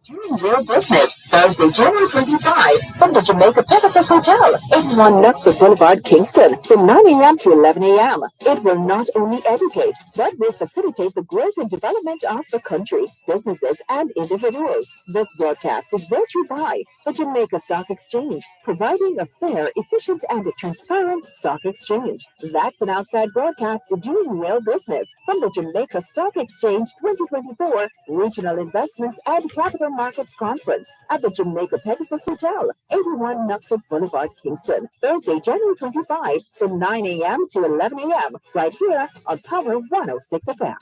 Doing real business, Thursday, January 25, from the Jamaica Pegasus Hotel, 81 Knutsford Boulevard, Kingston, from 9 a.m. to 11 a.m. It will not only educate, but will facilitate the growth and development of the country, businesses, and individuals. This broadcast is brought to you by the Jamaica Stock Exchange, providing a fair, efficient, and transparent stock exchange. That's an outside broadcast doing real business from the Jamaica Stock Exchange 2024 Regional Investments and Capital Markets Conference at the Jamaica Pegasus Hotel, 81 Knutsford Boulevard, Kingston, Thursday, January 25, from 9 a.m. to 11 a.m. right here on Power 106 FM.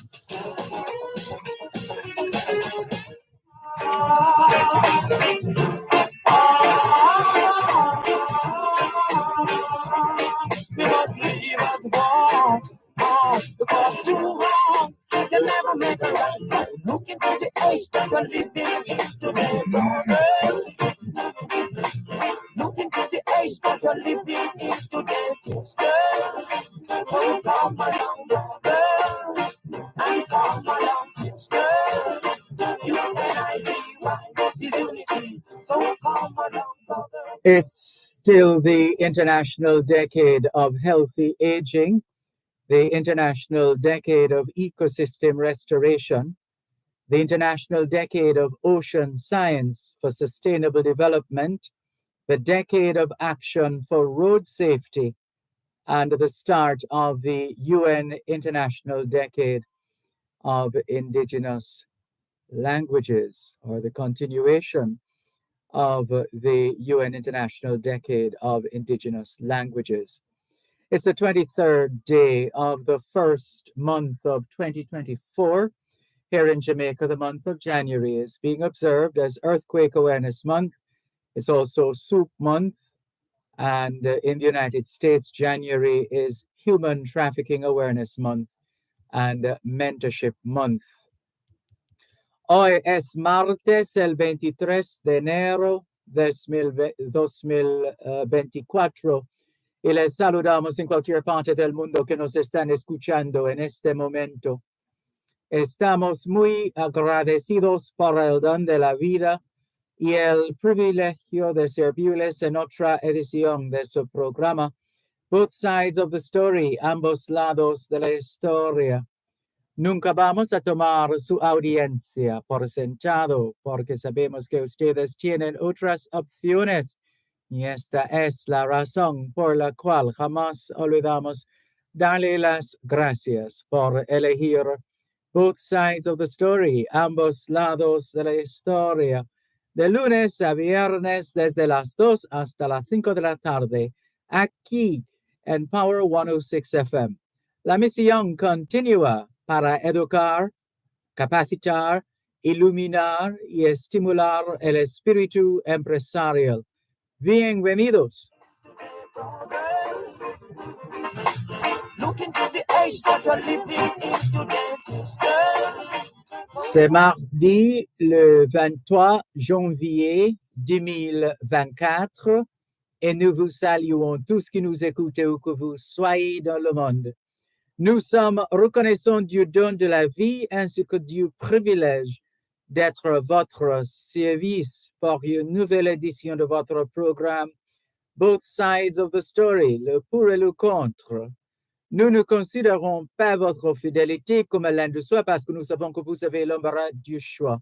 We must leave us warm. Because two wrongs can never make a right. So look into the age that we're living in today, brothers. Look into the age that we're living in today, sisters. So come along, brothers, and come along, sisters. You and I be one is unity. So come along, brothers. It's still the International Decade of Healthy Aging, the International Decade of Ecosystem Restoration, the International Decade of Ocean Science for Sustainable Development, the Decade of Action for Road Safety, and the start of the UN International Decade of Indigenous Languages, or the continuation of the UN International Decade of Indigenous Languages. It's the 23rd day of the first month of 2024. Here in Jamaica, the month of January is being observed as Earthquake Awareness Month. It's also Soup Month. And in the United States, January is Human Trafficking Awareness Month and Mentorship Month. Hoy es martes, el 23 de enero de 2024. Y les saludamos en cualquier parte del mundo que nos están escuchando en este momento. Estamos muy agradecidos por el don de la vida y el privilegio de servirles en otra edición de su programa, Both Sides of the Story, ambos lados de la historia. Nunca vamos a tomar su audiencia por sentado, porque sabemos que ustedes tienen otras opciones. Y esta es la razón por la cual jamás olvidamos darle las gracias por elegir Both Sides of the Story, ambos lados de la historia, de lunes a viernes desde las 2 hasta las 5 de la tarde, aquí en Power 106 FM. La misión continúa para educar, capacitar, iluminar y estimular el espíritu empresarial. Bienvenidos. C'est mardi le 23 janvier 2024 et nous vous saluons tous qui nous écoutez où que vous soyez dans le monde. Nous sommes reconnaissants du don de la vie ainsi que du privilège d'être votre service pour une nouvelle édition de votre programme Both Sides of the Story, le pour et le contre. Nous ne considérons pas votre fidélité comme l'un de soi parce que nous savons que vous avez l'embarras du choix.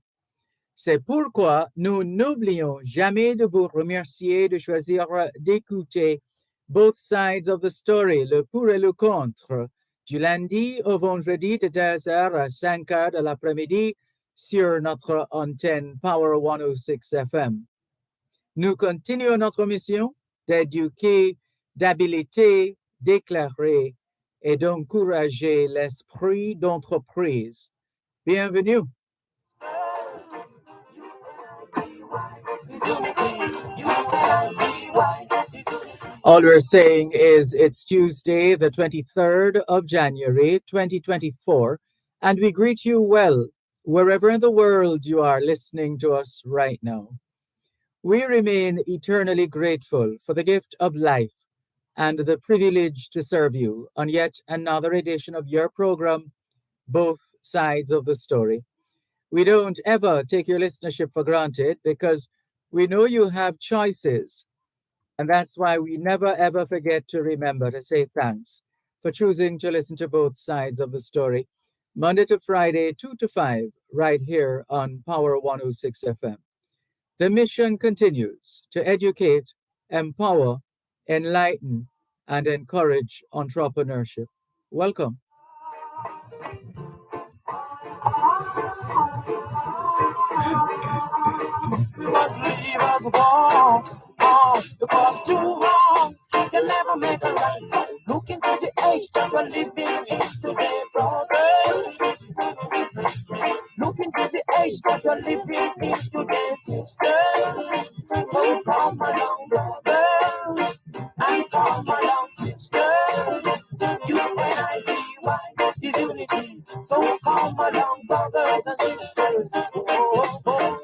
C'est pourquoi nous n'oublions jamais de vous remercier de choisir d'écouter Both Sides of the Story, le pour et le contre, du lundi au vendredi de 2h à 5h de l'après-midi sur notre antenne Power 106 FM. Nous continuons notre mission d'éduquer, d'habiliter, d'éclairer et d'encourager l'esprit d'entreprise. Bienvenue. All we're saying is it's Tuesday, the 23rd of January, 2024, and we greet you well, wherever in the world you are listening to us right now. We remain eternally grateful for the gift of life and the privilege to serve you on yet another edition of your program, Both Sides of the Story. We don't ever take your listenership for granted because we know you have choices. And that's why we never ever forget to remember to say thanks for choosing to listen to both sides of the story, Monday to Friday, 2 to 5, right here on Power 106 FM. The mission continues to educate, empower, enlighten, and encourage entrepreneurship. Welcome. Must leave us warm, because two wrongs can never make a right. Look into the age that we're living in today, brothers. Look into the age that we're living in today, sisters. Oh, come along, brothers, and come along, sisters. UNITY is unity, so come along, brothers and sisters. Oh, oh.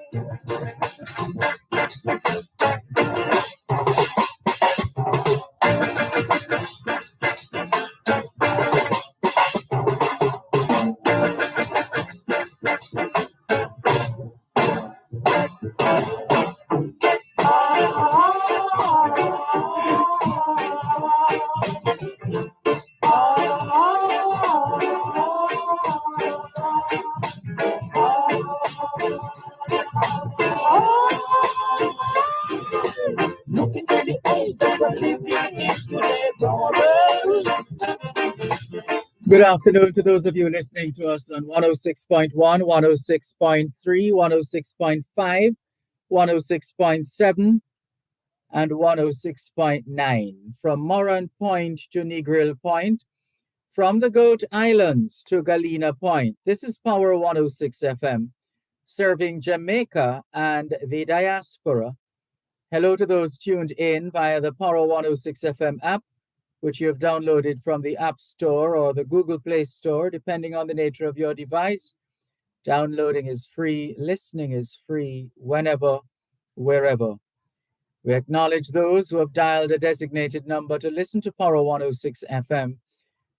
Good afternoon to those of you listening to us on 106.1, 106.3, 106.5, 106.7, and 106.9. From Moran Point to Negril Point, from the Goat Islands to Galena Point. This is Power 106 FM, serving Jamaica and the diaspora. Hello to those tuned in via the Power 106 FM app, which you have downloaded from the App Store or the Google Play Store, depending on the nature of your device. Downloading is free, listening is free, whenever, wherever. We acknowledge those who have dialed a designated number to listen to Power 106 FM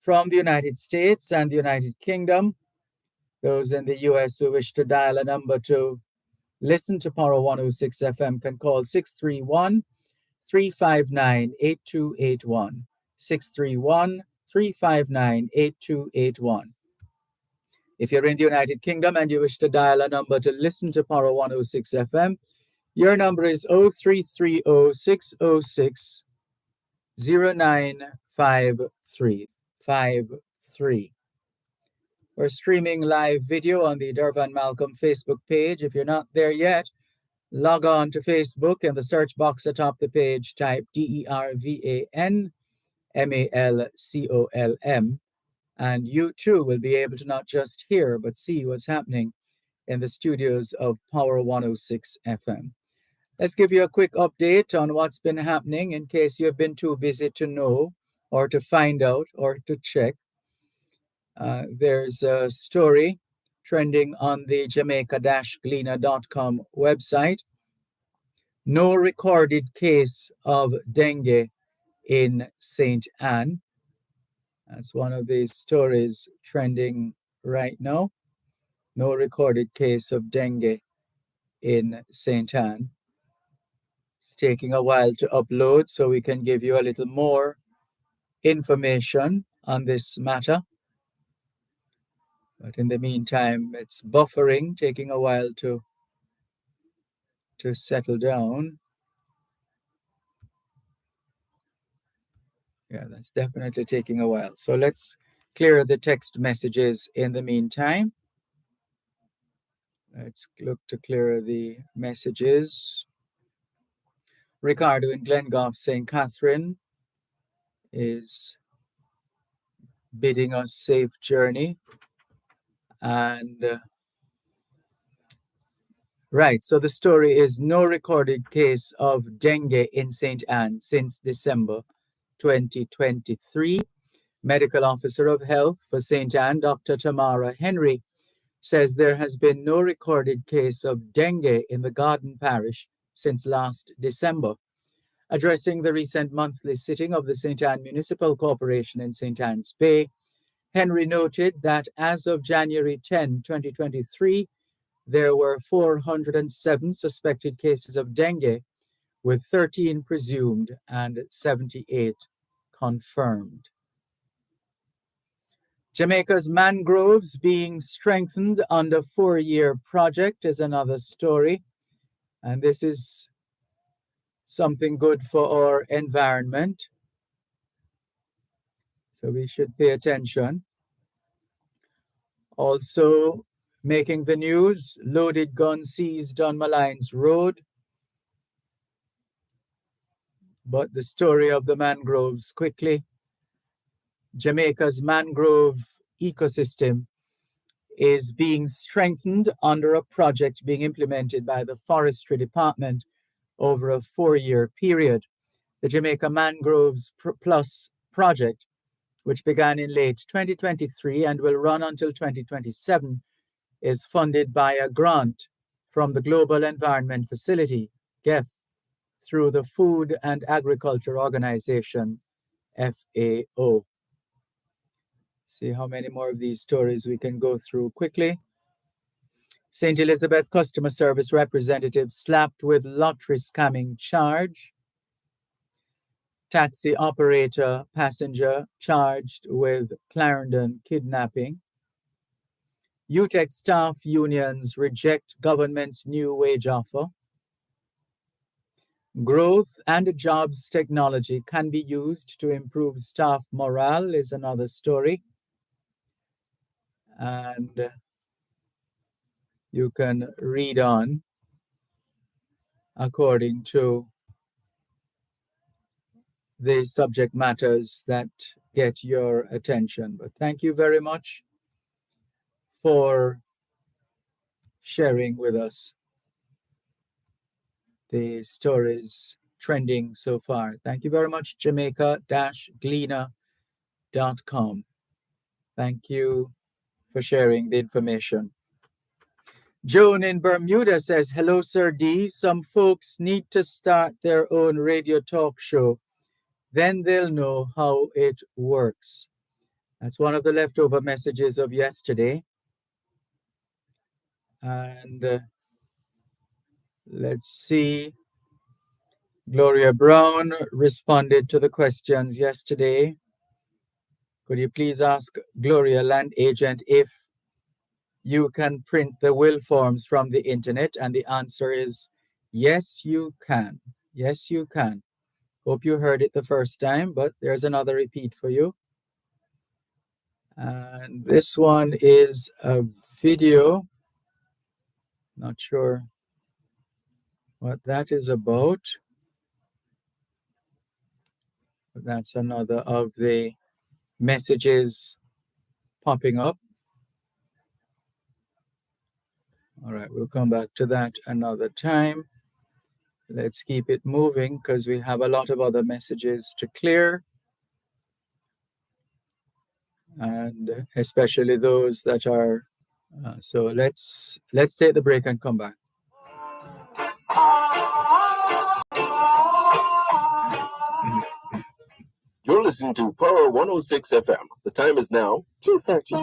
from the United States and the United Kingdom. Those in the US who wish to dial a number to listen to Power 106 FM can call 631 359 8281. 631 359 8281. If you're in the United Kingdom and you wish to dial a number to listen to Power 106 FM, your number is 0330 606 0953. We're streaming live video on the Dervan Malcolm Facebook page. If you're not there yet, log on to Facebook. In the search box atop the page, type DERVAN MALCOLM, and you too will be able to not just hear but see what's happening in the studios of Power 106 FM. Let's give you a quick update on what's been happening in case you have been too busy to know or to find out or to check. There's a story trending on the Jamaica-Glena.com website. No recorded case of dengue in St. Anne. That's one of the stories trending right now. No recorded case of dengue in St. Anne. It's taking a while to upload, so we can give you a little more information on this matter. But in the meantime, it's buffering, taking a while to settle down. Yeah, that's definitely taking a while. So let's clear the text messages in the meantime. Let's look to clear the messages. Ricardo in Glengoff, St. Catherine, is bidding us safe journey. And Right, so the story is no recorded case of dengue in St. Anne since December 2023. Medical Officer of Health for St. Anne, Dr. Tamara Henry, says there has been no recorded case of dengue in the Garden Parish since last December. Addressing the recent monthly sitting of the St. Anne Municipal Corporation in St. Anne's Bay, Henry noted that as of January 10, 2023, there were 407 suspected cases of dengue, with 13 presumed and 78 confirmed. Jamaica's mangroves being strengthened under 4-year project is another story. And this is something good for our environment. So we should pay attention. Also making the news, loaded gun seized on Malines Road. But the story of the mangroves quickly. Jamaica's mangrove ecosystem is being strengthened under a project being implemented by the Forestry Department over a 4-year period. The Jamaica Mangroves Plus project, which began in late 2023 and will run until 2027, is funded by a grant from the Global Environment Facility, GEF, through the Food and Agriculture Organization, FAO. See how many more of these stories we can go through quickly. St. Elizabeth customer service representative slapped with lottery scamming charge. Taxi operator passenger charged with Clarendon kidnapping. UTEC staff unions reject government's new wage offer. Growth and jobs technology can be used to improve staff morale is another story. And you can read on according to the subject matters that get your attention. But thank you very much for sharing with us the stories trending so far. Thank you very much, Jamaica-Gleaner.com. Thank you for sharing the information. Joan in Bermuda says, hello, Sir D. Some folks need to start their own radio talk show. Then they'll know how it works. That's one of the leftover messages of yesterday. And let's see. Gloria Brown responded to the questions yesterday. Could you please ask Gloria, land agent, if you can print the will forms from the internet? And the answer is yes, you can. Yes, you can. Hope you heard it the first time, but there's another repeat for you. And this one is a video. Not sure what that is about. But that's another of the messages popping up. All right, we'll come back to that another time. Let's keep it moving because we have a lot of other messages to clear. And especially those that are, so let's take the break and come back. You're listening to Power 106 FM. The time is now 2:30.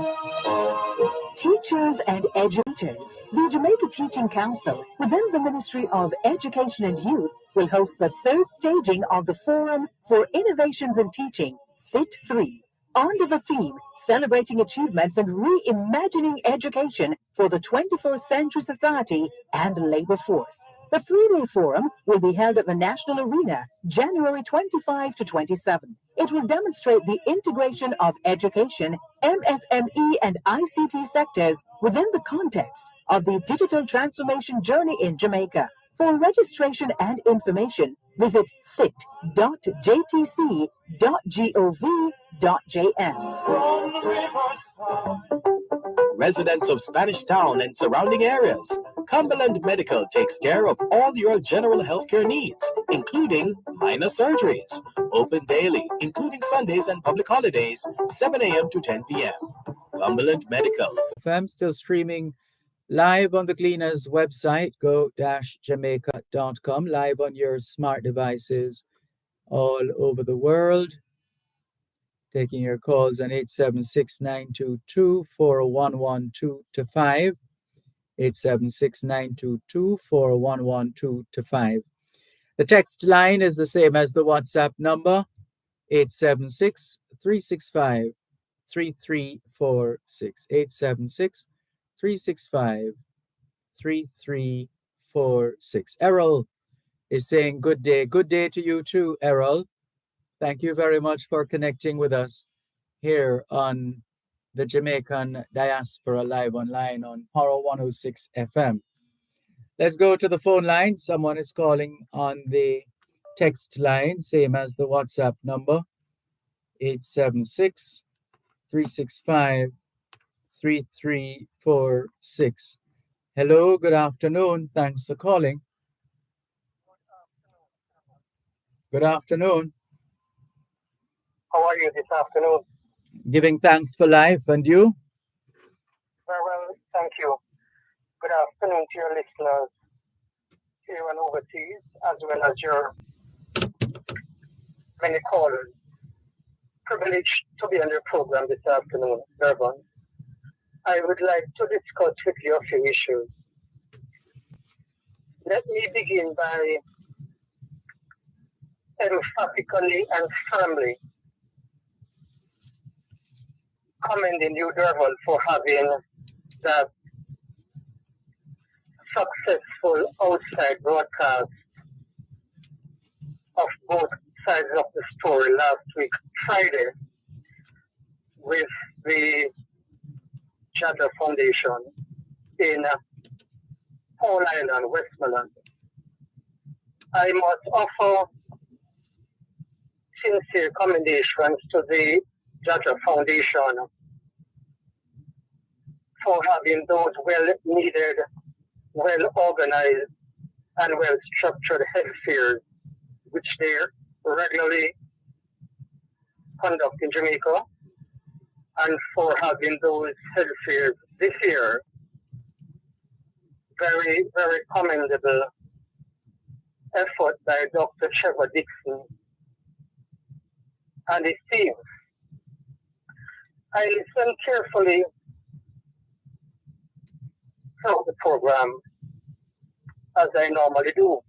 Teachers and educators, the Jamaica Teaching Council, within the Ministry of Education and Youth, will host the third staging of the Forum for Innovations in Teaching, FIT 3, under the theme, Celebrating Achievements and Reimagining Education for the 21st Century Society and Labor Force. The 3-day forum will be held at the National Arena, January 25 to 27. It will demonstrate the integration of education, MSME, and ICT sectors within the context of the digital transformation journey in Jamaica. For registration and information, visit fit.jtc.gov.jm. Residents of Spanish Town and surrounding areas. Cumberland Medical takes care of all your general healthcare needs, including minor surgeries. Open daily, including Sundays and public holidays, 7 a.m. to 10 p.m. Cumberland Medical. FM still streaming live on the Cleaners website, go-jamaica.com, live on your smart devices all over the world. Taking your calls on 876-922-4112-5. 876-922-4112-5. The text line is the same as the WhatsApp number, 876-365-3346. 876-365-3346. Errol is saying good day. Good day to you too, Errol. Thank you very much for connecting with us here on the Jamaican Diaspora Live Online on Power 106 FM. Let's go to the phone line. Someone is calling on the text line, same as the WhatsApp number, 876-365-3346. Hello, good afternoon. Thanks for calling. Good afternoon. How are you this afternoon? Giving thanks for life, and you? Very well, thank you. Good afternoon to your listeners here and overseas, as well as your many callers. Privileged to be on your program this afternoon, Dervan. I would like to discuss with you a few issues. Let me begin by emphatically and firmly commending you, Dervan, for having that successful outside broadcast of both sides of the story last week, Friday, with the Charter Foundation in Paul Island, Westmoreland. I must offer sincere commendations to the Charter Foundation for having those well-needed, well-organized, and well-structured health fairs, which they regularly conduct in Jamaica, and for having those health fairs this year. Very, very commendable effort by Dr. Trevor Dixon and his team. I listened carefully throughout the program, as I normally do.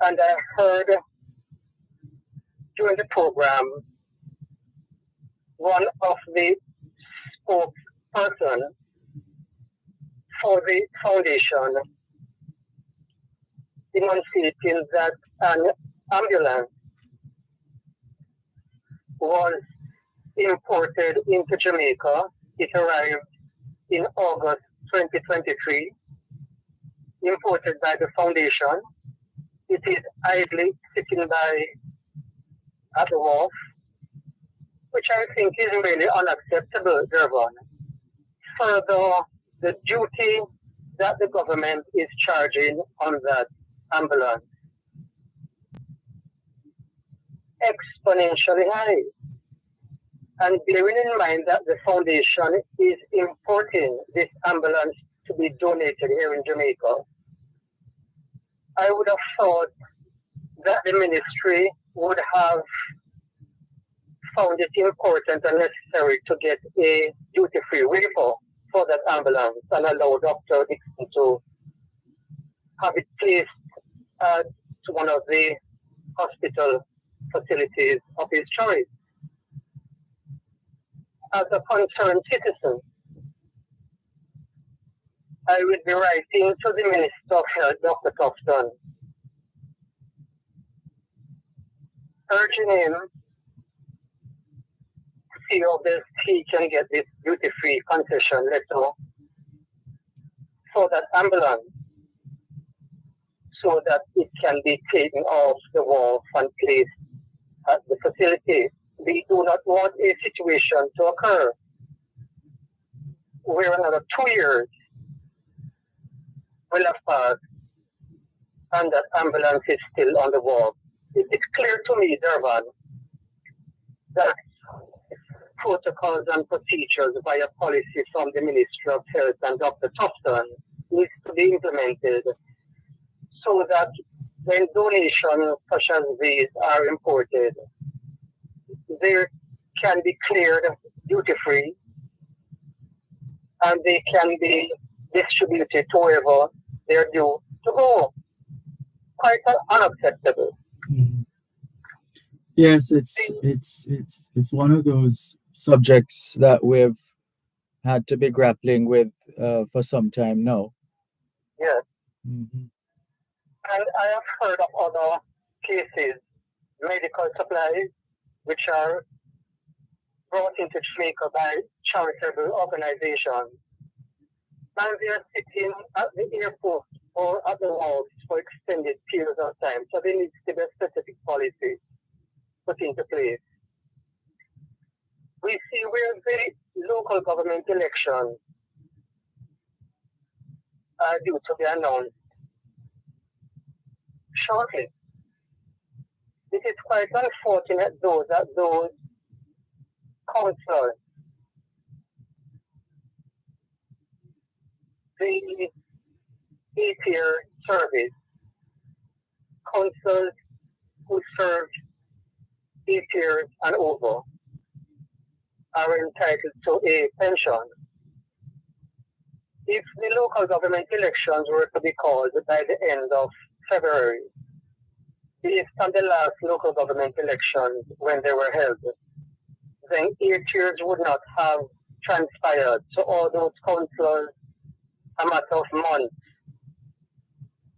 And I heard during the program one of the spokesperson for the foundation enunciating that an ambulance was imported into Jamaica. It arrived in August 2023, imported by the foundation. It is idly sitting by at the wharf, which I think is really unacceptable, Dervan. Further, the duty that the government is charging on that ambulance exponentially high. And bearing in mind that the foundation is importing this ambulance to be donated here in Jamaica, I would have thought that the ministry would have found it important and necessary to get a duty-free waiver for that ambulance and allow Dr. Dixon to have it placed to one of the hospital facilities of his choice. As a concerned citizen, I will be writing to the Minister of Health, Dr. Tufton, urging him to see how best he can get this duty-free concession letter for that ambulance, so that it can be taken off the wharf and placed at the facility. We do not want a situation to occur where another 2 years will have passed and that ambulance is still on the walk. It is clear to me, Dervan, that protocols and procedures via policy from the Ministry of Health and Dr. Tufton needs to be implemented so that when donations such as these are imported, they can be cleared duty-free and they can be distributed to wherever they're due to go. Quite unacceptable. Mm-hmm. Yes, it's one of those subjects that we've had to be grappling with for some time now. Yes. Mm-hmm. And I have heard of other cases, medical supplies, which are brought into Jamaica by charitable organizations. And they are sitting at the airport or at the wharves for extended periods of time. So there needs to be a specific policy put into place. We see where the local government elections are due to be announced shortly. It is quite unfortunate, though, that those councillors, the 8-year service, councillors who served 8 years and over are entitled to a pension. If the local government elections were to be called by the end of February, based on the last local government elections when they were held, then 8 years would not have transpired. So all those councillors, a matter of months,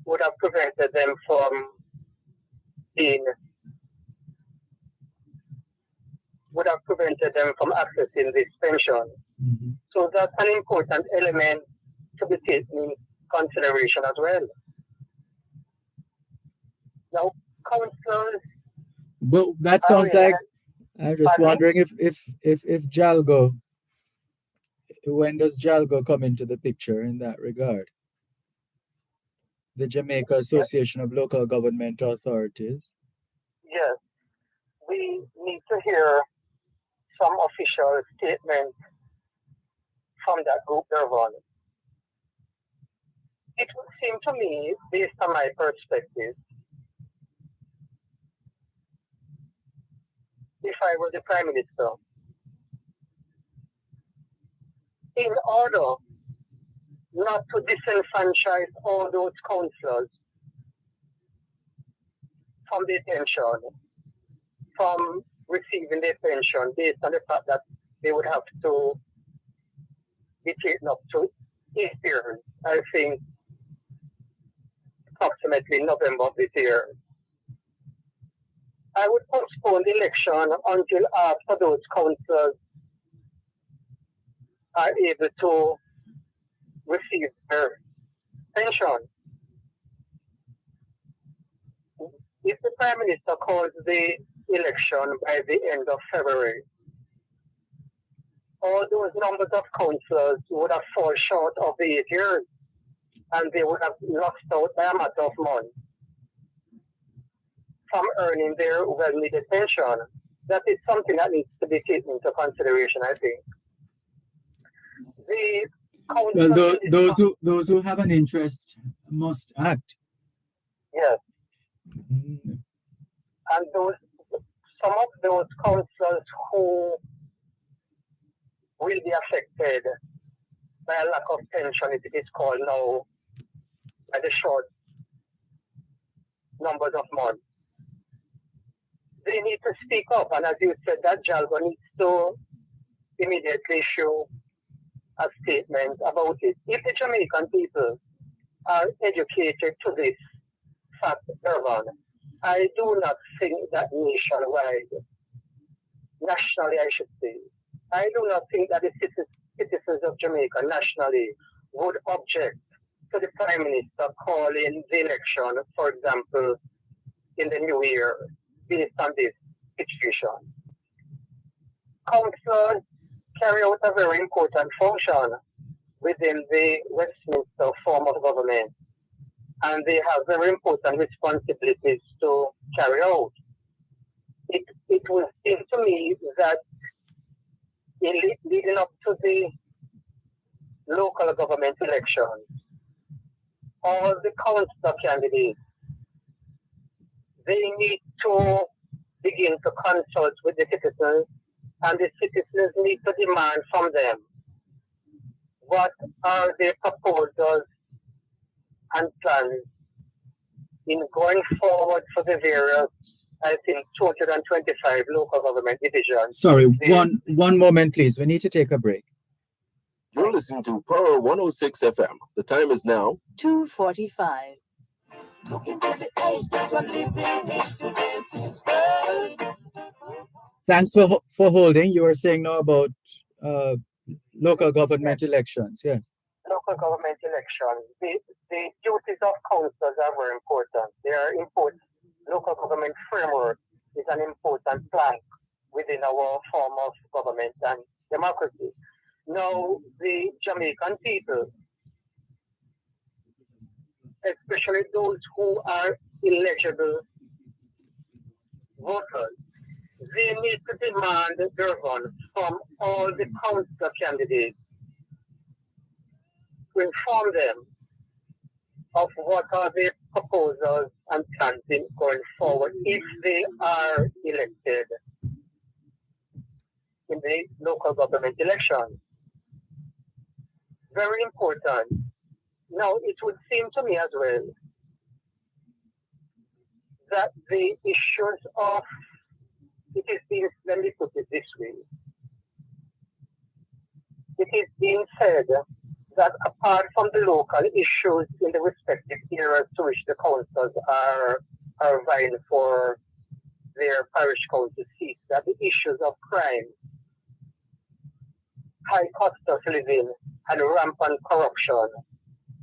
would have prevented them from accessing this pension. Mm-hmm. So that's an important element to be taken in consideration as well. Now, councillors. Well, that sounds like I'm just wondering if Jalgo, when does Jalgo come into the picture in that regard? The Jamaica Association of Local Government Authorities. Yes, we need to hear some official statement from that group, Dervan. It would seem to me, based on my perspective, if I were the Prime Minister, in order not to disenfranchise all those councillors from their pension, from receiving their pension based on the fact that they would have to be taken up to 8 years, I think approximately November of this year. I would postpone the election until after those councillors are able to receive their pension. If the Prime Minister calls the election by the end of February, all those numbers of councillors would have fallen short of the 8 years and they would have lost out by a matter of months from earning their well-needed pension. That is something that needs to be taken into consideration, I think. Well, those who have an interest must act. Yes. Mm-hmm. And some of those councillors who will be affected by a lack of pension, if it is called now, by the short numbers of months, they need to speak up. And as you said, that Jalgo needs to immediately issue a statement about it. If the Jamaican people are educated to this fact, Dervan, I do not think that nationally I should say, I do not think that the citizens of Jamaica nationally would object to the Prime Minister calling the election, for example, in the new year, based on this situation. Councillors carry out a very important function within the Westminster form of government. and they have very important responsibilities to carry out. It will seem to me that leading up to the local government elections, all the council candidates, they need to begin to consult with the citizens, and the citizens need to demand from them what are their proposals and plans in going forward for the various, I think, 225 local government divisions. Sorry, one moment, please. We need to take a break. You're listening to Power 106 FM. The time is now 2:45. Thanks for holding. You were saying now about local government elections. Yes. Local government elections. The duties of councils are very important. They are important. Local government framework is an important plank within our form of government and democracy. Now, the Jamaican people, especially those who are eligible voters, they need to demand Dervan from all the council candidates to inform them of what are their proposals and plans going forward if they are elected in the local government election. Very important. Now, it would seem to me as well that the issues of, let me put it this way, it is being said that apart from the local issues in the respective areas to which the councils are vying for their parish council seats, that the issues of crime, high cost of living, and rampant corruption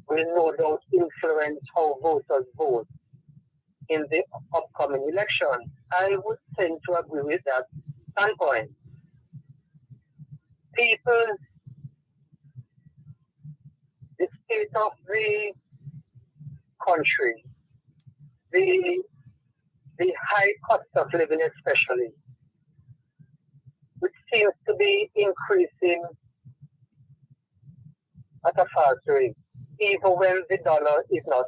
will no doubt influence how voters vote in the upcoming election. I would tend to agree with that standpoint. People, the state of the country, the high cost of living especially, which seems to be increasing at a fast rate, even when the dollar is not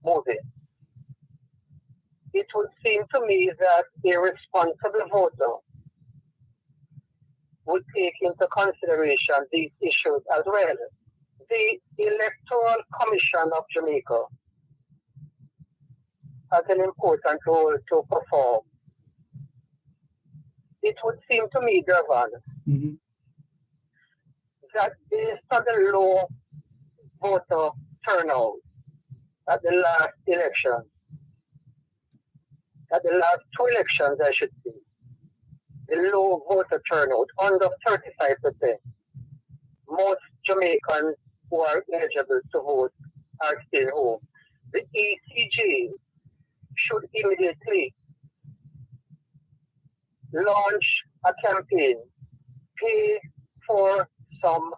moving. It would seem to me that a responsible voter would take into consideration these issues as well. The Electoral Commission of Jamaica has an important role to perform. It would seem to me, Dervan, that based on the low voter turnout at the last election, at the last two elections, I should say, the low voter turnout, under 35%, most Jamaicans who are eligible to vote are still home. The ECJ should immediately launch a campaign, pay for some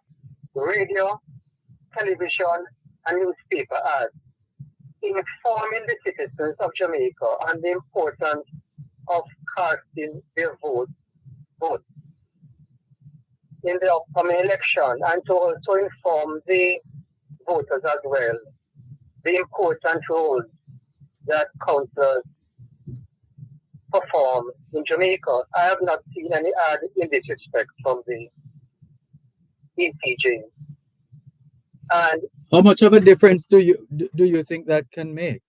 radio, television, and newspaper ads, informing the citizens of Jamaica on the importance of casting their vote in the upcoming election, and to also inform the voters as well the important role that councillors perform in Jamaica. I have not seen any ad in this respect from the ECJ. And how much of a difference do you think that can make?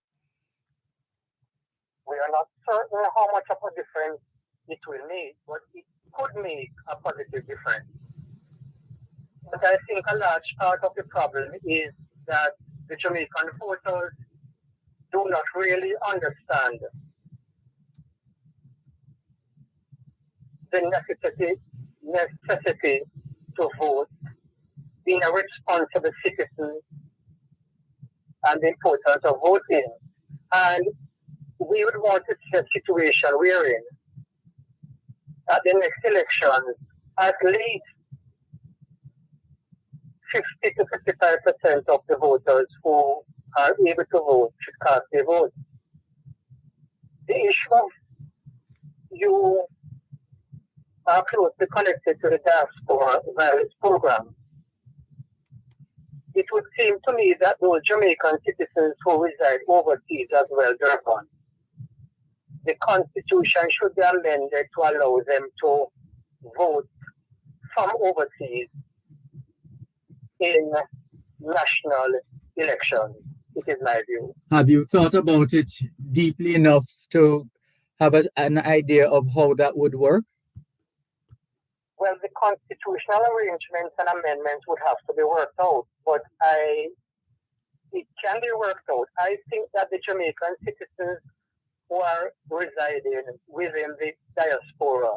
We are not certain how much of a difference it will make, but it could make a positive difference. But I think a large part of the problem is that the Jamaican voters do not really understand the necessity to vote, being a responsible citizen, and the importance of voting. And we would want to see a situation wherein at the next election, at least 50 to 55% of the voters who are able to vote should cast their vote. The issue of you are closely connected to the diaspora virus program. It would seem to me that those Jamaican citizens who reside overseas as well, Dervan, the Constitution should be amended to allow them to vote from overseas in national elections. It is my view. Have you thought about it deeply enough to have an idea of how that would work? Well, the constitutional arrangements and amendments would have to be worked out, but it can be worked out. I think that the Jamaican citizens who are residing within the diaspora,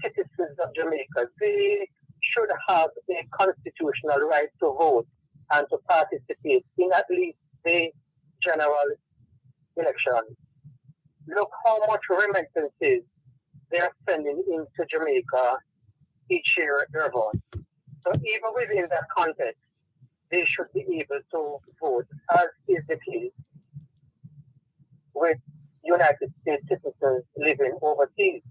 citizens of Jamaica, they should have a constitutional right to vote and to participate in at least the general election. Look how much remittances they are sending into Jamaica each year at Dervan. So even within that context, they should be able to vote, as is the case with United States citizens living overseas.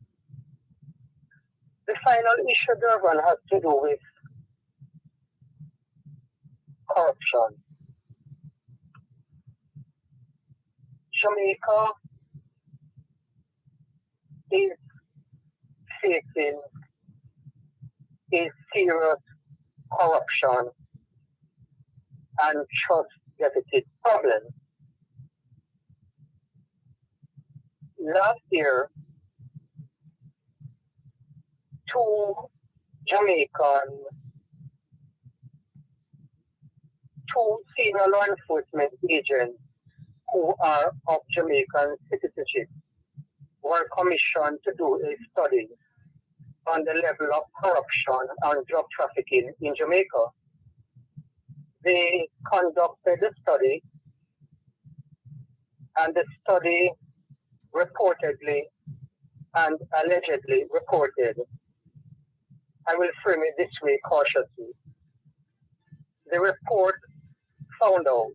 The final issue, Dervan, has to do with corruption. Jamaica is facing a serious corruption and trust deficit problem. Last year, two senior law enforcement agents who are of Jamaican citizenship were commissioned to do a study on the level of corruption and drug trafficking in Jamaica. They conducted the study, and the study reportedly and allegedly reported, I will frame it this way cautiously. The report found out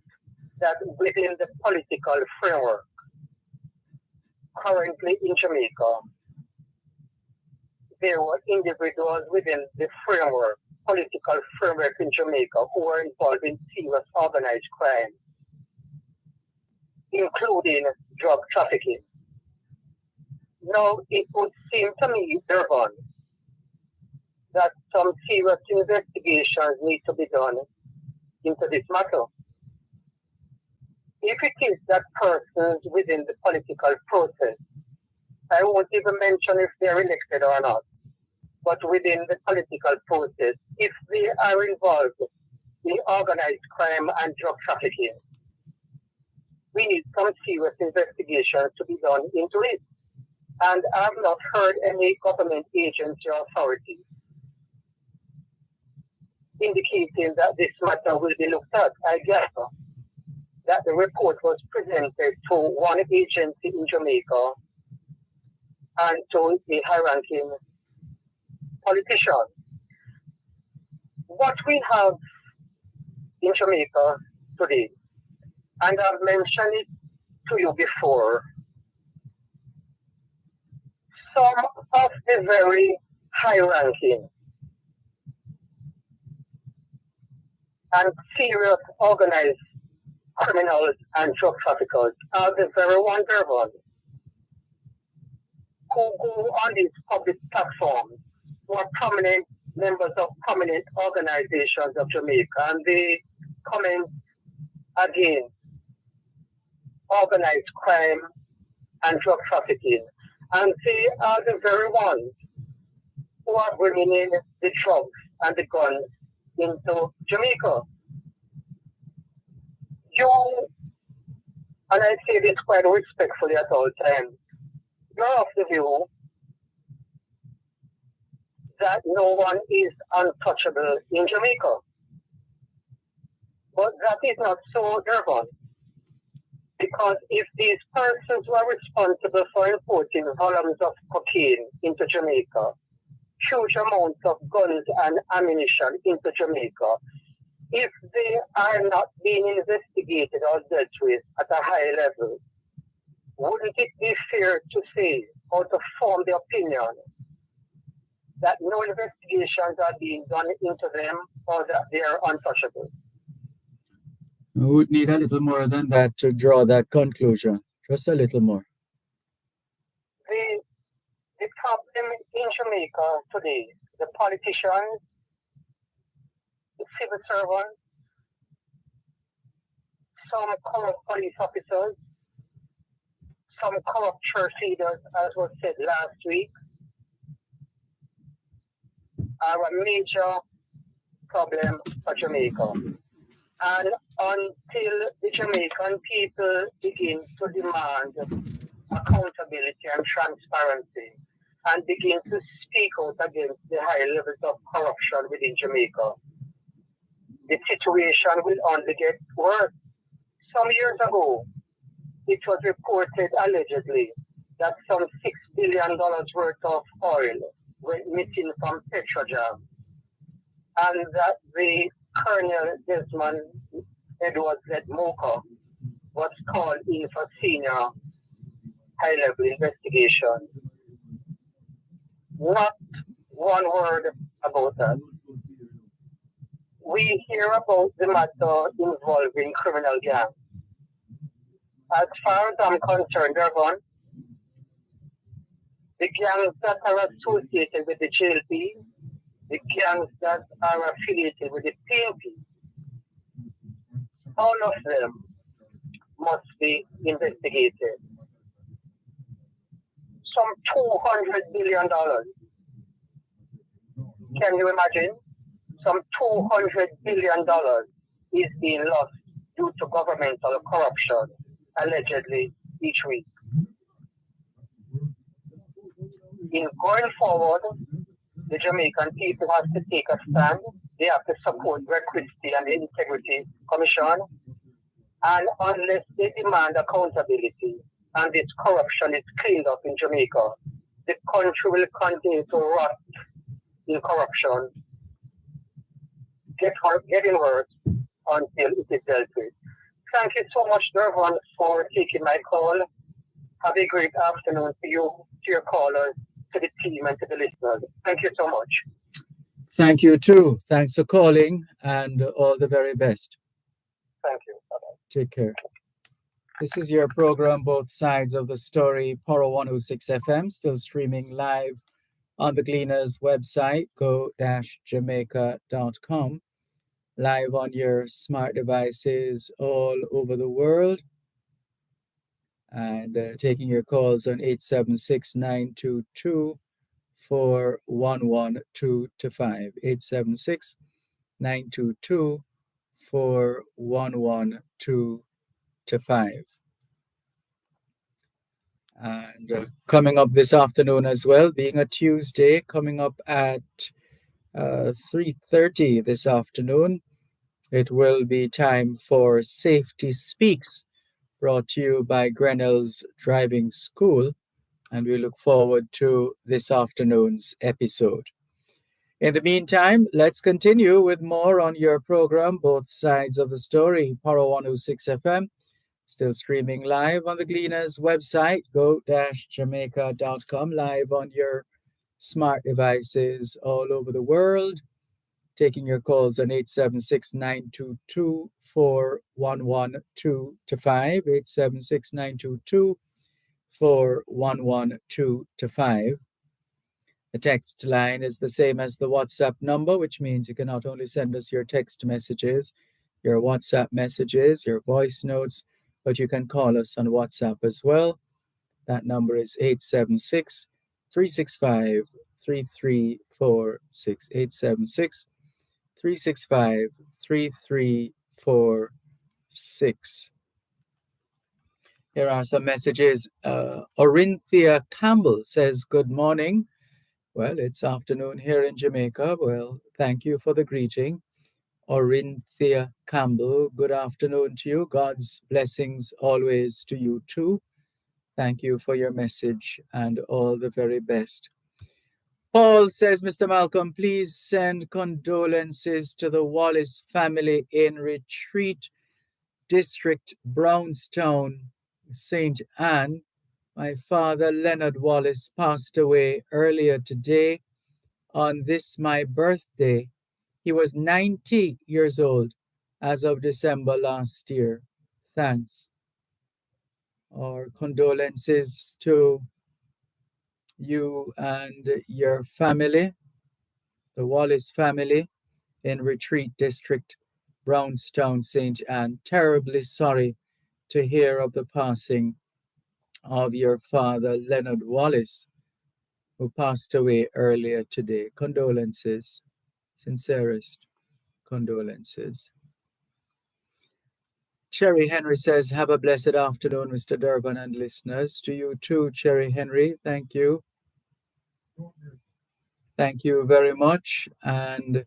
that within the political framework currently in Jamaica, there were individuals within the political framework in Jamaica who were involved in serious organized crime, including drug trafficking. Now, it would seem to me, Dervan, that some serious investigations need to be done into this matter. If it is that persons within the political process, I won't even mention if they're elected or not, but within the political process, if they are involved in organized crime and drug trafficking, we need some serious investigations to be done into it. And I have not heard any government agency or authority indicating that this matter will be looked at. I gather that the report was presented to one agency in Jamaica and to a high-ranking politician. What we have in Jamaica today, and I've mentioned it to you before, some of the very high-ranking and serious organized criminals and drug traffickers are the very one, Dervan, who go on these public platforms, who are prominent members of prominent organizations of Jamaica, and they comment against organized crime and drug trafficking. And they are the very ones who are bringing in the drugs and the guns into Jamaica. You, and I say this quite respectfully at all times, you're of the view that no one is untouchable in Jamaica. But that is not so, Dervan. Because if these persons who are responsible for importing volumes of cocaine into Jamaica, huge amounts of guns and ammunition into Jamaica, if they are not being investigated or dealt with at a high level, wouldn't it be fair to say or to form the opinion that no investigations are being done into them or that they are untouchable? We would need a little more than that to draw that conclusion. Just a little more. The problem in Jamaica today, the politicians, the civil servants, some corrupt police officers, some corrupt church leaders, as was said last week, are a major problem for Jamaica. And until the Jamaican people begin to demand accountability and transparency and begin to speak out against the high levels of corruption within Jamaica, the situation will only get worse. Some years ago, it was reported allegedly that some $6 billion worth of oil went missing from Petrojam, and that the Colonel Desmond Edwards led MOCA was called in for senior high-level investigation. Not one word about that. We hear about the matter involving criminal gangs. As far as I'm concerned, Dervan, the gangs that are associated with the JLP, the gangs that are affiliated with the PNP, all of them must be investigated. Some $200 billion. Can you imagine? Some $200 billion is being lost due to governmental corruption, allegedly, each week. In going forward, the Jamaican people have to take a stand. They have to support Greg Christie and the Integrity Commission. And unless they demand accountability and this corruption is cleaned up in Jamaica, the country will continue to rot in corruption, getting worse until it is dealt with. Thank you so much, Dervan, for taking my call. Have a great afternoon to you, to your callers, to the team, and to the listeners. Thank you so much. Thank you too. Thanks for calling, and all the very best. Thank you. Bye-bye. Take care. This is your program, Both Sides of the Story, Poro 106 FM, still streaming live on the Gleaners website, go-jamaica.com, live on your smart devices all over the world, and taking your calls on 876-922-4112-5, 876-922-4112-5. And coming up this afternoon as well, being a Tuesday, coming up at 3:30 this afternoon, it will be time for Safety Speaks, brought to you by Grinnell's Driving School, and we look forward to this afternoon's episode. In the meantime, let's continue with more on your program, Both Sides of the Story, Poro 106 FM, still streaming live on the Gleaners website, go-jamaica.com, live on your smart devices all over the world, taking your calls on 876-922-4112-5, 876-922-4112-5. The text line is the same as the WhatsApp number, which means you can not only send us your text messages, your WhatsApp messages, your voice notes, but you can call us on WhatsApp as well. That number is 876-365-3346, 876-365-3346. Here are some messages. Orinthia Campbell says, good morning. Well, it's afternoon here in Jamaica. Well, thank you for the greeting. Orinthia Campbell, good afternoon to you. God's blessings always to you too. Thank you for your message and all the very best. Paul says, Mr. Malcolm, please send condolences to the Wallace family in Retreat District, Brownstown, St. Anne. My father, Leonard Wallace, passed away earlier today on this my birthday. He was 90 years old as of December last year. Thanks. Our condolences to you and your family, the Wallace family in Retreat District, Brownstown, St. Anne. Terribly sorry to hear of the passing of your father, Leonard Wallace, who passed away earlier today. Condolences, sincerest condolences. Cherry Henry says, have a blessed afternoon, Mr. Dervan and listeners. To you too, Cherry Henry. Thank you. Thank you very much. And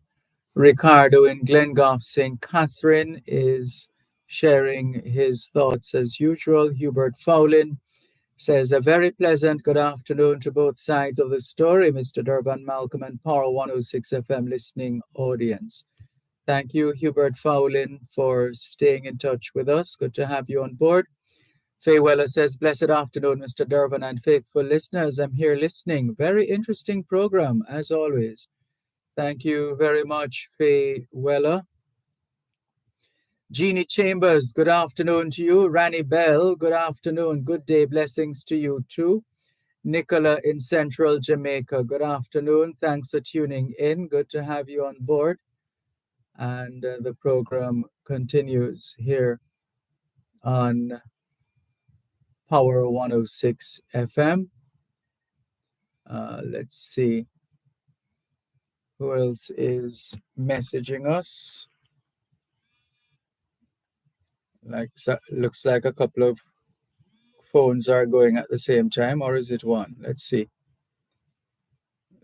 Ricardo in Glengoff, St. Catherine is sharing his thoughts as usual. Hubert Fowlin says, a very pleasant good afternoon to both sides of the story, Mr. Dervan, Malcolm, and Power 106 FM listening audience. Thank you, Hubert Fowlin, for staying in touch with us. Good to have you on board. Faye Weller says, blessed afternoon, Mr. Dervan and faithful listeners. I'm here listening. Very interesting program, as always. Thank you very much, Faye Weller. Jeannie Chambers, good afternoon to you. Rani Bell, good afternoon. Good day, blessings to you too. Nicola in Central Jamaica, good afternoon. Thanks for tuning in. Good to have you on board. And the program continues here on Power 106 FM. Let's see who else is messaging us. Looks like a couple of phones are going at the same time, or is it one? Let's see.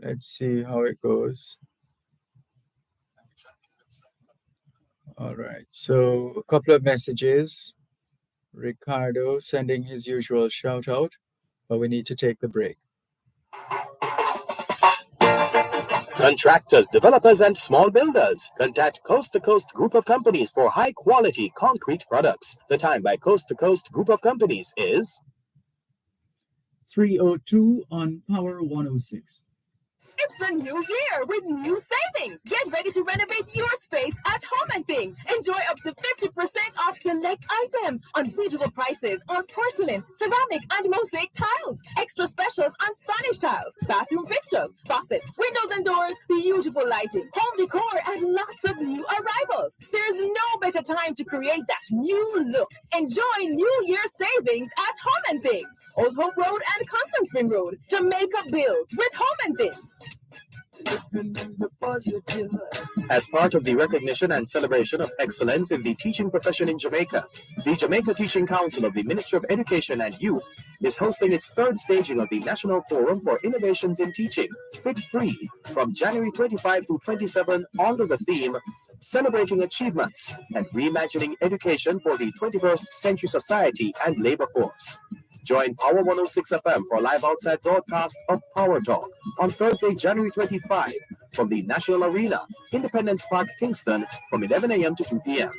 Let's see how it goes. All right, so a couple of messages. Ricardo sending his usual shout out, but we need to take the break. Contractors, developers, and small builders. Contact Coast to Coast Group of Companies for high-quality concrete products. The time by Coast to Coast Group of Companies is 3:02 on Power 106. It's a new year with new savings. Get ready to renovate your space at Home and Things. Enjoy up to 50% off select items, unbeatable prices on porcelain, ceramic, and mosaic tiles. Extra specials on Spanish tiles, bathroom fixtures, faucets, windows and doors, beautiful lighting, home decor, and lots of new arrivals. There's no better time to create that new look. Enjoy New Year savings at Home and Things. Old Hope Road and Constant Spring Road. Jamaica builds with Home and Things. As part of the recognition and celebration of excellence in the teaching profession in Jamaica, the Jamaica Teaching Council of the Ministry of Education and Youth is hosting its third staging of the National Forum for Innovations in Teaching, Fit Free, from January 25 to 27 under the theme Celebrating Achievements and Reimagining Education for the 21st Century Society and Labor Force. Join Power 106 FM for a live outside broadcast of Power Talk on Thursday, January 25 from the National Arena, Independence Park, Kingston from 11 a.m. to 2 p.m.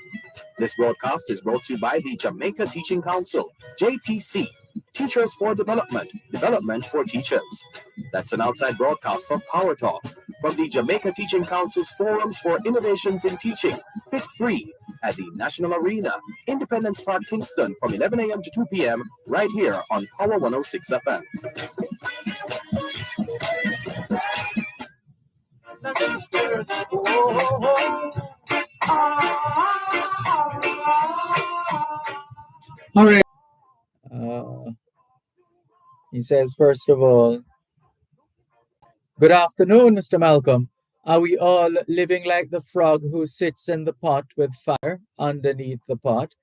This broadcast is brought to you by the Jamaica Teaching Council, JTC, Teachers for Development, Development for Teachers. That's an outside broadcast of Power Talk from the Jamaica Teaching Council's Forums for Innovations in Teaching, Fit Free, at the National Arena, Independence Park, Kingston from 11 a.m. to 2 p.m. right here on Power 106 FM. All right. He says, first of all, good afternoon, Mr. Malcolm. Are we all living like the frog who sits in the pot with fire underneath the pot?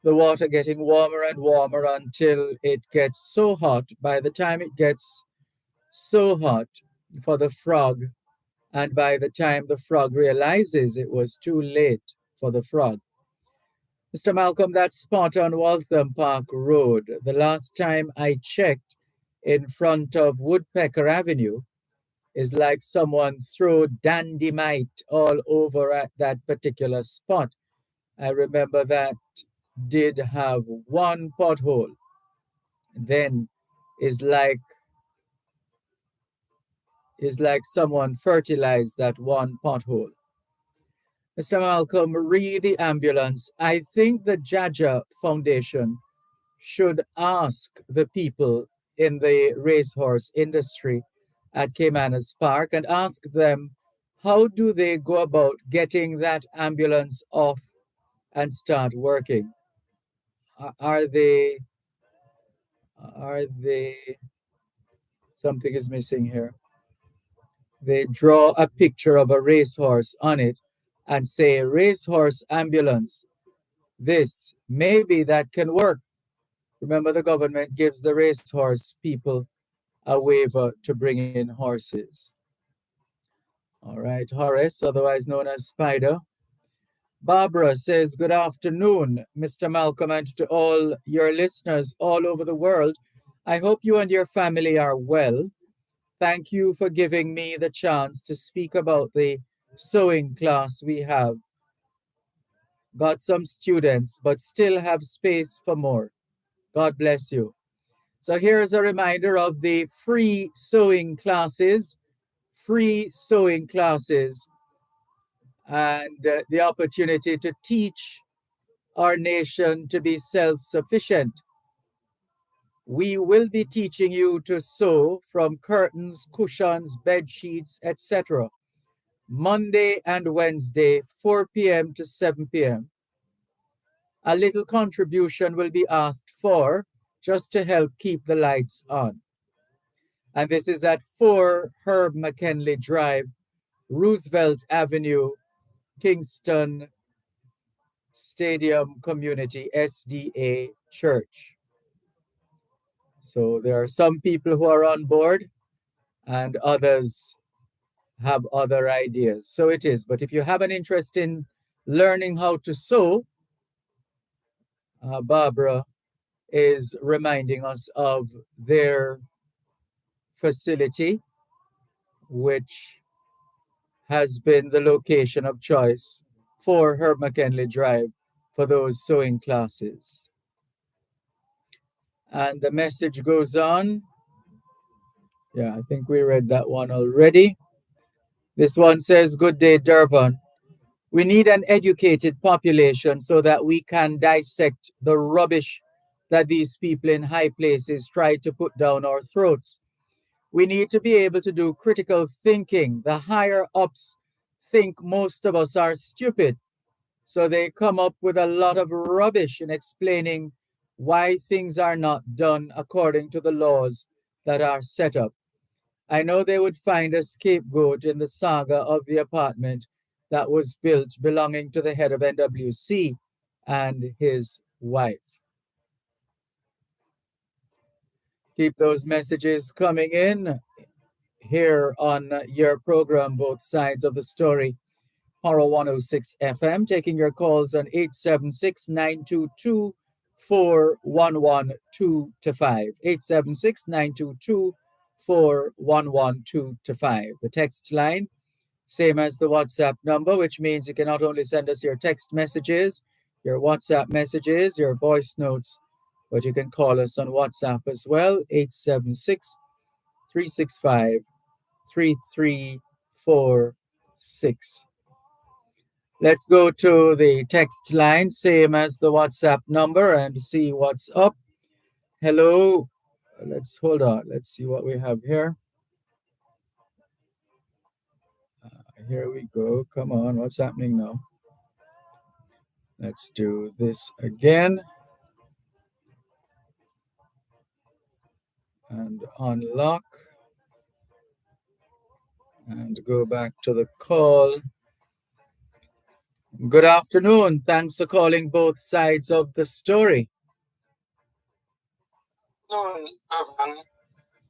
The water getting warmer and warmer until it gets so hot. By the time it gets so hot for the frog, and by the time the frog realizes it was too late for the frog. Mr. Malcolm, that spot on Waltham Park Road, the last time I checked in front of Woodpecker Avenue, It's like someone threw dandymite all over at that particular spot. I remember that did have one pothole. Then is like someone fertilized that one pothole. Mr. Malcolm, re the ambulance. I think the Jaja Foundation should ask the people in the racehorse industry at Caymanas Park and ask them how do they go about getting that ambulance off and start working? Are they, something is missing here. They draw a picture of a racehorse on it and say, racehorse ambulance. This, maybe that can work. Remember, the government gives the racehorse people a waiver to bring in horses. All right, Horace, otherwise known as Spider. Barbara says, good afternoon, Mr. Malcolm, and to all your listeners all over the world. I hope you and your family are well. Thank you for giving me the chance to speak about the sewing class we have. Got some students, but still have space for more. God bless you. So here's a reminder of the free sewing classes, and the opportunity to teach our nation to be self-sufficient. We will be teaching you to sew from curtains, cushions, bed sheets, etc. Monday and Wednesday, 4 p.m. to 7 p.m. A little contribution will be asked for just to help keep the lights on. And this is at 4 Herb McKinley Drive, Roosevelt Avenue, Kingston Stadium Community SDA Church. So there are some people who are on board and others have other ideas. So it is. But if you have an interest in learning how to sew, Barbara is reminding us of their facility, which has been the location of choice for Herb McKinley Drive for those sewing classes. And the message goes on. Yeah, I think we read that one already. This one says, good day, Dervan. We need an educated population so that we can dissect the rubbish that these people in high places try to put down our throats. We need to be able to do critical thinking. The higher ups think most of us are stupid. So they come up with a lot of rubbish in explaining why things are not done according to the laws that are set up. I know they would find a scapegoat in the saga of the apartment that was built belonging to the head of NWC and his wife. Keep those messages coming in here on your program, Both Sides of the Story. Horror 106 FM, taking your calls on 876-922-4112 to 5. 876-922-4112 to 5. The text line, same as the WhatsApp number, which means you can not only send us your text messages, your WhatsApp messages, your voice notes, but you can call us on WhatsApp as well, 876-365-3346. Let's go to the text line, same as the WhatsApp number, and see what's up. Hello. Hold on. Let's see what we have here. Here we go. Come on. What's happening now? Let's do this again. And unlock. And go back to the call. Good afternoon. Thanks for calling Both Sides of the Story.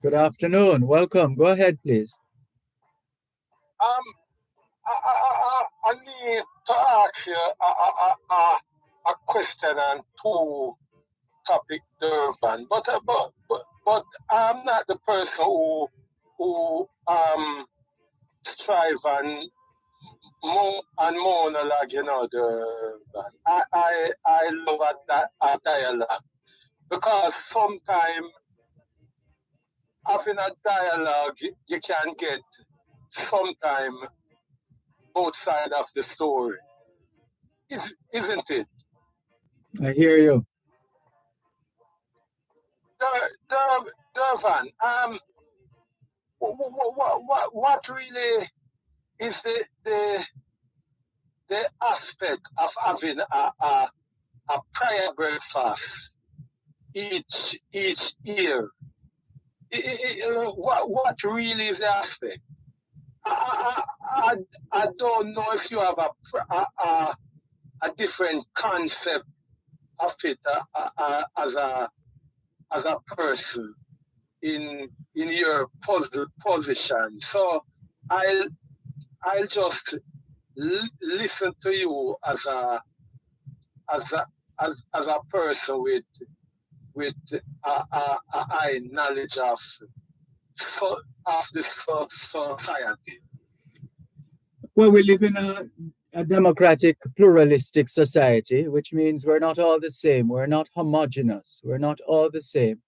Good afternoon. Welcome. Go ahead, please. I need to ask you a question on two topic, Dervan, but I'm not the person who strive and monologue, I love a dialogue, because sometimes having a dialogue you can get sometime both sides of the story, isn't it? I hear you. Dervan, what really is the aspect of having a prayer breakfast each year? What really is the aspect? I don't know if you have a different concept of it as a person in your position. So I'll just listen to you as a person with a high knowledge of the society. Well, we live in a democratic, pluralistic society, which means we're not all the same. We're not homogenous. We're not all the same.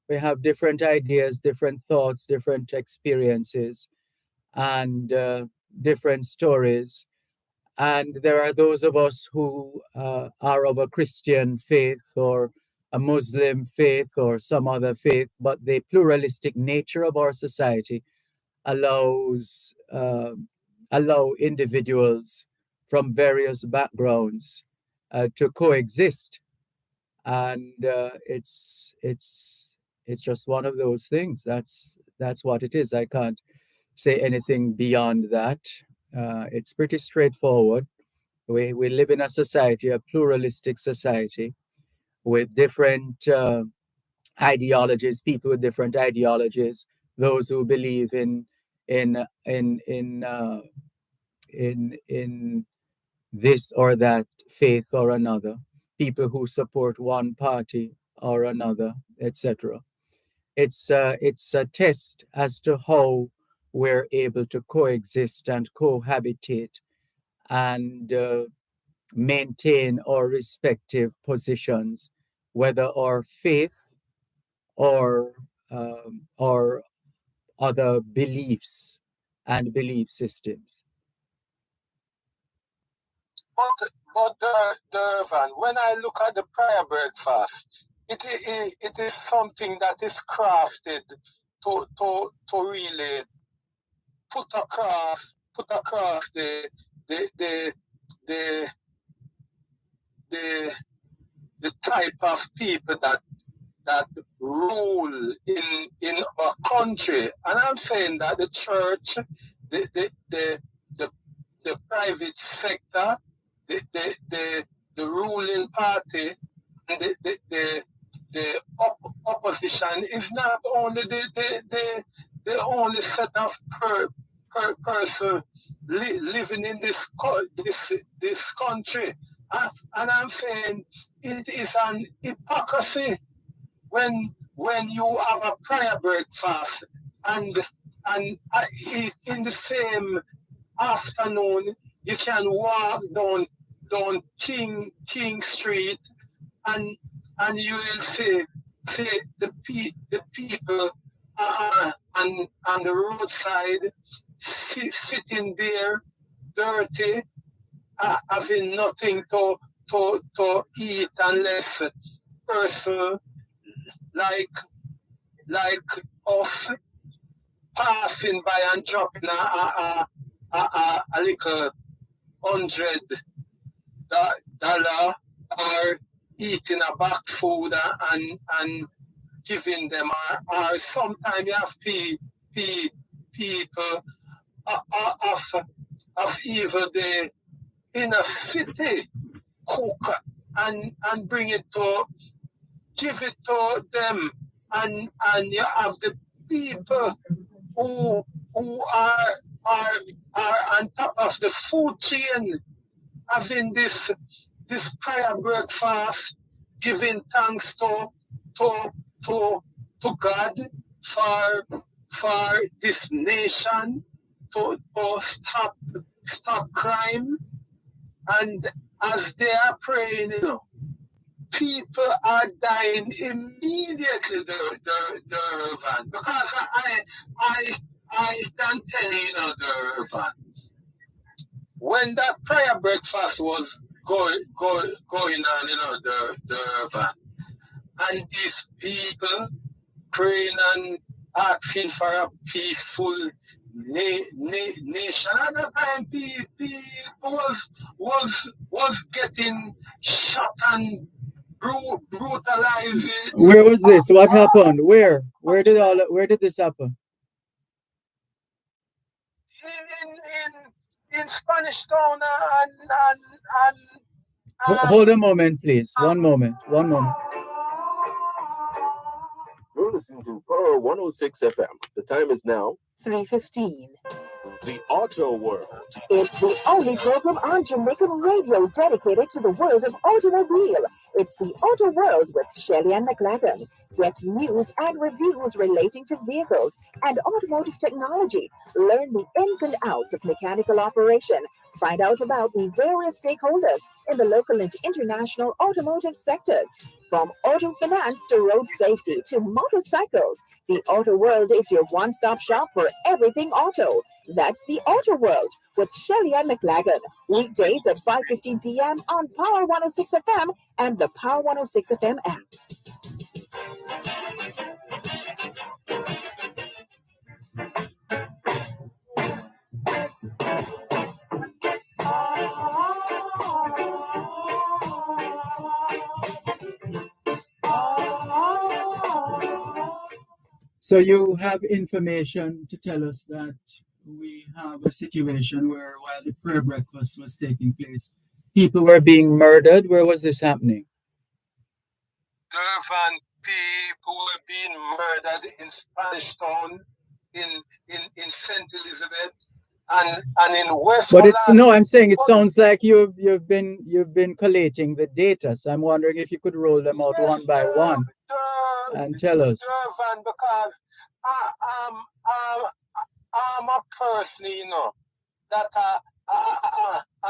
We have different ideas, different thoughts, different experiences, and different stories. And there are those of us who are of a Christian faith or a Muslim faith or some other faith, but the pluralistic nature of our society allow individuals from various backgrounds to coexist, and it's just one of those things. That's what it is. I can't say anything beyond that. It's pretty straightforward. We live in a society, a pluralistic society, with different ideologies, people with different ideologies, those who believe in this or that faith or another, people who support one party or another, etc. It's a test as to how we're able to coexist and cohabitate and maintain our respective positions, whether our faith or other beliefs and belief systems. But Dervan, when I look at the prayer breakfast, it is something that is crafted to really put across the type of people that rule in our country. And I'm saying that the church, the private sector, the ruling party, and the opposition is not only the only set of person living in this country. And I'm saying it is an hypocrisy when you have a prayer breakfast and in the same afternoon you can walk down King Street and you will see the people on the roadside sitting there dirty, having nothing to eat unless person like us passing by and dropping a little $100 or eating a back food and giving them, or sometimes you have people of even the inner city cook and bring it to, give it to them, and you have the people who are on top of the food chain having this prayer breakfast, giving thanks to God for this nation to stop crime. And as they are praying, people are dying immediately, Dervan. Because I can tell you, Dervan, when that prayer breakfast was going on, Dervan, and these people praying and asking for a peaceful nation. At that time, people was getting shot and brutalized. Where was this? What happened? Where did this happen? In Spanish Town and hold a moment, please. One moment. You're listening to Power 106 FM. The time is now 3:15. The Auto World. It's the only program on Jamaican radio dedicated to the world of automobile. It's the Auto World with Shelley and McLagan. Get news and reviews relating to vehicles and automotive technology. Learn the ins and outs of mechanical operation. Find out about the various stakeholders in the local and international automotive sectors. From auto finance to road safety to motorcycles, the Auto World is your one-stop shop for everything auto. That's the Auto World with Shelley and McLagan. Weekdays at 5:15 p.m. on Power 106 FM and the Power 106 FM app. So you have information to tell us that we have a situation where while the prayer breakfast was taking place, people were being murdered. Where was this happening? Dervan, people were being murdered in Spanish Town, in St. Elizabeth, and in West. But I'm saying it sounds like you've been collating the data. So I'm wondering if you could roll them out one by one and tell us. Dervan, because I'm a person, that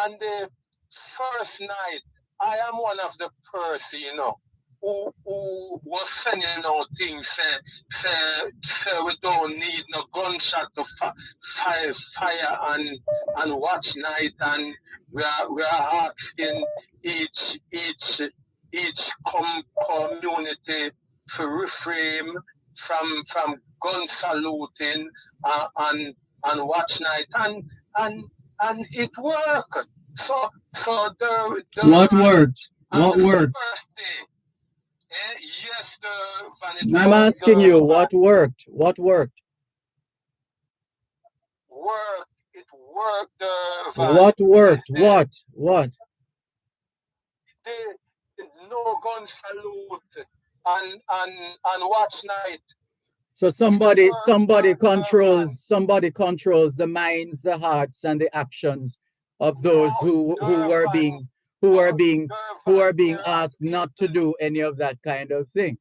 on the first night, I am one of the person, who was sending out things, say we don't need no gunshot to fire and watch night, and we are asking each community to refrain from gun saluting and watch night, and it worked. So what worked? What worked? Yes, I'm asking you, what worked? What worked? It worked. What worked? What? No gun salute and watch night. So somebody controls the minds, the hearts, and the actions of those who are being asked not to do any of that kind of thing.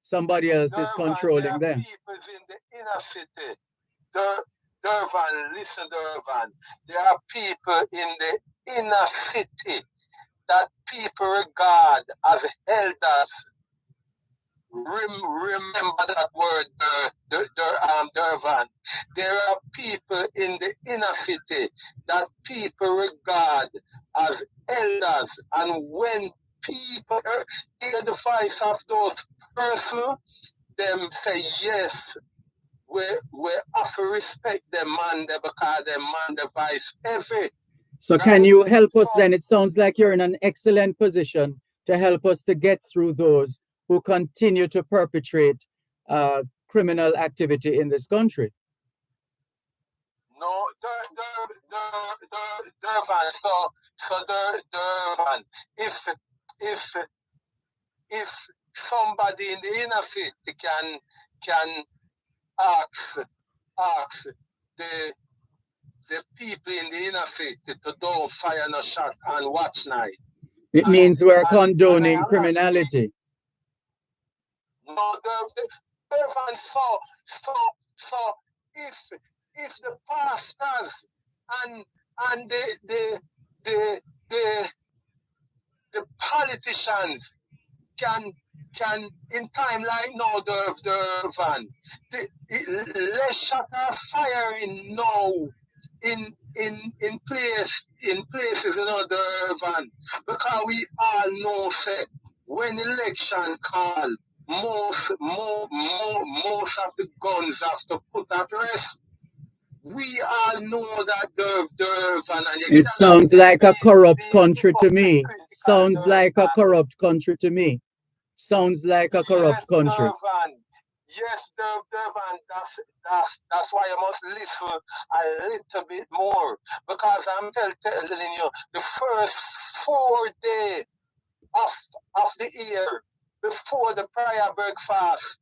Somebody else is controlling them. People in the inner city. Dervan, listen, Dervan. There are people in the inner city that people regard as elders. Remember that word, Dervan. There are people in the inner city that people regard as elders, and when people hear the voice of those persons, them say yes. We have to respect them, man, because them man the voice every. So can you help us then? It sounds like you're in an excellent position to help us to get through those who continue to perpetrate criminal activity in this country. No, Dervan. So Dervan, if somebody in the inner city can ask the people in the inner city to don't fire no shot and watch night. It means we're condoning criminality. No, Dervan, So if the pastors and the politicians can in time like now, Dervan, let's shut our firing now in places in Dervan, because we all know that when election call, most of the guns have to put at rest. We all know that Dervan, and it sounds like a corrupt country to me. Sounds like a corrupt country to me. Sounds like a corrupt country. Dervan. Yes, Dervan. That's why you must listen a little bit more, because I'm telling you, the first 4 days of the year before the prayer breakfast,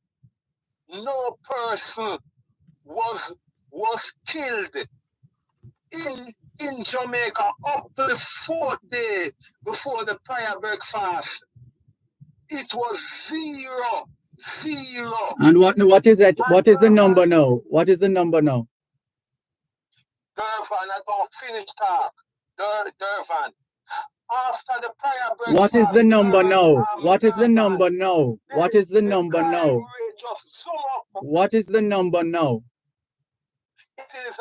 no person was killed in Jamaica up to the 4th day before the prayer breakfast. It was zero. And what is it? What is the number now? What is the number now? Dervan, I don't finish talk. Dervan. After the prayer breakfast. What is the number now? What is the number now? What is the number now? What is the number now? It is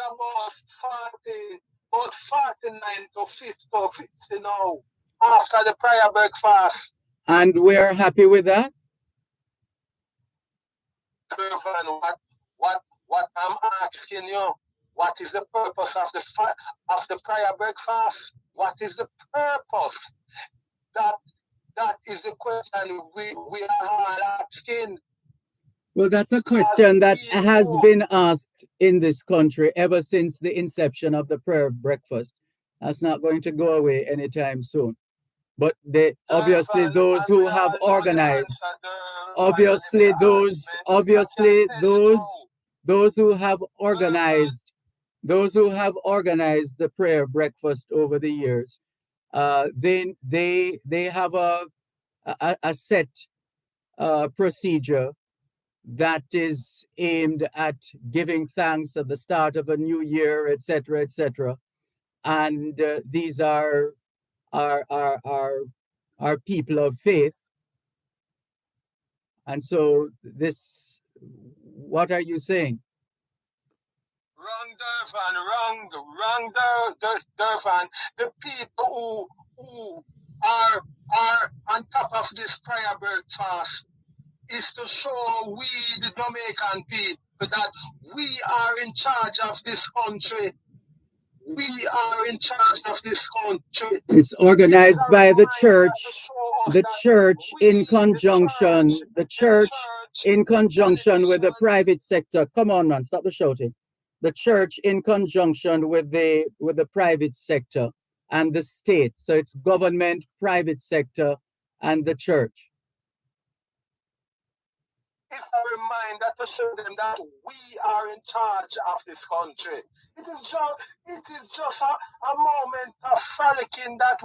about 49 to 50 now. After the prayer breakfast. And we're happy with that? Dervan, what I'm asking you, what is the purpose of the prayer breakfast? What is the purpose? That is the question we are all asking. Well, that's a question that has been asked in this country ever since the inception of the prayer breakfast. That's not going to go away anytime soon. But obviously those who have organized, those who have organized the prayer breakfast over the years, they have a set procedure that is aimed at giving thanks at the start of a new year, etc., etc. And these are people of faith. And so this, what are you saying? Wrong, Dervan, wrong, Dervan. The people who are on top of this prayer breakfast is to show we, the Jamaican people, that we are in charge of this country. We are in charge of this country. It's organized by the church in conjunction with the private sector. Come on, man, stop the shouting. The church in conjunction with the private sector and the state. So it's government, private sector, and the church. It's a reminder to show them that we are in charge of this country. It is just a moment of frolicking that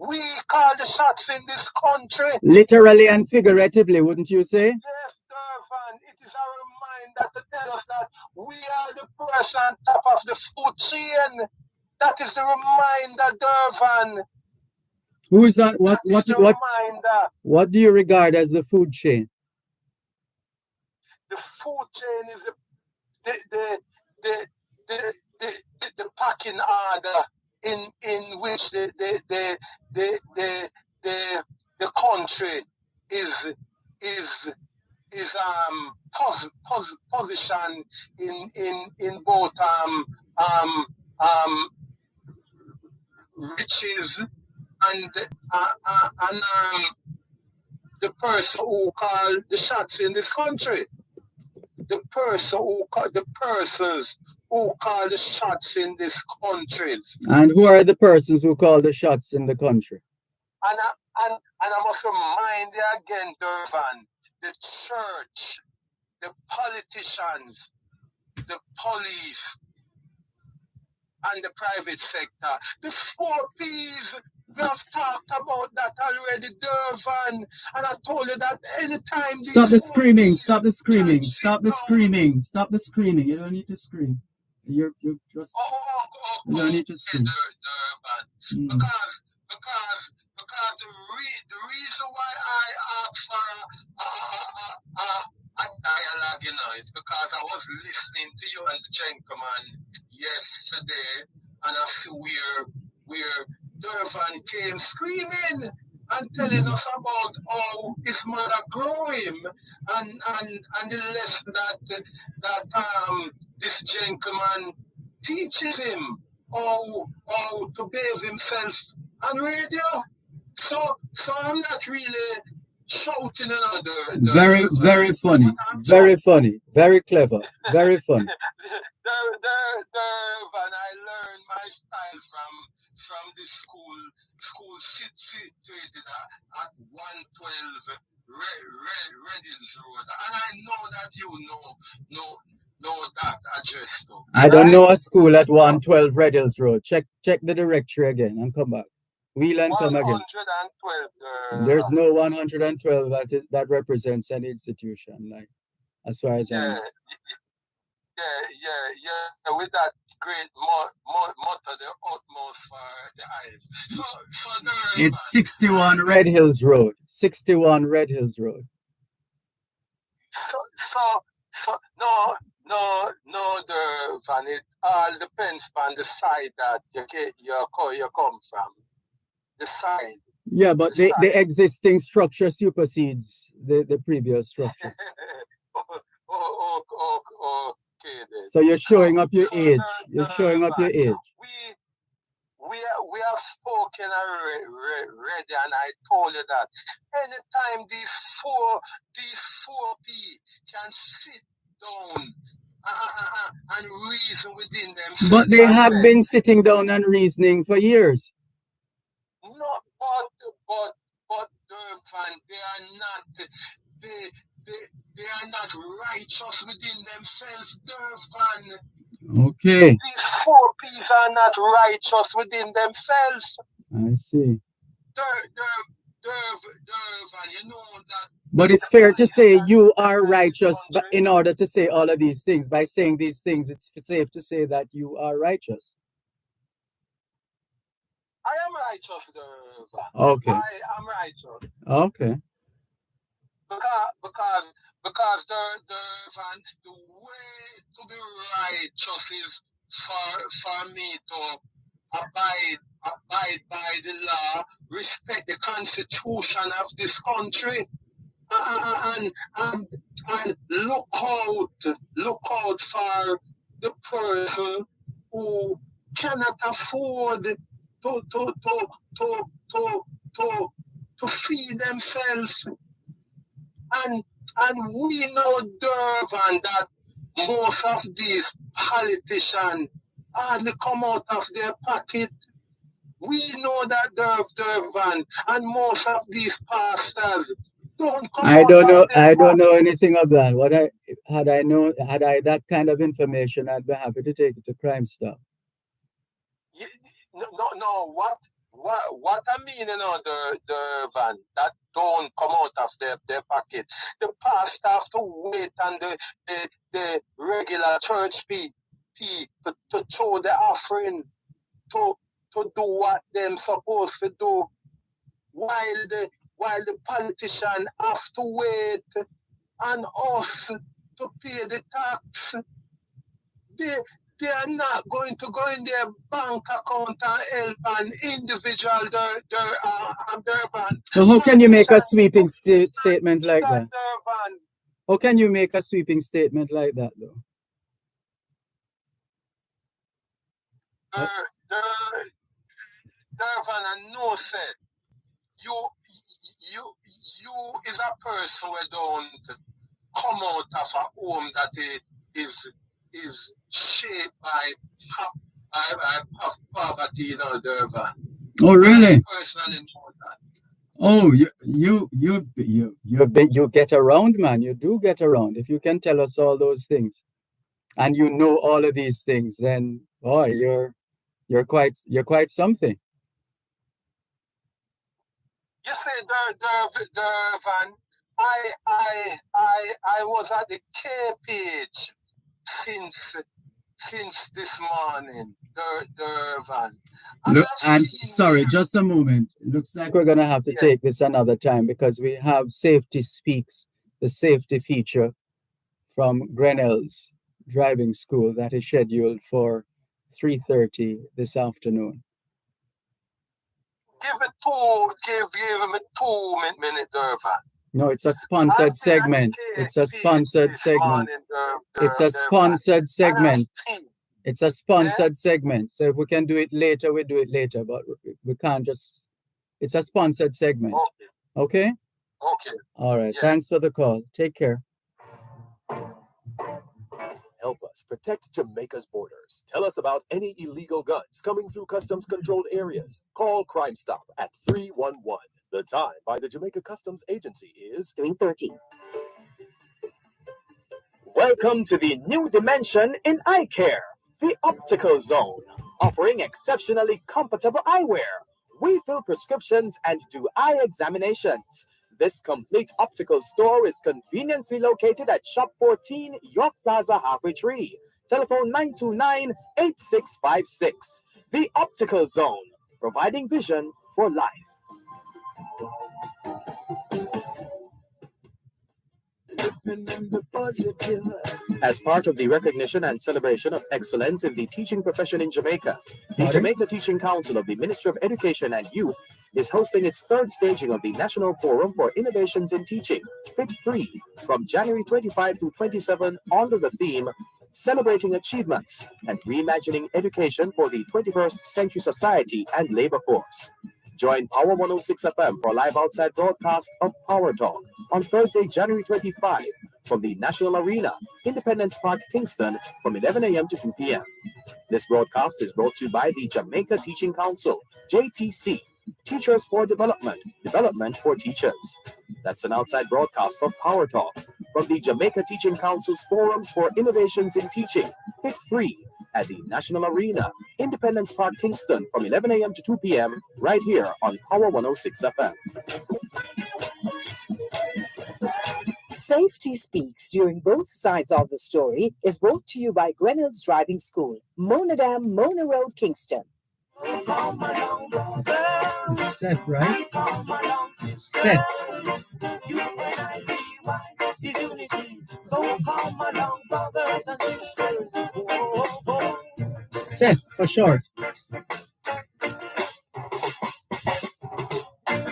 we call the shots in this country. Literally and figuratively, wouldn't you say? Yes, Dervan. It is a reminder to tell us that we are the person on top of the food chain. That is the reminder, Dervan. Who is that? What do you regard as the food chain? The food chain is the packing order in which the country is positioned in both riches and the person who call the shots in this country. The persons who call the shots in this country. And who are the persons who call the shots in the country? And I must remind you again, Dervan, the church, the politicians, the police, and the private sector. The 4 P's. We have talked about that already, Dervan. And I told you that anytime. Stop the screaming. Stop the screaming. Stop the screaming. Stop the screaming. You don't need to scream. You're just. You don't need to scream. Dervan. Because the reason why I asked for a dialogue, is because I was listening to you and the gentleman yesterday, and I see where Dervan came screaming and telling us about how his mother grew him and the lesson that this gentleman teaches him how to behave himself on radio. So I'm not really shouting another. Very funny. Very funny. Very clever. Very funny. And I learned my style from this school situated at 112 Reddings Road. And I know that you know that address too. I don't know a school at 112 Reddings Road. Check the directory again and come back. Wheel and come again. 112. There's no 112 that represents any institution, like as far as I know. Yeah. With that great motto, the utmost for the eyes. So it's 61 Red Hills Road. 61 Red Hills Road. So no, Dervan. It all depends on the side that you come from. The side. Yeah, but the existing structure supersedes the previous structure. Okay, then. So you're showing up your age. You're showing up your age. We have spoken already, and I told you that anytime these four P can sit down and reason within themselves. But they have been sitting down and reasoning for years. No, but Dervan, they are not righteous within themselves, Dervan. Okay. These four P's are not righteous within themselves. I see. Dervan, you know that. But it's fair to say you are righteous, but in order to say all of these things, by saying these things, it's safe to say that you are righteous. I am righteous, Dervan. Okay. I am righteous. Okay. Because Dervan, the way to be righteous is for me to abide by the law, respect the constitution of this country, and look out for the person who cannot afford to feed themselves. And we know, Dervan, that most of these politicians hardly come out of their pocket. We know that, Dervan, and most of these pastors don't come out of their pocket. I don't know anything of that. Had I that kind of information, I'd be happy to take it to Crime Stop. No. What I mean, Dervan, that don't come out of their pocket. The pastor have to wait on the regular church fee to throw the offering, to do what them supposed to do, while the politician have to wait on us to pay the tax. They are not going to go in their bank account and help an individual, Dervan. So how can you make a sweeping statement like that? Dervan. How can you make a sweeping statement like that, though? Dervan, I know, said you is a person who don't come out of a home that is shaped by poverty, Dervan. Oh, really? I personally know that. Oh, you get around, man. You do get around. If you can tell us all those things, and you know all of these things, then boy, you're quite something. You see, Dervan, I was at the K page since this morning, Dervan. Look, and sorry, just a moment. Looks like we're gonna have to take this another time because we have Safety Speaks, the safety feature from Grinnell's driving school that is scheduled for 3:30 this afternoon. Give me 2 minutes, Dervan. No, it's a sponsored segment. It's a sponsored segment. It's a sponsored segment. It's a sponsored segment. So if we can do it later, we do it later. But we can't just. It's a sponsored segment. Okay? Okay. All right. Thanks for the call. Take care. Help us protect Jamaica's borders. Tell us about any illegal guns coming through customs controlled areas. Call Crime Stop at 311. The time by the Jamaica Customs Agency is 3:30. Welcome to the new dimension in eye care, the Optical Zone, offering exceptionally comfortable eyewear. We fill prescriptions and do eye examinations. This complete optical store is conveniently located at Shop 14, York Plaza, Halfway Tree. Telephone 929-8656. The Optical Zone, providing vision for life. As part of the recognition and celebration of excellence in the teaching profession in Jamaica, the Jamaica Teaching Council of the Ministry of Education and Youth is hosting its third staging of the National Forum for Innovations in Teaching, FIT 3, from January 25 to 27 under the theme Celebrating Achievements and Reimagining Education for the 21st Century Society and Labor Force. Join Power 106 FM for a live outside broadcast of Power Talk on Thursday, January 25 from the National Arena, Independence Park, Kingston from 11 a.m. to 2 p.m. This broadcast is brought to you by the Jamaica Teaching Council, JTC, Teachers for Development, Development for Teachers. That's an outside broadcast of Power Talk from the Jamaica Teaching Council's Forums for Innovations in Teaching, FIT 3, at the National Arena, Independence Park, Kingston from 11 a.m. to 2 p.m. right here on Power 106 FM. Safety Speaks during both sides of the story is brought to you by Grinnell's Driving School, Monadam, Mona Road, Kingston. Seth, right? Seth. Seth for short.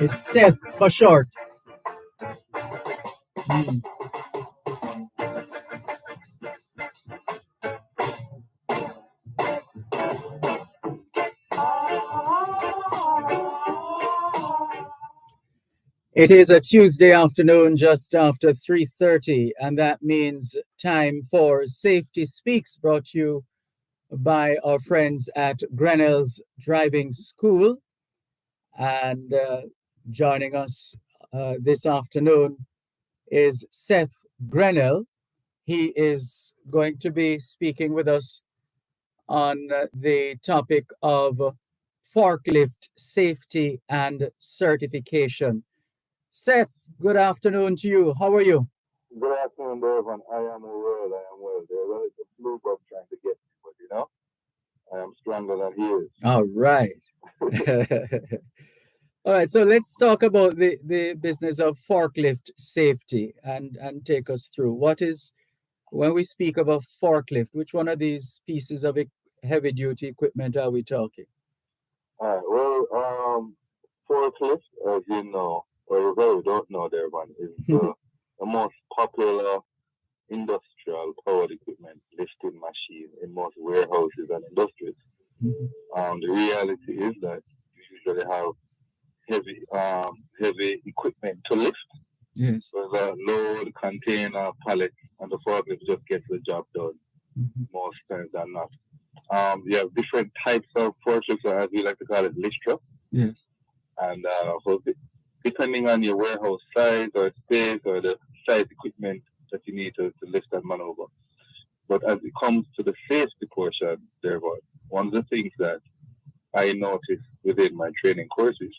It's Seth for short. It is a Tuesday afternoon just after 3:30, and that means time for Safety Speaks, brought to you by our friends at Grinnell's Driving School. And joining us this afternoon is Seth Grinnell. He is going to be speaking with us on the topic of forklift safety and certification. Seth, good afternoon to you. How are you? Good afternoon, Dervan. I am well. There's a flu bug trying to get me, but I am stronger than he is. All right. All right, so let's talk about the business of forklift safety and take us through. What is, when we speak of a forklift, which one of these pieces of heavy duty equipment are we talking? All right, well, forklift, as you know, or you really don't know, Dervan, is the most popular industrial powered equipment lifting machine in most warehouses and industries. The reality is that you usually have heavy equipment to lift. Yes. Whether load, container, pallet, and the forklift just gets the job done most times than not. You have different types of forklifts, or as we like to call it, lift truck. Yes. And so depending on your warehouse size or space or the size equipment that you need to lift and maneuver. But as it comes to the safety portion, one of the things that I noticed within my training courses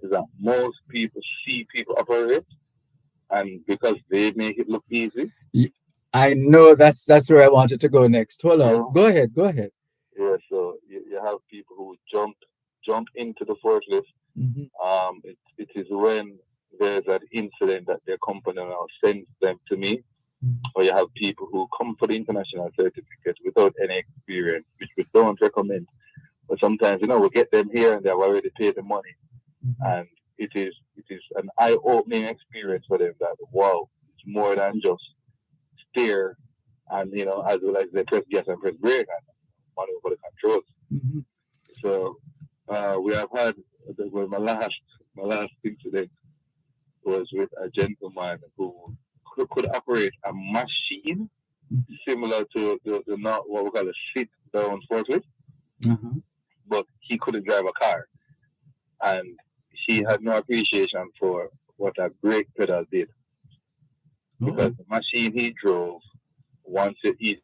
is that most people see people operate, and because they make it look easy. I know that's where I wanted to go next. Hold on. Yeah. Go ahead. Yeah, so you have people who jump into the forklift. Mm-hmm. It is when there's an incident that their company now sends them to me, or you have people who come for the international certificate without any experience, which we don't recommend. But sometimes, we get them here and they've already paid the money, and it is an eye-opening experience for them. That wow, it's more than just steer, and as well as they press gas and press brake and maneuver the controls. Mm-hmm. So we have had my last incident was with a gentleman who could operate a machine similar to the not what we call a sit-down forklift, but he couldn't drive a car, and he had no appreciation for what a brake pedal did, because the machine he drove, once you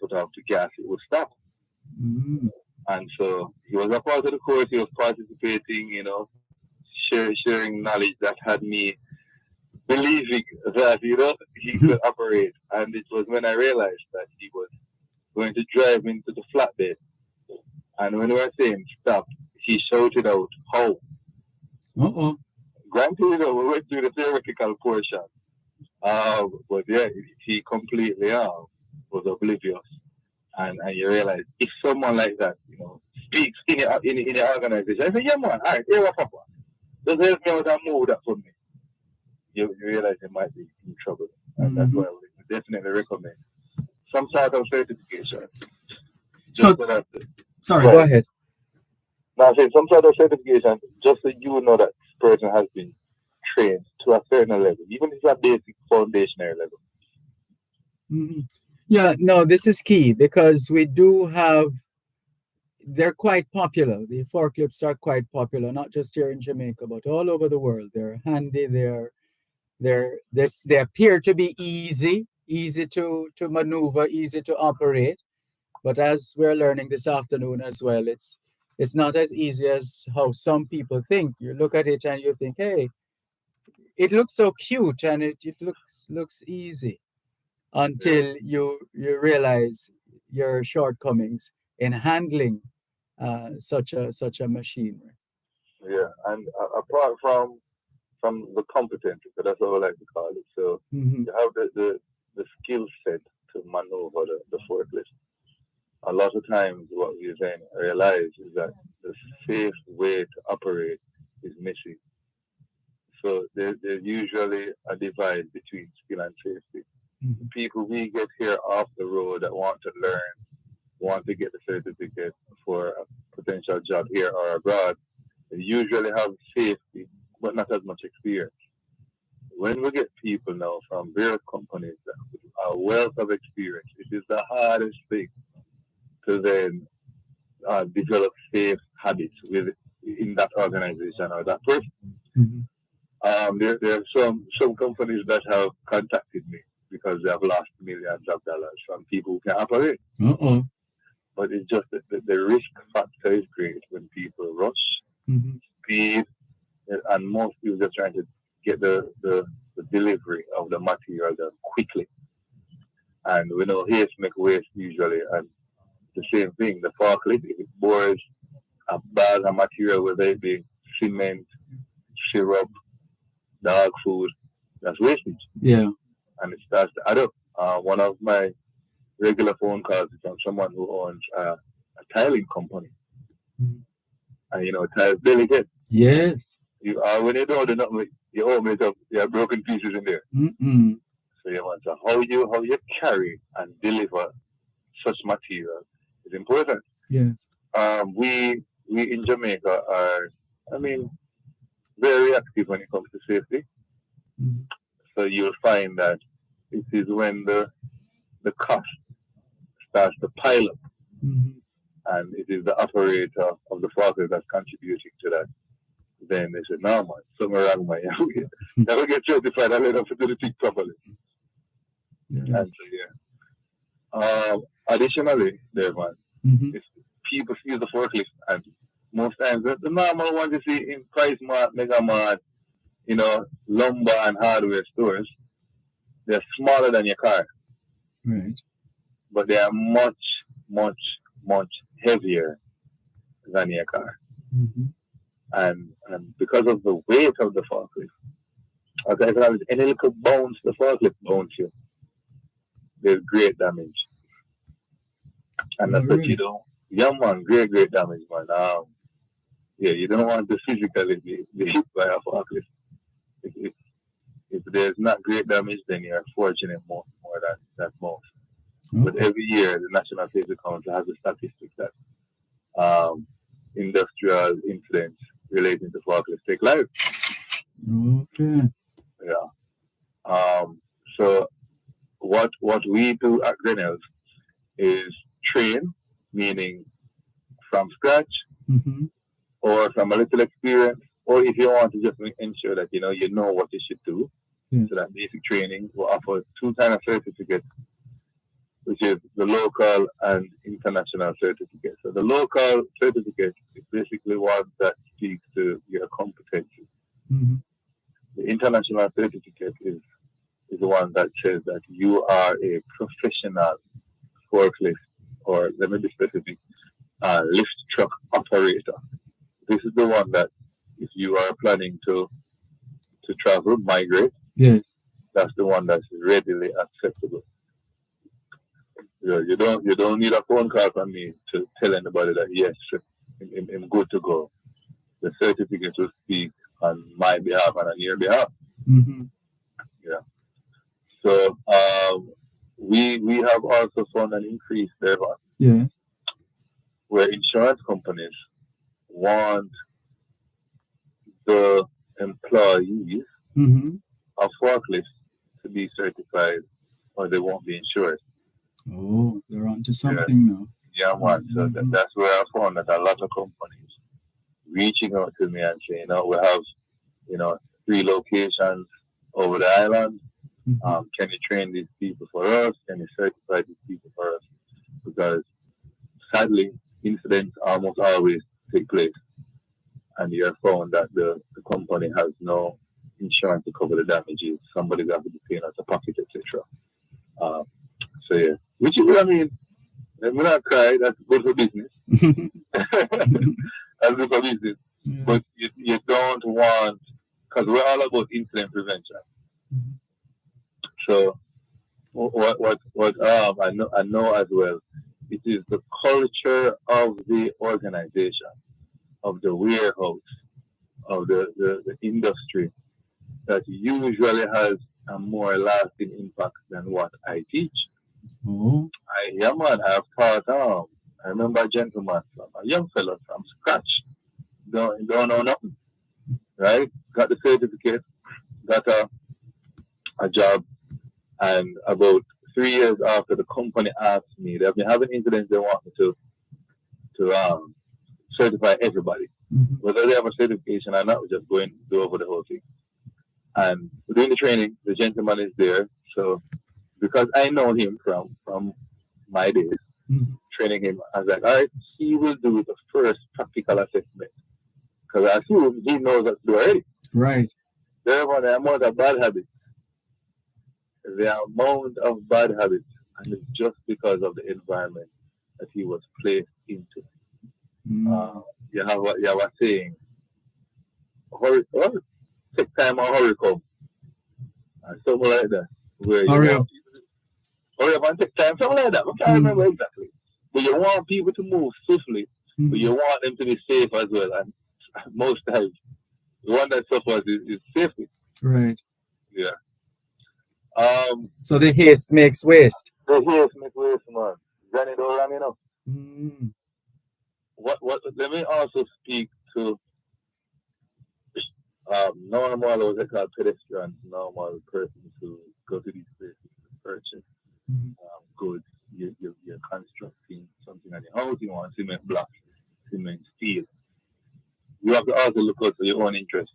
put off the gas, it would stop. And so he was a part of the course. He was participating, sharing knowledge that had me believing that, he could operate. And it was when I realized that he was going to drive into the flatbed. And when we were saying stop, he shouted out, how? Granted, we went through the theoretical portion. But yeah, he completely was oblivious. And you realize if someone like that, speaks in the organization, I say, yeah, man, all right, here what Papa. Just help me out and move that for me. You realize you might be in trouble. And that's why we definitely recommend some sort of certification. Sorry, go ahead. Now, I say some sort of certification, just so you know that this person has been trained to a certain level, even if it's a basic foundational level. Yeah, no, this is key because we do have, they're quite popular. The forklifts are quite popular, not just here in Jamaica, but all over the world. They're handy. They appear to be easy to maneuver, easy to operate. But as we're learning this afternoon as well, it's not as easy as how some people think. You look at it and you think, hey, it looks so cute and it looks easy, until you realize your shortcomings in handling such a machinery. Yeah, and apart from the competence, because that's what I like to call it. So you have the skill set to maneuver the forklift. A lot of times what we then realize is that the safe way to operate is missing. So there's usually a divide between skill and safety. People we get here off the road that want to learn, want to get the certificate for a potential job here or abroad, they usually have safety, but not as much experience. When we get people now from various companies that have a wealth of experience, it is the hardest thing to then develop safe habits in that organization or that person. There are some companies that have contacted me because they have lost millions of dollars from people who can operate. But it's just that the risk factor is great when people rush, speed, and most people are trying to get the delivery of the material done quickly. And we know haste make waste usually, and the same thing, the forklift, if it bores a bag of material, whether it be cement, syrup, dog food, that's wastage. Yeah. And it starts to add up. One of my regular phone calls is from someone who owns a tiling company. And tiles delicate. Yes. When you don't do nothing, you open it up, you have broken pieces in there. So you want to how you carry and deliver such material is important. Yes. We in Jamaica are, very active when it comes to safety. So you'll find that it is when the cost starts to pile up, and it is the operator of the forklift that's contributing to that. Then they say, no, man, somewhere wrong, man. Never get certified and let them do the thing properly. And so, additionally, Dervan, if people use the forklift and Most times, the normal ones you see in Price Mart, Mega Mart, lumber and hardware stores, they're smaller than your car. Right. But they are much, much, much heavier than your car. Mm-hmm. And because of the weight of the forklift, as any little bounce the forklift bounce you, there's great damage. And that's what you don't. Yeah, man, great damage, man. You don't want to physically be hit by a forklift. If there's not great damage, then you're fortunate more than most. Okay. But every year, the National Safety Council has a statistic that industrial incidents relating to forklifts take life. Okay. Yeah. So what we do at Grinnell's is train, meaning from scratch, mm-hmm. or from a little experience, or if you want to just ensure that you know what you should do. Yes. So that basic training will offer 2 kinds of certificates, which is the local and international certificate. So the local certificate is basically one that speaks to your competency. Mm-hmm. The international certificate is the one that says that you are a professional forklift, or let me be specific, lift truck operator. This is the one that if you are planning to travel, migrate, yes, that's the one that's readily acceptable. You don't need a phone call from me to tell anybody that yes, I'm good to go. The certificate will speak on my behalf and on your behalf. Mm-hmm. Yeah. So we have also found an increase there, yes, where insurance companies want the employees mm-hmm. of forklifts to be certified, or they won't be insured. Oh, they're onto something now. Yeah, man. So Mm-hmm. that's where I found that a lot of companies reaching out to me and saying, we have, 3 locations over the island. Mm-hmm. Can you train these people for us? Can you certify these people for us? Because sadly, incidents almost always take place, and you have found that the company has no insurance to cover the damages. Somebody's got to be paying out of pocket, etc. So yeah, which is, I'm not cry. That's good for business. That's good for business. Yes. But you don't want, because we're all about incident prevention. Mm-hmm. So what I know as well, it is the culture of the organization, of the warehouse, of the industry that usually has a more lasting impact than what I teach. Oh. I've taught. I remember a gentleman, a young fellow from scratch, don't know nothing, right? Got the certificate, got a job, and about 3 years after, the company asked me, they've been having incidents, they want me to certify everybody. Mm-hmm. Whether they have a certification or not, we're just going to do over the whole thing. And we're doing the training, the gentleman is there. So because I know him from my days, mm-hmm. training him, I was like, all right, he will do the first practical assessment. Because I assume he knows what to do already. Right. Therefore, the amount of bad habits, and it's just because of the environment that he was placed into. Mm-hmm. You have a saying, take time or hurry come. And something like that. Where Hurry up. Hurry up and take time, something like that. I can't remember exactly. But you want people to move swiftly, mm-hmm. but you want them to be safe as well. And most times, the one that suffers is safety. Right. Yeah. So the haste makes waste. The haste makes waste, man. Johnny don't wrong enough. Mm-hmm. What? Let me also speak to normal, what they call pedestrians, normal persons who go to these places to purchase mm-hmm. goods. You're constructing something at your house, you want cement blocks, cement steel. You have to also look out for your own interest.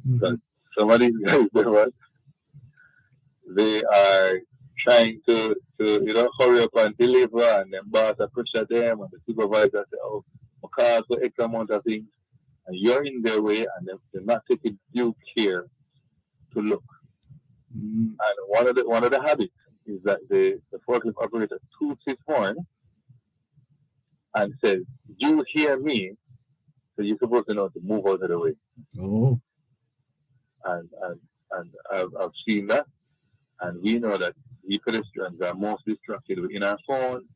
Mm-hmm. Because some of these guys, they are trying to hurry up and deliver, and then boss pressure them, and the supervisor say, because for X amount of things, and you're in their way, and they're not taking due care to look. And one of the habits is that the forklift operator toots his horn and says, "You hear me, so you're supposed to know to move out of the way." Oh. And I've seen that, and we know that we pedestrians are most distracted in our phone.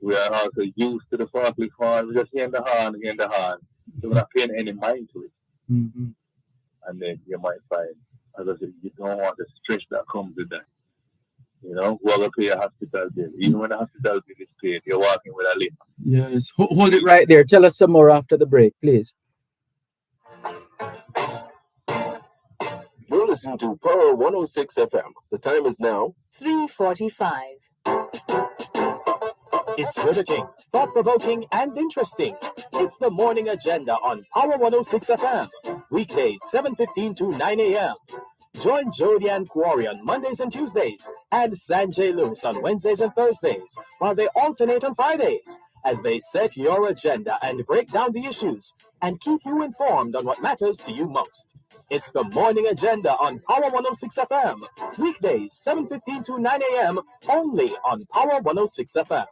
We are also used to the forklift horn. We just hear the horn, so we're not paying any mind to it. Mm-hmm. And then you might find, as I said, you don't want the stress that comes with that. You know, we're going to pay a hospital bill. Even when the hospital bill is paid, you're walking with a limp. Yes. Hold it right there. Tell us some more after the break, please. You're listening to Power 106 FM. The time is now 3:45. It's riveting, thought-provoking, and interesting. It's the morning agenda on Power 106 FM. Weekdays, 7:15 to 9 a.m. Join Jody and Quarry on Mondays and Tuesdays, and Sanjay Lewis on Wednesdays and Thursdays, while they alternate on Fridays, as they set your agenda and break down the issues, and keep you informed on what matters to you most. It's the morning agenda on Power 106 FM. Weekdays, 7:15 to 9 a.m. only on Power 106 FM.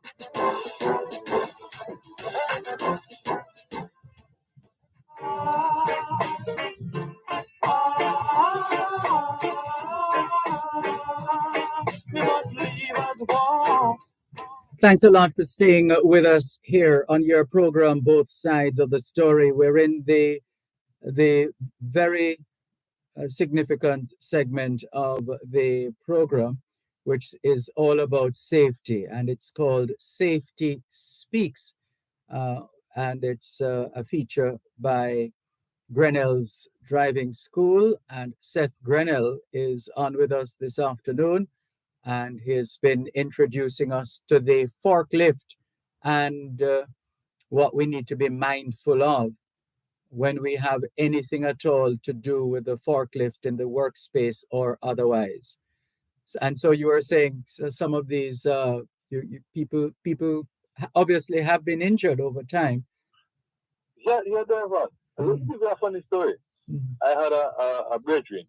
Thanks a lot for staying with us here on your program, Both Sides of the Story. We're in the very significant segment of the program, which is all about safety, and it's called Safety Speaks, and it's a feature by Grinnell's Driving School, and Seth Grinnell is on with us this afternoon, and he's been introducing us to the forklift and what we need to be mindful of when we have anything at all to do with the forklift in the workspace or otherwise. And so you were saying some of these people obviously have been injured over time. Yeah, Dervan. Let me give you a funny story. I had a brethren,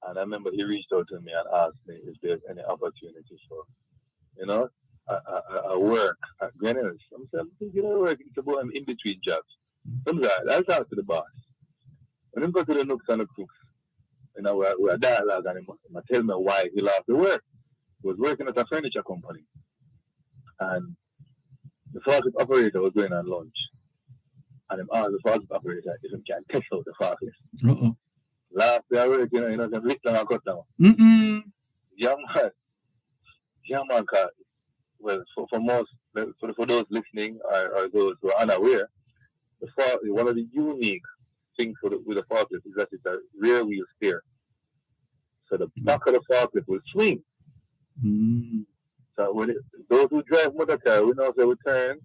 and I remember he reached out to me and asked me if there's any opportunity for, I work at Grinnell's. I'm thinking I work about in between jobs. I'll talk to the boss. When I go to the nooks and the crooks, we're dialogue, and he tell me why he left the work. He was working at a furniture company, and the forklift operator was going on lunch, and him asked the forklift operator if he can test out the forklift. Last day I work, can lift down and cut down. Yeah, man, well, for those listening or those who are unaware, one of the unique things with the forklift is that it's a rear wheel steer. So the back of the forklift will swing. So those who drive motor car, we know if they will turn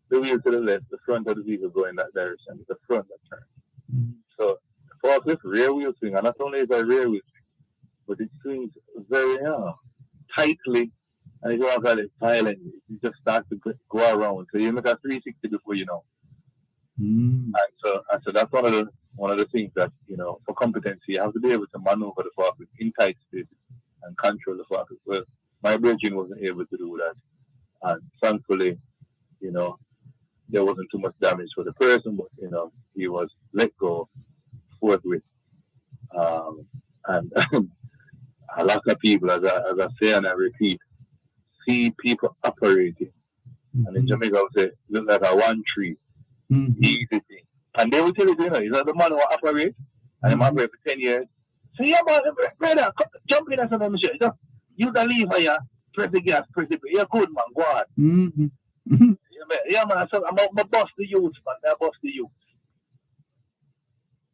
the wheel to the left, the front of the vehicle go in that direction. It's the front that turns. So the forklift rear wheel swing, and not only is it a rear wheel swing, but it swings very tightly, and if you want to call it violently, it just starts to go around. So you make a 360 before you know. And so that's one of the things that, for competency, you have to be able to maneuver the forklift in tight spaces and control the forklift. Well, my brethren wasn't able to do that, and thankfully, there wasn't too much damage for the person, but he was let go forthwith. And a lot of people, as I say and I repeat, see people operating, and in Jamaica I would say, look like a one tree. Easy thing. And they will tell you, he's not the man who operate, and he operate for 10 years. So, yeah, man, brother, jump in and say, Michelle, you can leave here, press the gas, press the brake. You're good, man, go on. Yeah, man, I'm going to bust the youth, man. I bust the youth.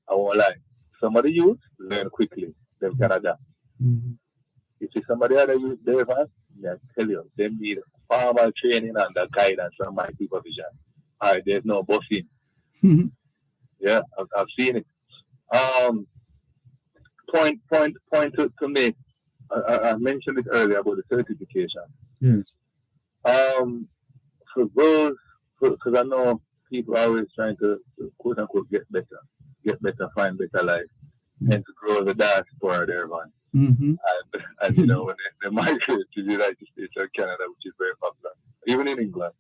I won't lie. Some of the youth learn quickly. They can adapt. You see somebody other youth, Dervan, I tell you, they need formal training and the guidance from my supervision. All right, there's no bossing. Yeah, I've seen it. Point to make. I mentioned it earlier about the certification. Yes. For those, because I know people are always trying to quote unquote get better, find better life, and to grow the diaspora there, man. And you know, when they migrate to the United States or Canada, which is very popular, even in England,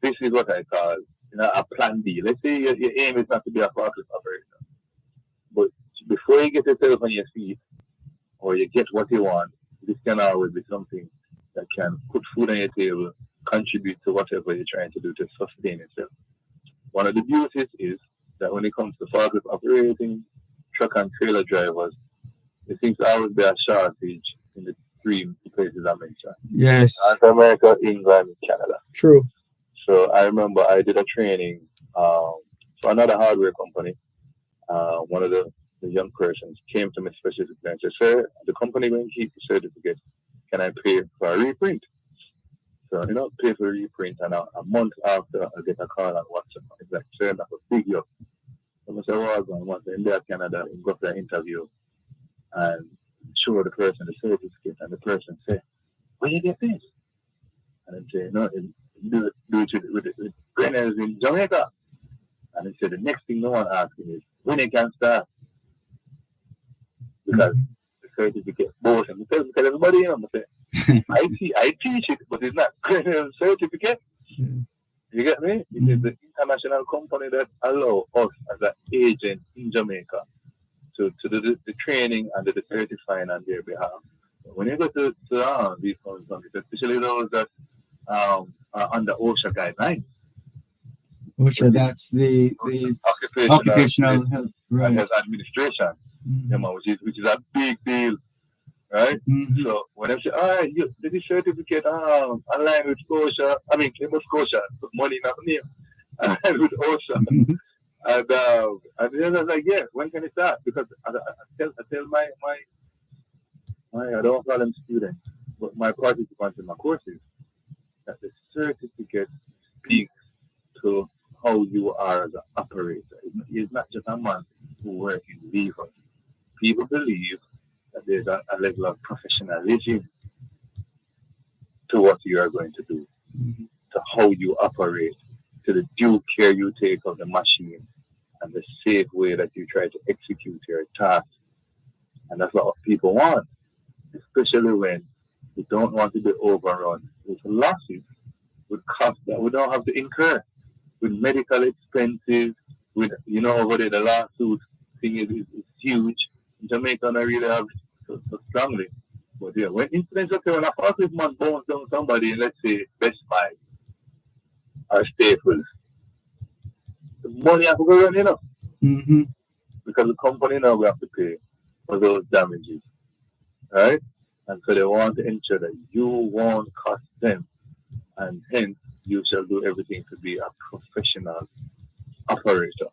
this is what I call, you know, a plan B. Let's say your aim is not to be a forklift operator, but before you get yourself on your feet or you get what you want, this can always be something that can put food on your table, contribute to whatever you're trying to do to sustain yourself. One of the beauties is that when it comes to forklift operating, truck and trailer drivers, there seems to always be a shortage in the three places I mentioned. Yes. North America, England, Canada. True. So I remember I did a training for another hardware company. One of the young persons came to me specifically and said, "Sir, the company will keep the certificate. Can I pay for a reprint?" So, you know, pay for a reprint, and a month after, I get a call on WhatsApp. It's like, "Sir, that's a big deal." So I said, "Well, I was in there, Canada, and got the interview and show the person the certificate, and the person said, 'Where you get this?' And I say, 'No, do it with Grenades in Jamaica.' And he said, the next thing no one asking is, when it can start? Because the certificate, both, and because everybody, you know, say, I teach it, but it's not Grenades certificate. You get me? It is the international company that allow us as an agent in Jamaica to do the training and the certifying on their behalf. When you go to these countries, especially those that are under OSHA guidelines. OSHA, that's the occupational health, right. Health administration, which is a big deal, right? So when I say, you did the certificate aligned with OSHA, I mean, OSHA, put money in that name, aligned with OSHA. And then I was like, yeah, when can it start? Because I tell my I don't call them students, but my participants in my courses, that the certificate speaks to how you are as an operator. It's not just a man who works in vehicles. People believe that there's a level of professionalism to what you are going to do, to how you operate, to the due care you take of the machine, and the safe way that you try to execute your task. And that's what people want, especially when we don't want to be overrun with losses, with costs that we don't have to incur, with medical expenses, with, you know, over there, the lawsuit thing is huge. In Jamaica, I really have so strongly. But yeah, when incidents occur, when a forklift man bones down somebody in, let's say, Best Buy or Staples, the money have to go run, you know. Because the company now we have to pay for those damages, right? And so they want to ensure that you won't cost them, and hence you shall do everything to be a professional operator.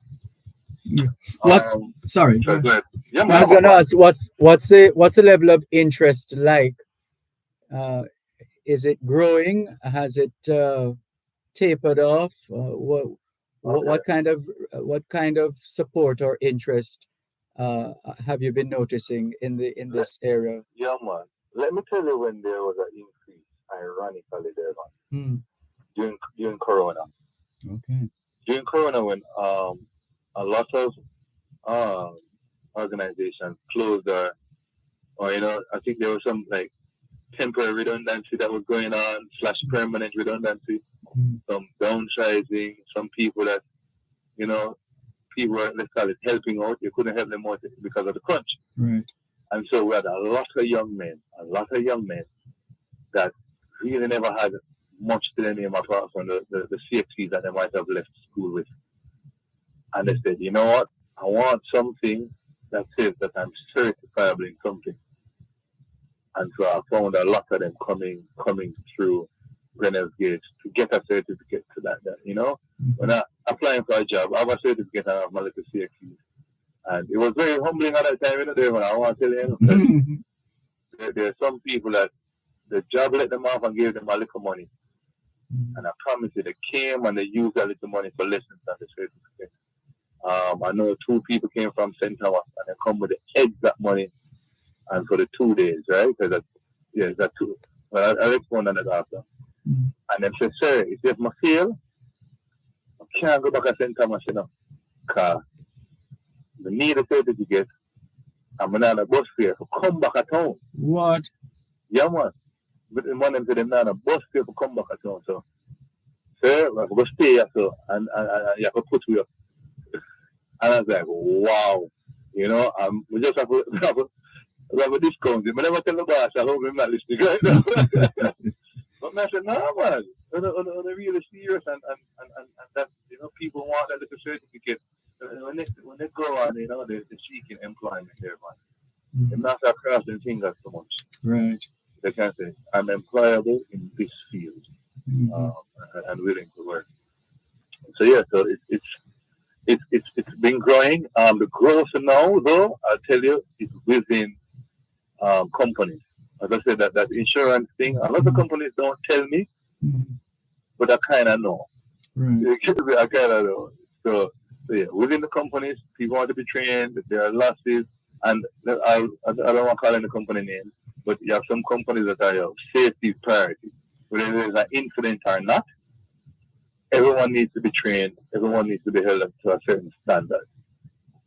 Sorry. So go ahead. Yeah, I was going to ask, what's the level of interest like? Is it growing? Has it tapered off? What kind of support or interest have you been noticing in this area? Yeah, man. Let me tell you when there was an increase, ironically, there, during Corona. Okay. During Corona, when a lot of organizations closed or you know, I think there was some like temporary redundancy that was going on, / permanent redundancy, some downsizing, some people that, you know, people were, let's call it, helping out. You couldn't help them more because of the crunch. Right. And so we had a lot of young men that really never had much to their name apart from the CXCs that they might have left school with. And they said, you know what, I want something that says that I'm certifiable in something. And so I found a lot of them coming through Grenades Gate to get a certificate to that, you know. When I applying for a job, I have a certificate and I have my little CXCs. And it was very humbling at that time, you know, Dervan. I want to tell you, there are some people that the job let them off and gave them a little money. And I promise you, they came and they used that little money for lessons and the certificate. I know 2 people came from St. Thomas and they come with the exact money and for the 2 days, right? Because that's 2. Well, I'll explain on that after. And then say, sir, if my fail, can't go back to St. Thomas, you know, because I need a certificate. I'm on a bus fare to come back at home. What? Yeah, man. But the man them say them not a bus fare to come back at home. So, sir, we're going to stay here, so, and you have to put you up. And I was like, wow. You know, we just have a discount. I never tell the boss, I hope I'm not listening right now. But I said, no, man. They're really serious, and that, you know, people want that little certificate. When they go on, you know, they're seeking employment there, man. They're not crossing fingers so much. Right. They can say, I'm employable in this field, and willing to work. So yeah, so it's been growing. The growth now, though, I'll tell you, is within companies. As I said, that insurance thing, a lot of companies don't tell me, but I kind of know. Right. I kind of know. So yeah, within the companies, people want to be trained. There are losses, and I don't want to call in the company name, but you have some companies that are safety priority. Whether there's an incident or not, everyone needs to be trained. Everyone needs to be held up to a certain standard.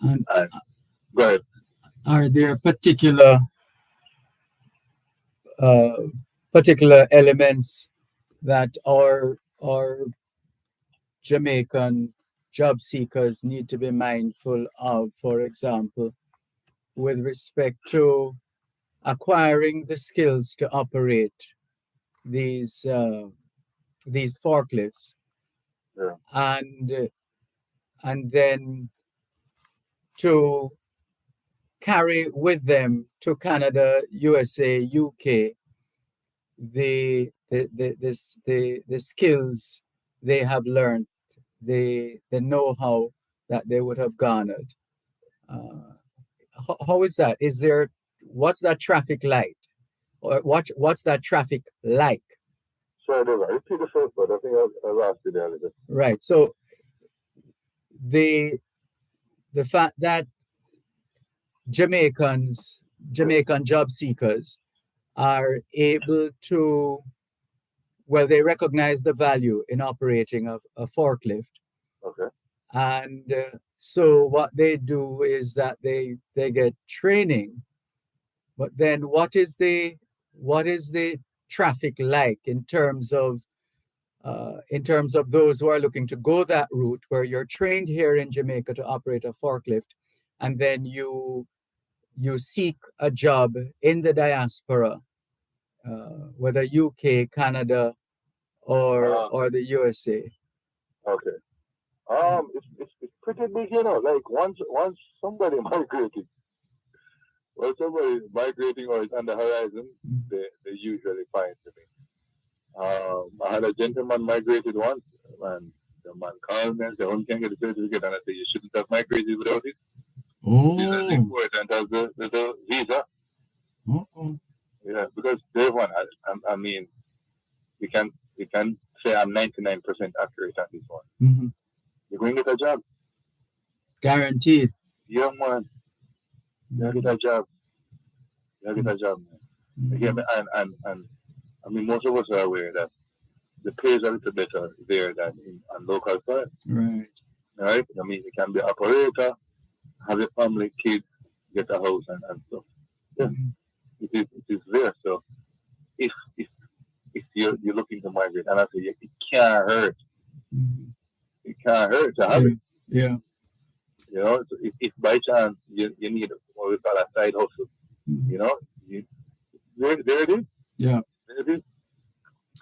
And go ahead. Are there particular elements that our Jamaican job seekers need to be mindful of, for example, with respect to acquiring the skills to operate these forklifts, and then to carry with them to Canada, USA, UK the skills they have learned, the know-how that they would have garnered. How is that? What's that traffic like? Or what's that traffic like? Sorry, repeat the first part. I think I lost you there a little bit. Right. So the fact that Jamaican job seekers are able to, well, they recognize the value in operating a forklift. Okay. And so what they do is that they get training. But then what is the traffic like in terms of those who are looking to go that route, where you're trained here in Jamaica to operate a forklift, and then you seek a job in the diaspora, whether UK, Canada, or the USA? Okay. It's pretty big, you know. Like once somebody migrated, somebody migrating or is on the horizon, they usually find me. I had a gentleman migrated once, and the man called me and said, "Oh, you can get the certificate," and I said, "You shouldn't have migrated without it. It's as important as the visa." Yeah, because Dervan, I mean, we can say I'm 99% accurate on this one. You're going to get a job. Guaranteed. Yeah, man. You get a job. You get a job, man. Yeah, and I mean, most of us are aware that the pay is a little better there than on local side. Right. Right? I mean, you can be an operator, have a family, kids, get a house and stuff. Yeah. It is there. So if you're looking to migrate, and I say it can't hurt. It can't hurt to have it. Yeah. You know, so if by chance you need what we call a side hustle, you know, there it is. Yeah. There it is.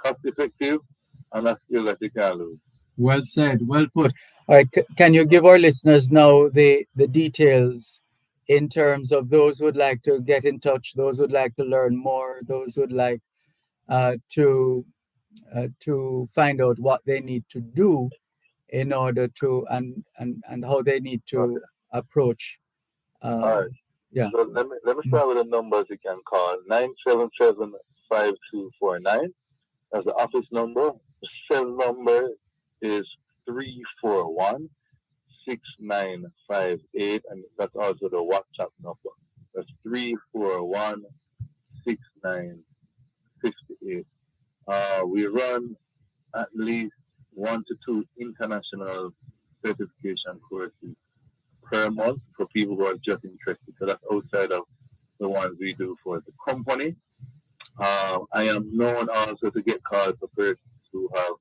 Cost effective, and a skill that you can lose. Well said. Well put. All right. Can you give our listeners now the details in terms of those who would like to get in touch, those who would like to learn more, those who would like to find out what they need to do in order to and how they need to approach. All right. Yeah. So let me start with the numbers you can call. 977-5249. That's the office number. The cell number is 341-6958, and that's also the WhatsApp number. That's 341-6958. We run at least 1 to 2 international certification courses per month for people who are just interested. So that's outside of the ones we do for the company. I am known also to get calls for persons who have,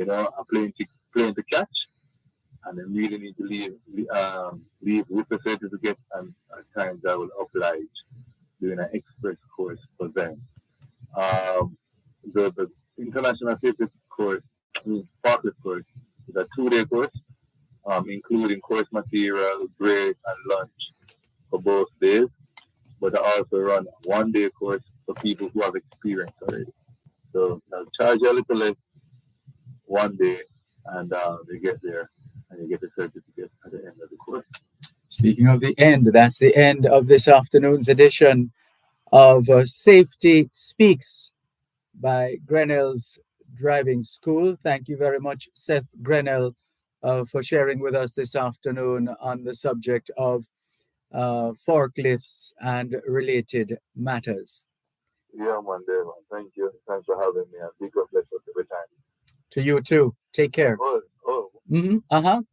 a plane to catch, and then really need to leave with the certificate, and at times I will oblige doing an express course for them. The international certificate course, Sparklet course, is a 2-day course, including course material, break, and lunch for both days. But I also run a 1-day course for people who have experience already. So I'll charge you a little less 1 day, and they get there, and you get the certificate at the end of the course. Speaking of the end, that's the end of this afternoon's edition of Safety Speaks by Grenell's Driving School. Thank you very much, Seth Grenell, for sharing with us this afternoon on the subject of forklifts and related matters. Yeah, man, Dervan. Thank you. Thanks for having me, and big God bless us every time. To you too. Take care. Go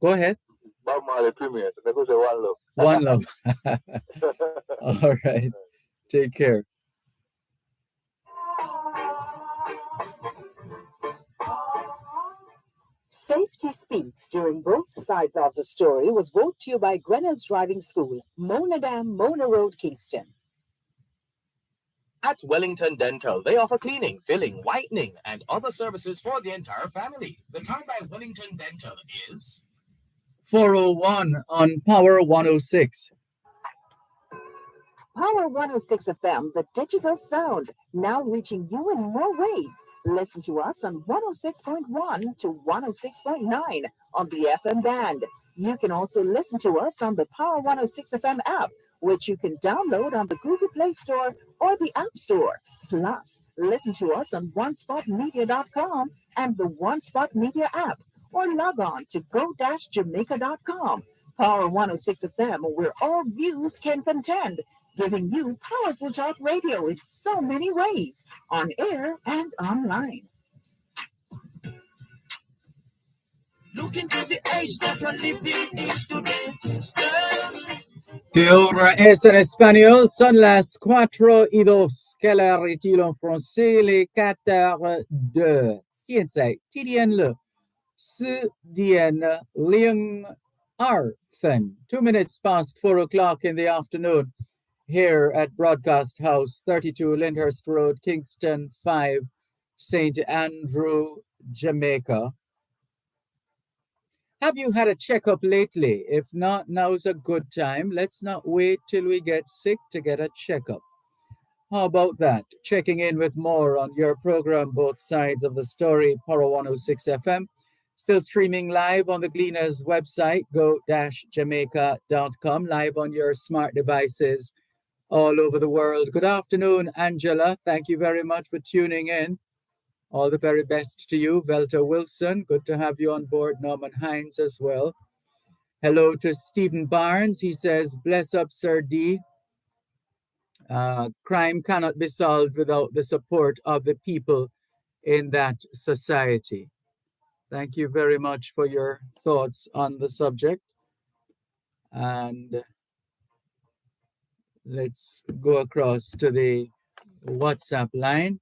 ahead. Bob Marley Premier. So go say one love. One love. All right. Take care. Safety Speaks during both sides of the story was brought to you by Grenell's Driving School, Mona Dam, Mona Road, Kingston. At Wellington Dental, they offer cleaning, filling, whitening, and other services for the entire family. The time by Wellington Dental is 4:01 on Power 106. Power 106 FM, the digital sound, now reaching you in more ways. Listen to us on 106.1 to 106.9 on the FM band. You can also listen to us on the Power 106 FM app, which you can download on the Google Play Store or the App Store. Plus, listen to us on onespotmedia.com and the One Spot Media app, or log on to go-jamaica.com. Power 106 FM, where all views can contend, giving you powerful talk radio in so many ways, on air and online. Look into the age that we're living in today's systems. Que ahora es en español, son las 4:02. Quelle heure est-il en français? Les 4:02. 现在几点了？4点02分. 2 minutes past 4 o'clock in the afternoon here at Broadcast House, 32 Lyndhurst Road, Kingston 5, St. Andrew, Jamaica. Have you had a checkup lately? If not, now's a good time. Let's not wait till we get sick to get a checkup. How about that? Checking in with more on your program, Both Sides of the Story, Power 106 FM. Still streaming live on the Gleaners website, go-jamaica.com, live on your smart devices all over the world. Good afternoon, Angela. Thank you very much for tuning in. All the very best to you, Velta Wilson. Good to have you on board, Norman Hines as well. Hello to Stephen Barnes. He says, bless up, Sir D. Crime cannot be solved without the support of the people in that society. Thank you very much for your thoughts on the subject. And let's go across to the WhatsApp line.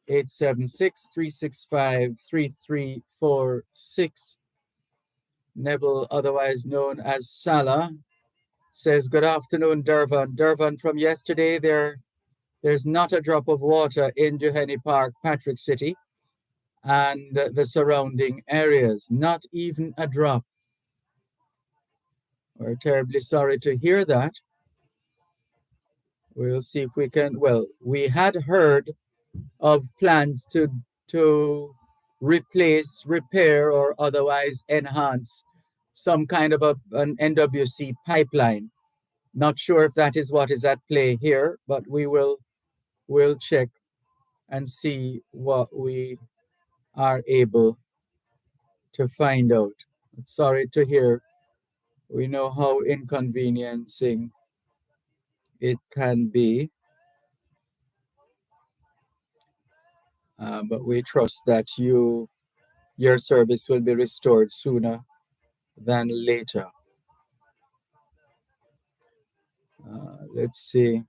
876-365-3346. Neville, otherwise known as Salah, says, good afternoon, Dervan. Dervan, from yesterday, there's not a drop of water in Duhaney Park, Patrick City, and the surrounding areas. Not even a drop. We're terribly sorry to hear that. We'll see if we can, well, we had heard of plans to replace, repair, or otherwise enhance some kind of an NWC pipeline. Not sure if that is what is at play here, but we'll check and see what we are able to find out. Sorry to hear. We know how inconveniencing it can be. But we trust that you your service will be restored sooner than later. Let's see.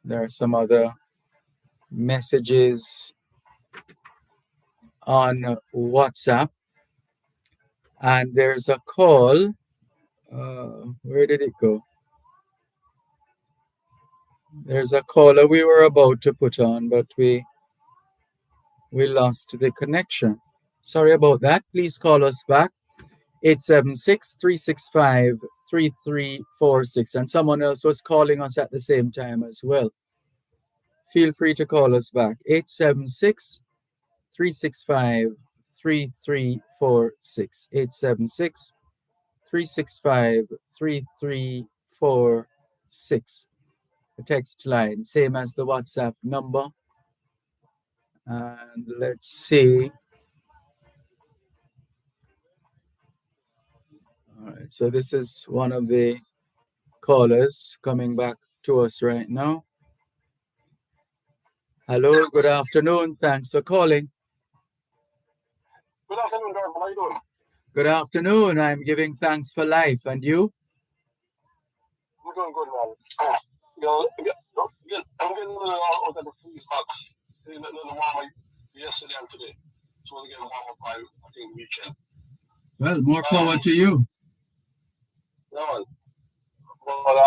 There are some other messages on WhatsApp, and there's a call. Where did it go? There's a caller we were about to put on, but we lost the connection. Sorry about that. Please call us back. 876-365-3346. And someone else was calling us at the same time as well. Feel free to call us back. 876-365-3346. 876-365-3346. The text line, same as the WhatsApp number. And let's see. All right, so this is one of the callers coming back to us right now. Hello, good afternoon. Thanks for calling. Good afternoon, Dervan. How you doing? Good afternoon. I'm giving thanks for life. And you? I'm doing good, man. I'm getting out of the freeze box. A little warmer yesterday and today. So we're getting warmer by, I think, weekend. Well, more power to you. Yeah, man. But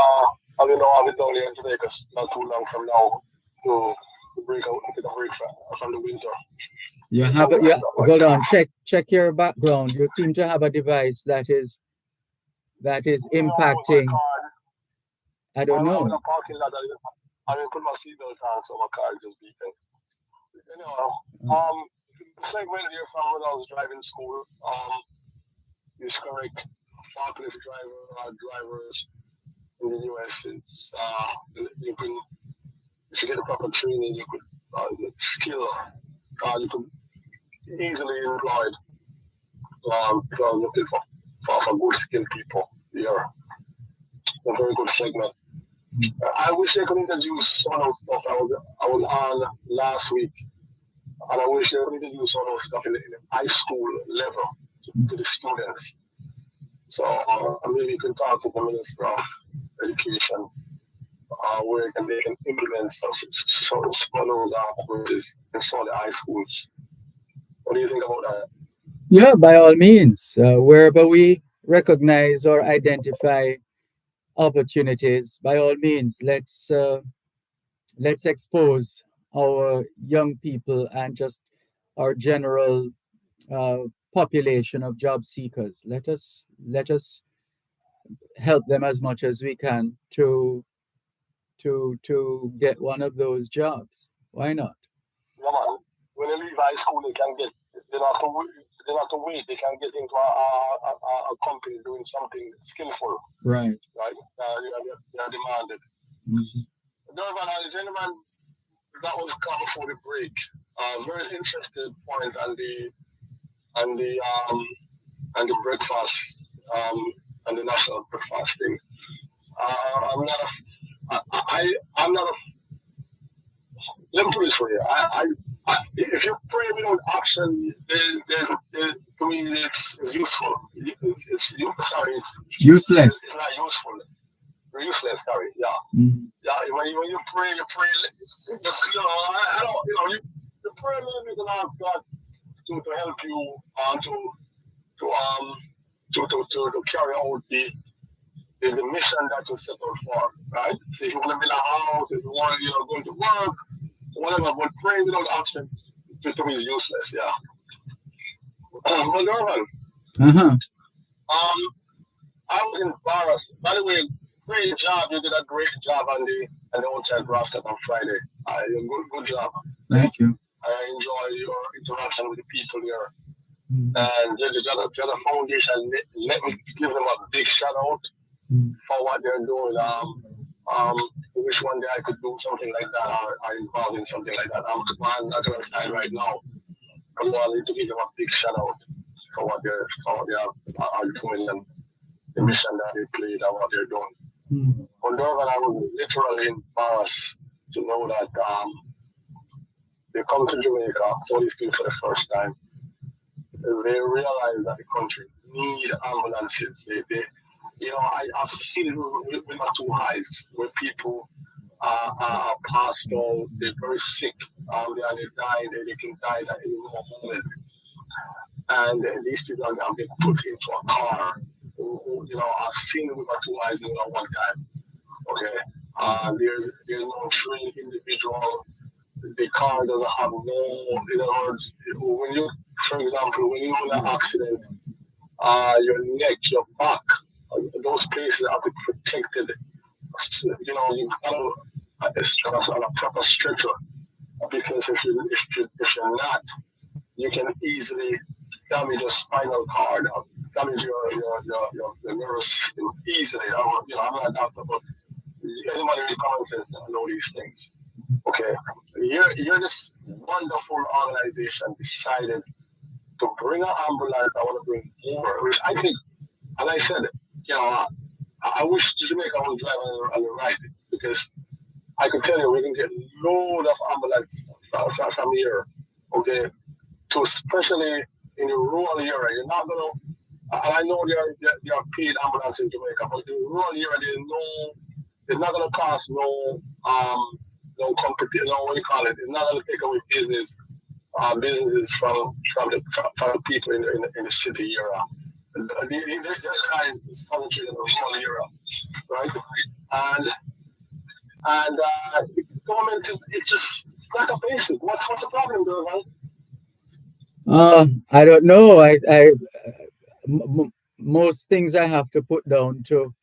I'll be down here in Jamaica not too long from now to break out, to take a break from the winter. You have a, yeah. Hold on. Check your background. You seem to have a device that is impacting. I don't know. I'm in a parking lot. I didn't put my seatbelt on, so my car is just beeping. Anyway, segment here from when I was driving school. Is correct. Forklift drivers in the US, it's you can, if you get a proper training, you could skill, you could easily employed because I'm looking for good skilled people here. It's a very good segment. I wish they could introduce some of the stuff I was on last week, and I wish they could introduce some of the stuff in the high school level to the students. So maybe you can talk to the Minister of Education where they can implement some of those approaches in some of the high schools. What do you think about that? Yeah, by all means, wherever we recognize or identify opportunities, by all means, let's expose our young people and just our general population of job seekers. Let us help them as much as we can to get one of those jobs. Why not? Yeah, man. When they leave high school, they don't have to wait. They can get into a company doing something skillful. Right. Right. They are demanded. Mm-hmm. Dervan, the gentleman that was covered before the break, very interested point on the breakfast, and the national breakfast thing. I'm not a. Let me put it this way. If you pray without action, to me it's useful. It's useless. It's not useful. Useless. Sorry. Yeah. Mm-hmm. Yeah. When you pray. I don't. You pray a little bit and ask God to help you to carry out the mission that you set out for, right? So if you want to build a house, if you want going to work, whatever, but praying without action to me is useless, yeah. Well, Dervan, I was embarrassed. By the way, great job. You did a great job on the hotel broadcast on Friday. Good job. Thank you. I enjoy your interaction with the people here. And the Jada Foundation, let me give them a big shout out for what they're doing. I wish one day I could do something like that or involved in something like that. I'm not going to start right now. I'm going to give them a big shout out for what they are doing and the mission that they played and what they're doing. On Dervan, I was literally embarrassed to know that they come to Jamaica, so these people for the first time, they realize that the country need ambulances. I've seen it with my two eyes where people are passed out, they're very sick, they die, they can die at any moment. And these people are being put into a car. I've seen it with my two eyes one time. Okay, there's no trained individual. The car doesn't have no. In other words, for example, when you're in an accident, your neck, your back, those places have to be protected. You got to stress on a proper stretcher, because if you're not, you can easily damage your spinal cord, damage your nervous system easily. I'm not a doctor, but anybody with common sense know these things. Okay, you're this wonderful organization decided to bring an ambulance. I want to bring more. Which I think, and I said, I wish Jamaica would drive on the right, because I can tell you we can get load of ambulance from here. Okay, to especially in the rural area. You're not gonna. And I know there are paid ambulance in Jamaica, but in the rural area, they're not gonna cost no competition. What do you call it? It's not gonna take away businesses from the people in the city area. This guy is concentrated in the rural area, right? And the government it's just like a basic. What's the problem, Dervan? I don't know. Most things I have to put down to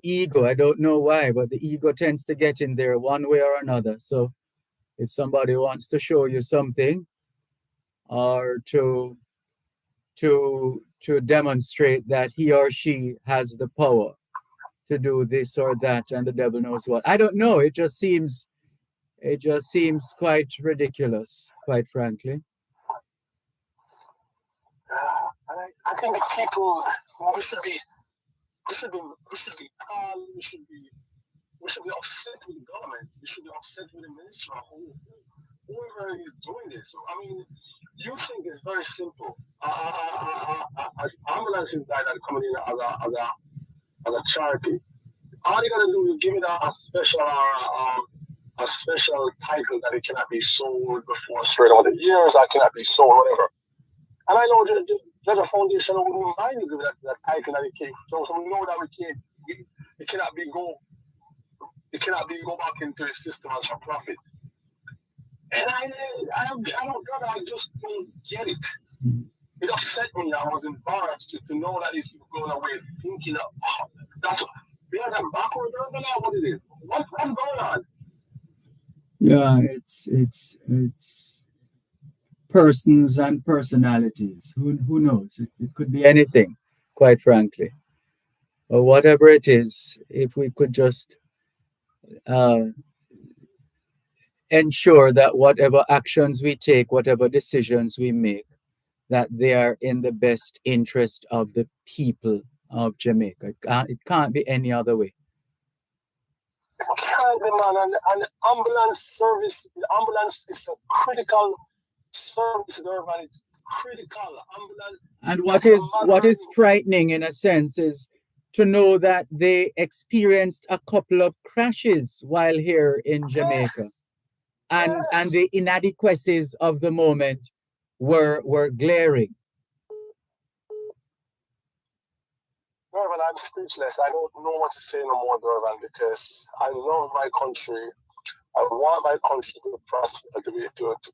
ego. I don't know why, but the ego tends to get in there one way or another. So if somebody wants to show you something, or to demonstrate that he or she has the power to do this or that, and the devil knows what. I don't know. It just seems quite ridiculous, quite frankly. I think the people we should be calm. We should be upset with the government. We should be upset with the minister, whoever is doing this. So, I mean, you think it's very simple. Ambulances that are coming in as a charity. All you gotta do is give it a special title that it cannot be sold before straight over the years. I cannot be sold, whatever. And I know the foundation wouldn't mind you give that title that it came. So we know that it cannot be go back into the system as a profit. And I just don't get it. It upset me. I was embarrassed to know that these people going away thinking that's we are them backward. I don't know what it is. What's going on? Yeah, it's persons and personalities. Who knows? It could be anything, quite frankly. Or whatever it is, if we could just ensure that whatever actions we take, whatever decisions we make, that they are in the best interest of the people of Jamaica. It can't be any other way. It can't be, man. And ambulance service, the ambulance is a critical service, Dervan. It's critical. Ambulance. And what is frightening in a sense is to know that they experienced a couple of crashes while here in Jamaica. Yes. And the inadequacies of the moment were glaring. Dervan, I'm speechless. I don't know what to say no more, Dervan, because I love my country. I want my country to prosper, to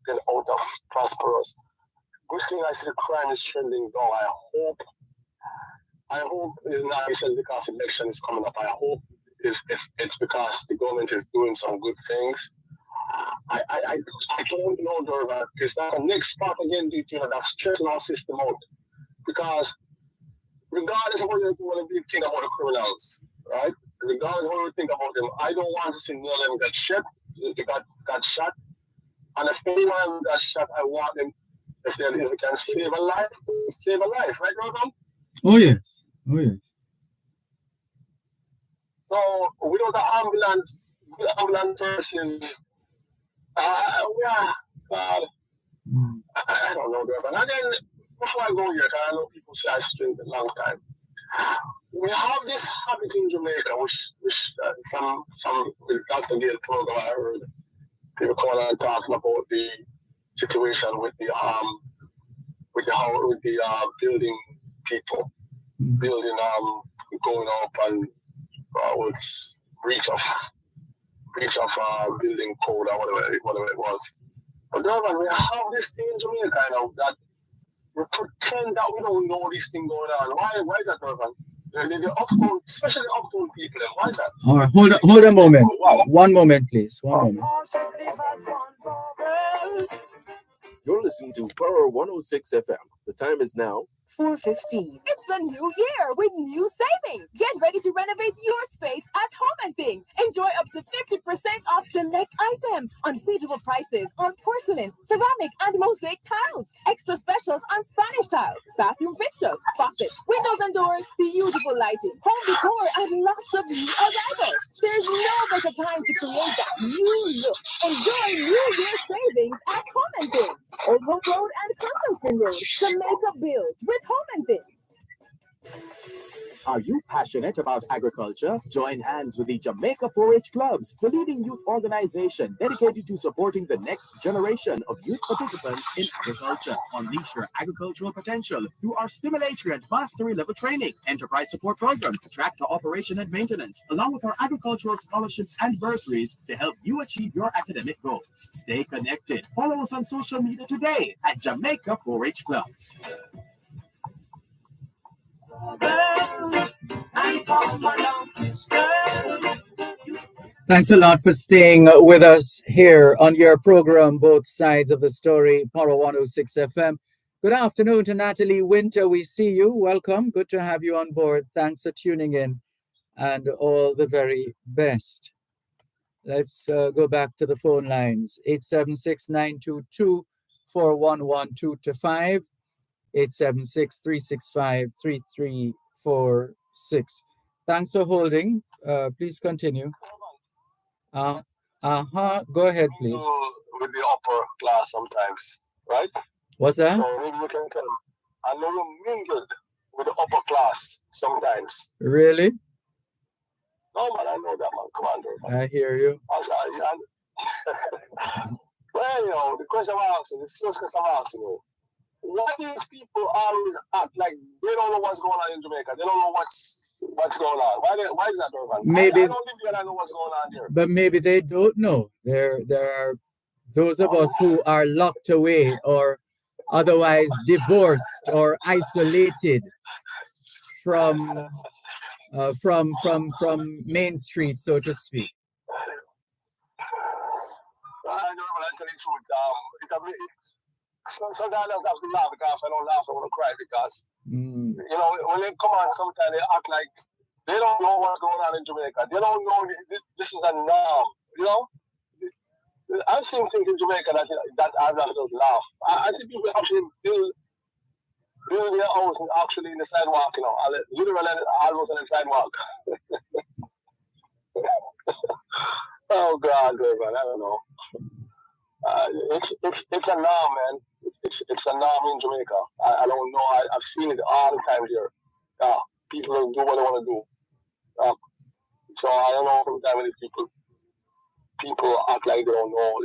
get out of prosperous. Good thing I see the crime is trending down. I hope it's not because election is coming up. I hope it's because the government is doing some good things. I don't know, Dervan, because that's the next part again, that's stressing our system out. Because regardless of what you think about the criminals, right? Regardless of what you think about them, I don't want to see none of them get shot. They got shot. And if anyone got shot, I want them, if they can save a life, right, Dervan? Oh, yes. So, without the ambulance persons, God, I don't know, Dervan. And then, before I go here, because I know people say I've spent a long time. We have this habit in Jamaica, which from the Dr. Gale program, I heard people calling and talking about the situation with the building people, building going up and with breach of building code or whatever it was. But Dervan, we have this thing in Jamaica now that we pretend that we don't know this thing going on. Why is that, Dervan? The uptown, especially uptown people, why is that? All right, hold a moment. One moment, please. One moment. You're listening to Power 106 FM. The time is now 4:15. It's a new year with new savings. Get ready to renovate your space at Home and Things. Enjoy up to 50% off select items, unbeatable prices on porcelain, ceramic, and mosaic tiles. Extra specials on Spanish tiles, bathroom fixtures, faucets, windows and doors, beautiful lighting, home decor, and lots of new arrivals. There's no better time to create that new look. Enjoy New Year savings at Home and Things. Old Hope Road and Clemson Spring Road. Jamaica builds with Home and Things. Are you passionate about agriculture? Join hands with the Jamaica 4-H Clubs, the leading youth organization dedicated to supporting the next generation of youth participants in agriculture. Unleash your agricultural potential through our stimulatory and mastery level training, enterprise support programs, tractor operation and maintenance, along with our agricultural scholarships and bursaries to help you achieve your academic goals. Stay connected. Follow us on social media today at Jamaica 4-H Clubs. Thanks a lot for staying with us here on your program, Both Sides of the Story, Power 106 FM. Good afternoon to Natalie Winter. We see you. Welcome. Good to have you on board. Thanks for tuning in and all the very best. Let's go back to the phone lines. 876-922-4112-5. 876-365-3346. Thanks for holding. Please continue. Go ahead, please. With the upper class sometimes, right? What's that? So maybe you can tell them, I know you mingled with the upper class sometimes. Really? No, man, I know that, man. Come on, man. I hear you. Well, the question I'm asking, it's just because I'm asking you. Why these people always act like they don't know what's going on in Jamaica? They don't know what's going on. Why is that, Dervan? Maybe I don't live here and I know what's going on here. But maybe they don't know. There are those of us who are locked away or otherwise divorced or isolated from Main Street, so to speak. I don't know, but I tell you the truth. Sometimes I have to laugh because if I don't laugh, I want to cry because, you know, when they come on, sometimes they act like they don't know what's going on in Jamaica. They don't know this is a norm, you know? I've seen things in Jamaica that I've not just laugh. I see people actually build their house actually in the sidewalk, you know, literally almost on the sidewalk. Oh, God, Dervan, I don't know. It's a norm, man. It's a norm in Jamaica. I don't know. I've seen it all the time here. People do what they want to do. So I don't know. Sometimes when these people act like they don't know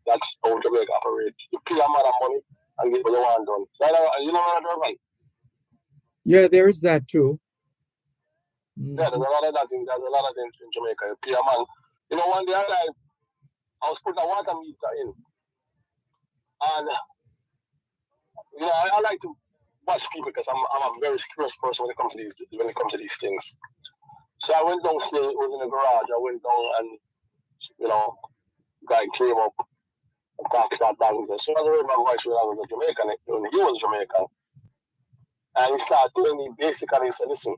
that's how Jamaica operates. You pay a man of money and get what you want done. So you know what I'm saying? Yeah, there is that too. Yeah, there's a lot of that in Jamaica. You pay a man. You know, one day I was putting a water meter in. And, you know, I like to watch people because I'm a very stressed person when it comes to these things. So I went downstairs, it was in the garage. I went down and, you know, guy came up and started back with us. So I heard my voice when I was a Jamaican, when he was Jamaican. And he started telling me basically, he said, listen,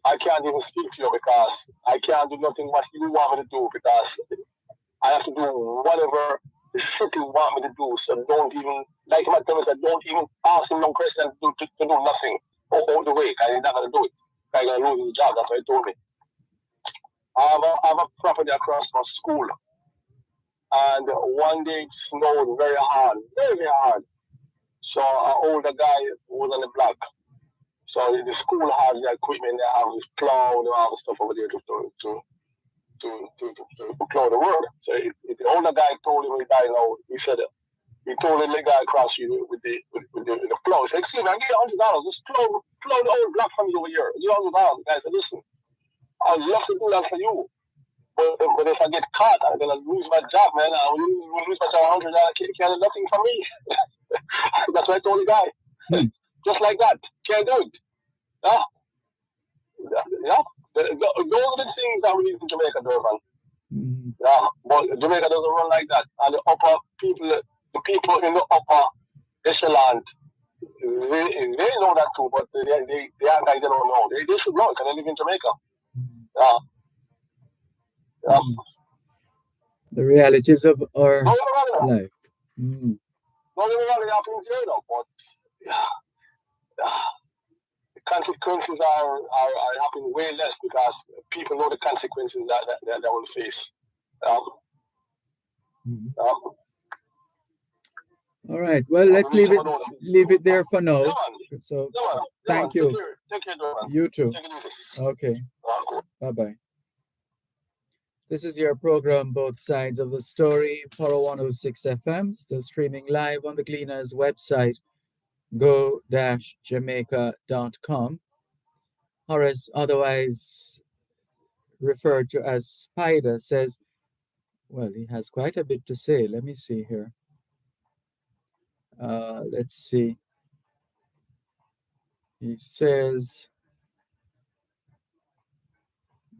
I can't even speak to you because I can't do nothing what you want me to do because I have to do whatever the shit you want me to do. So don't even, like my parents said, don't even ask him no question to do nothing all the way. Because he's not going to do it. Because he's going to lose his job. That's what he told me. I have a property across from school. And one day it snowed very hard, very, very hard. So an older guy was on the block. So the school has the equipment, they have this plow and all the stuff over there to plow the road. So the older guy told him when he died now, he said, he told the guy across the street with the plow. He said, excuse me, I give you $100. Just plow the old black family over here. You $100. The guy said, listen, I'd love to do that for you. But if I get caught, I'm going to lose my job, man. I will lose my job $100. Can't do nothing for me. That's what I told the guy. Just like that. Can't do it. Yeah. Yeah. Those are the things that we need in Jamaica, Dervan. Yeah. But Jamaica doesn't run like that. And the upper people, the people in the upper echelon, they know that too, but they act like they don't know. They should know because they live in Jamaica. Yeah. Yeah. The realities of our life. Don't get me wrong, it happens here though, but the consequences are happening way less because people know the consequences that they will face. All right. Well, let's leave it there for now. So, thank you. Take care, Dervan. You too. Okay. Bye-bye. This is your program, Both Sides of the Story, Power 106 FM, still streaming live on the Gleaners website, go-jamaica.com. Horace, otherwise referred to as Spider, says, well, he has quite a bit to say. Let me see here. Let's see. He says,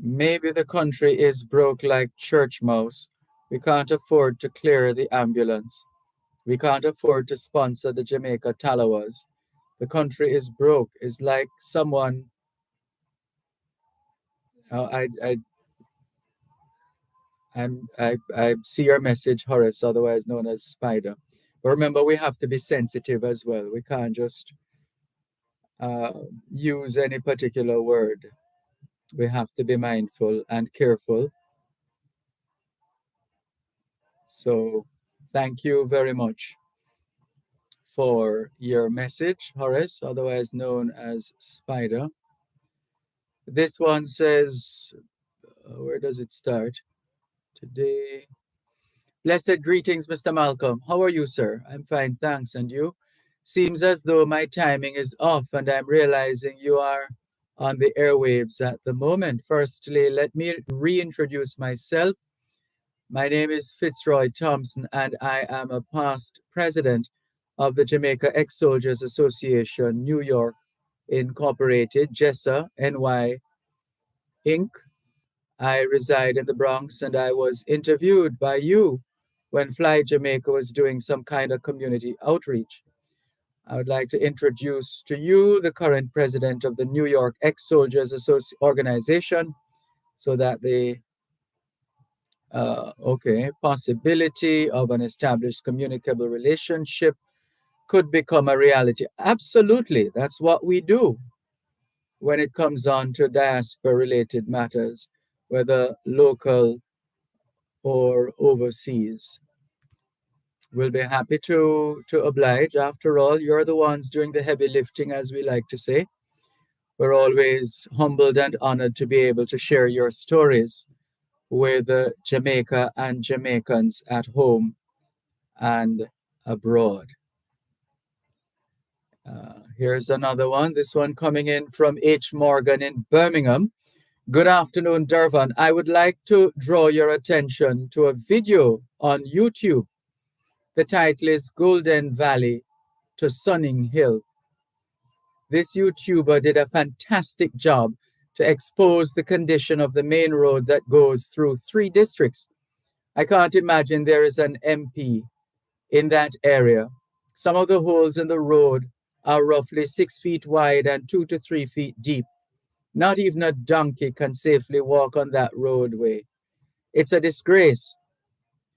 maybe the country is broke like church mouse. We can't afford to clear the ambulance. We can't afford to sponsor the Jamaica Talawas. The country is broke. It's like someone... I see your message, Horace, otherwise known as Spider. But remember, we have to be sensitive as well. We can't just use any particular word. We have to be mindful and careful. So thank you very much for your message, Horace, otherwise known as Spider. This one says, where does it start? Today. Blessed greetings, Mr. Malcolm. How are you, sir? I'm fine, thanks. And you? Seems as though my timing is off and I'm realizing you are on the airwaves at the moment. Firstly, let me reintroduce myself. My name is Fitzroy Thompson and I am a past president of the Jamaica Ex-Soldiers Association, New York, Incorporated, JESA, NY, Inc. I reside in the Bronx and I was interviewed by you when Fly Jamaica was doing some kind of community outreach. I would like to introduce to you the current president of the New York Ex-Soldiers Organization so that the possibility of an established communicable relationship could become a reality. Absolutely, that's what we do when it comes on to diaspora-related matters, whether local or overseas. We'll be happy to oblige. After all, you're the ones doing the heavy lifting, as we like to say. We're always humbled and honored to be able to share your stories with Jamaica and Jamaicans at home and abroad. Here's another one. This one coming in from H. Morgan in Birmingham. Good afternoon, Dervan. I would like to draw your attention to a video on YouTube. The title is Golden Valley to Sunning Hill. This YouTuber did a fantastic job to expose the condition of the main road that goes through 3 districts. I can't imagine there is an MP in that area. Some of the holes in the road are roughly 6 feet wide and 2 to 3 feet deep. Not even a donkey can safely walk on that roadway. It's a disgrace.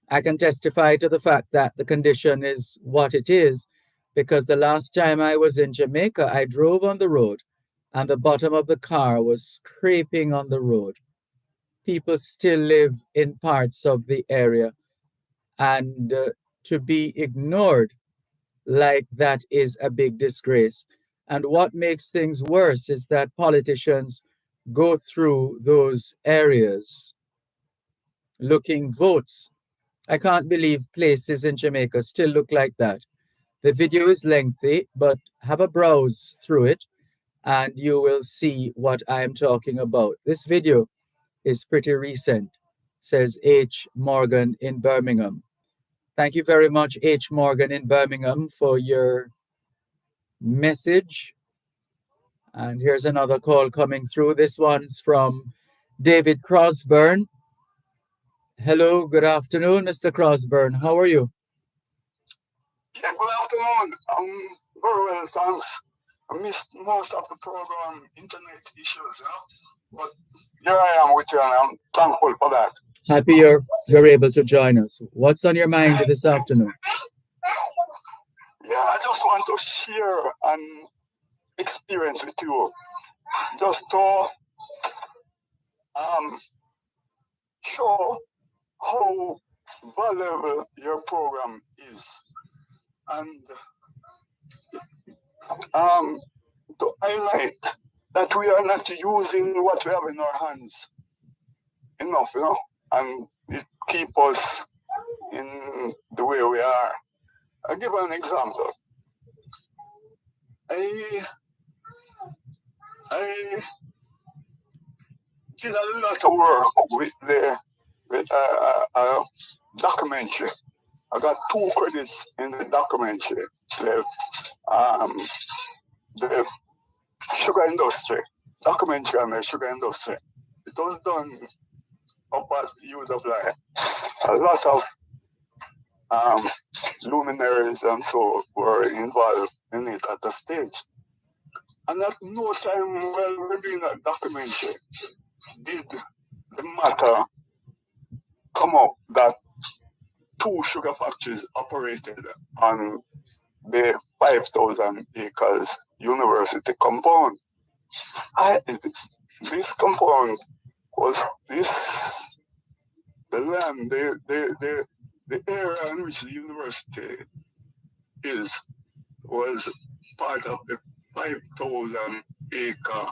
I can testify to the fact that the condition is what it is because the last time I was in Jamaica, I drove on the road and the bottom of the car was scraping on the road. People still live in parts of the area And to be ignored like that is a big disgrace. And what makes things worse is that politicians go through those areas looking votes. I can't believe places in Jamaica still look like that. The video is lengthy, but have a browse through it and you will see what I am talking about. This video is pretty recent, says H. Morgan in Birmingham. Thank you very much, H. Morgan in Birmingham, for your message. And here's another call coming through. This one's from David Crosburn. Hello, good afternoon, Mr. Crosburn. How are you? Yeah, good afternoon. Very well, thanks. I missed most of the program, internet issues, but here I am with you, and I'm thankful for that. Happy you're able to join us. What's on your mind this afternoon? Yeah, I just want to share an experience with you, just to show how valuable your program is, and to highlight that we are not using what we have in our hands enough, and it keep us in the way we are. I'll give an example. I did a lot of work with a documentary. I got 2 credits in the documentary. The sugar industry, documentary on the sugar industry. It was done up at UWI. A lot of luminaries and so were involved in it at the stage. And at no time while we're doing that documentary did the matter come up that 2 sugar factories operated on the 5,000 acres university compound. This compound was the land, the area in which the university was part of the 5,000 acre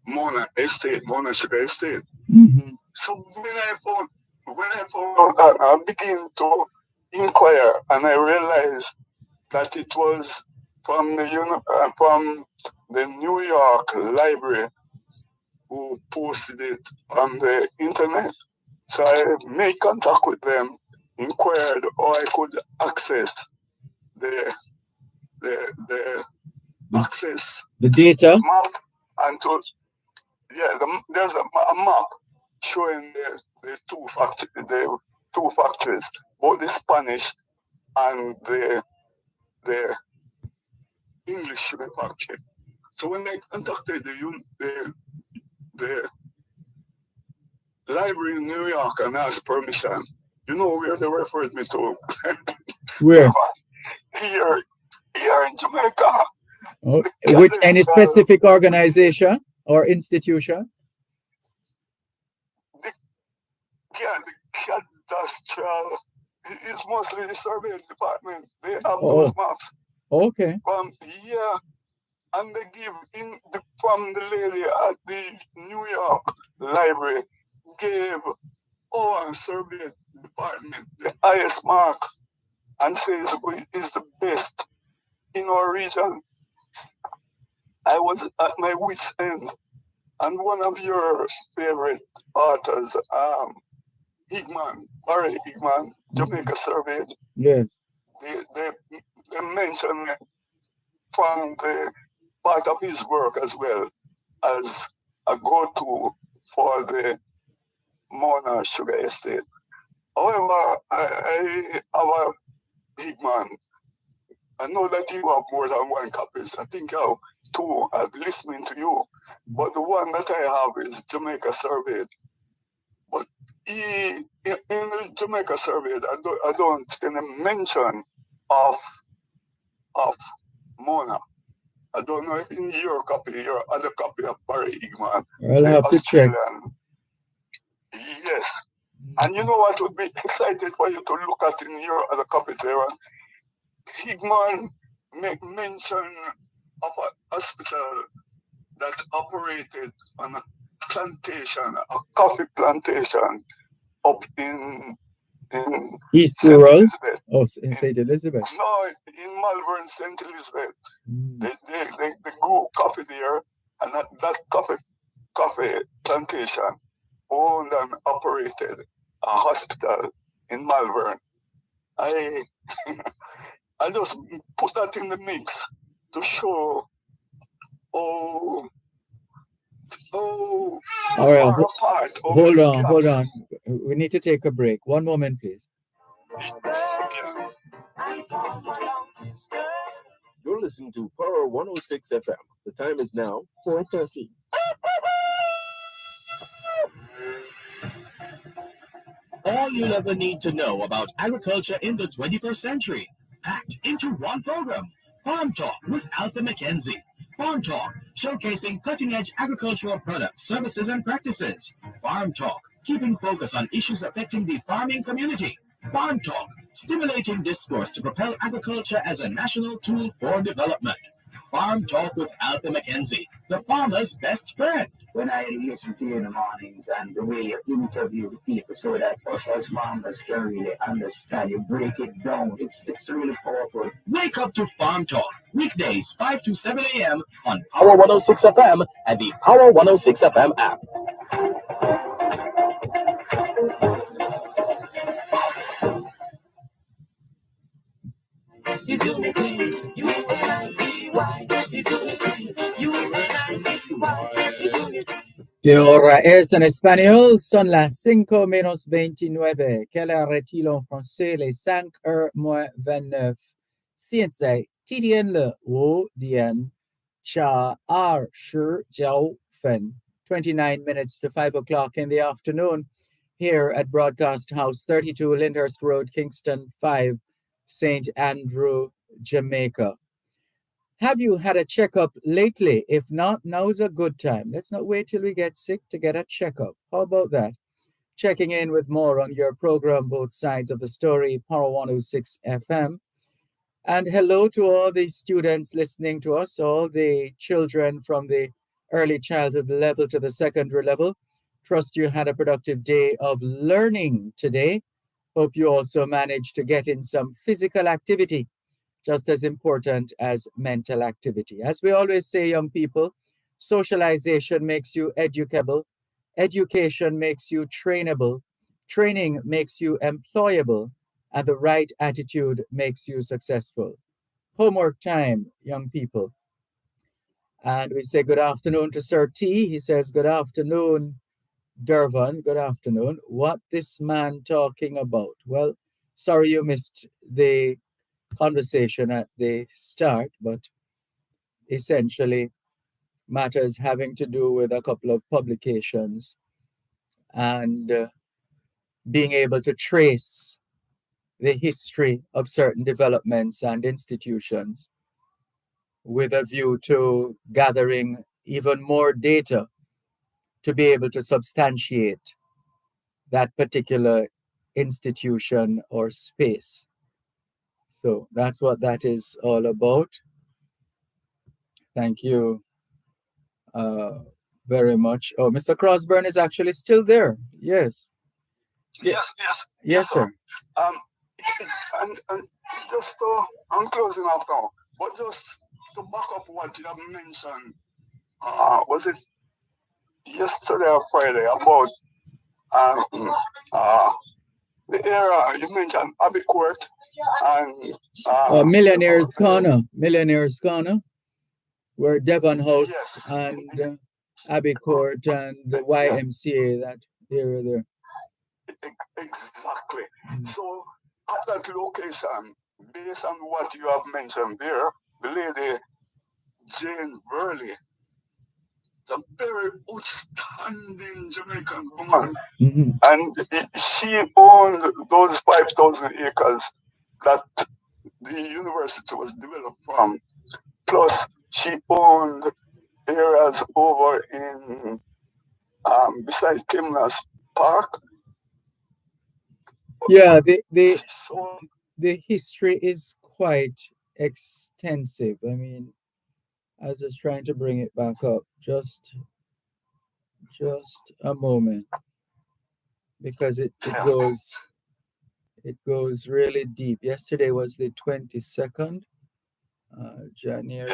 Mona Sugar Estate. Mm-hmm. So when I found out that, I began to inquire, and I realized that it was from the New York Library who posted it on the internet. So I made contact with them, inquired how I could access the data map, and there's a map showing the two factories, both the Spanish and the English sugar factory. So when I contacted the library in New York and asked permission, you know where they referred me to? Where? Here in Jamaica. Oh, with any specific organization or institution? The cadastral. It's mostly the surveying department. They have those maps. Okay. And they give from the lady at the New York Library gave our survey department the highest mark and says it is the best in our region. I was at my wit's end, and one of your favorite authors, Barry Higman, Jamaica Surveyed. Yes. They mentioned from the part of his work as well as a go-to for the Mona Sugar Estate. However, I have a Higman. I know that you have more than 1 copies. I think I have 2. I'm listening to you. But the one that I have is Jamaica Surveyed. But in the Jamaica Surveyed, I don't see any mention of Mona. I don't know if in your copy, your other copy of Barry Higman. I'll have to check. Yes. And you know what would be excited for you to look at in your other copy there? Higman make mention of a hospital that operated on a plantation, a coffee plantation up in East St. Rural? Elizabeth. Oh, in St. Elizabeth. No, in Malvern, St. Elizabeth. They grew coffee there, and that coffee plantation owned and operated a hospital in Malvern. I I just put that in the mix to show All right, apart. hold on. We need to take a break. One moment, please. You're listening to Power 106 FM. The time is now 4:30. All you'll ever need to know about agriculture in the 21st century, packed into one program. Farm Talk with Alpha McKenzie. Farm Talk, showcasing cutting-edge agricultural products, services, and practices. Farm Talk, keeping focus on issues affecting the farming community. Farm Talk, stimulating discourse to propel agriculture as a national tool for development. Farm Talk with Alpha McKenzie, the farmer's best friend. When I listen to you in the mornings and the way you interview the people so that us as farmers can really understand, you break it down, it's really powerful. Wake up to Farm Talk, weekdays 5 to 7 a.m. on Power 106 FM and the Power 106 FM app. Is unity, U-N-I-T-Y. Is unity, U-N-I-T-Y. Is unity. ¿Qué hora es en español? Son las 5 menos 29. Quelle heure est-il en français? Les 5 heures moins 29.现在 TDN 了5点 cha r 10 9分 29 minutes to 5 o'clock in the afternoon here at Broadcast House 32 Lyndhurst Road, Kingston 5, St. Andrew, Jamaica. Have you had a checkup lately? If not, now's a good time. Let's not wait till we get sick to get a checkup. How about that? Checking in with more on your program, Both Sides of the Story, Power 106 FM. And hello to all the students listening to us, all the children from the early childhood level to the secondary level. Trust you had a productive day of learning today. Hope you also managed to get in some physical activity, just as important as mental activity. As we always say, young people, socialization makes you educable, education makes you trainable, training makes you employable, and the right attitude makes you successful. Homework time, young people. And we say good afternoon to Sir T. He says, good afternoon, Dervan. Good afternoon. What this man talking about? Well, sorry you missed the conversation at the start, but essentially matters having to do with a couple of publications and being able to trace the history of certain developments and institutions with a view to gathering even more data to be able to substantiate that particular institution or space. So that's what that is all about. Thank you very much. Oh, Mr. Crossburn is actually still there. Yes. Yes, sir. And just I'm closing off now, but just to back up what you have mentioned, was it yesterday or Friday about the era you mentioned Abbey Court and Millionaire's Corner, where Dervan House and Abbey Court and the YMCA, that area there. Exactly. So at that location, based on what you have mentioned there, the lady Jane Burley, is a very outstanding Jamaican woman, and she owned those 5,000 acres that the university was developed from. Plus, she owned areas over in beside Kimlas Park, Yeah, she's so the history is quite extensive. I mean, I was just trying to bring it back up. Just a moment, because it goes really deep. Yesterday was the 22nd, January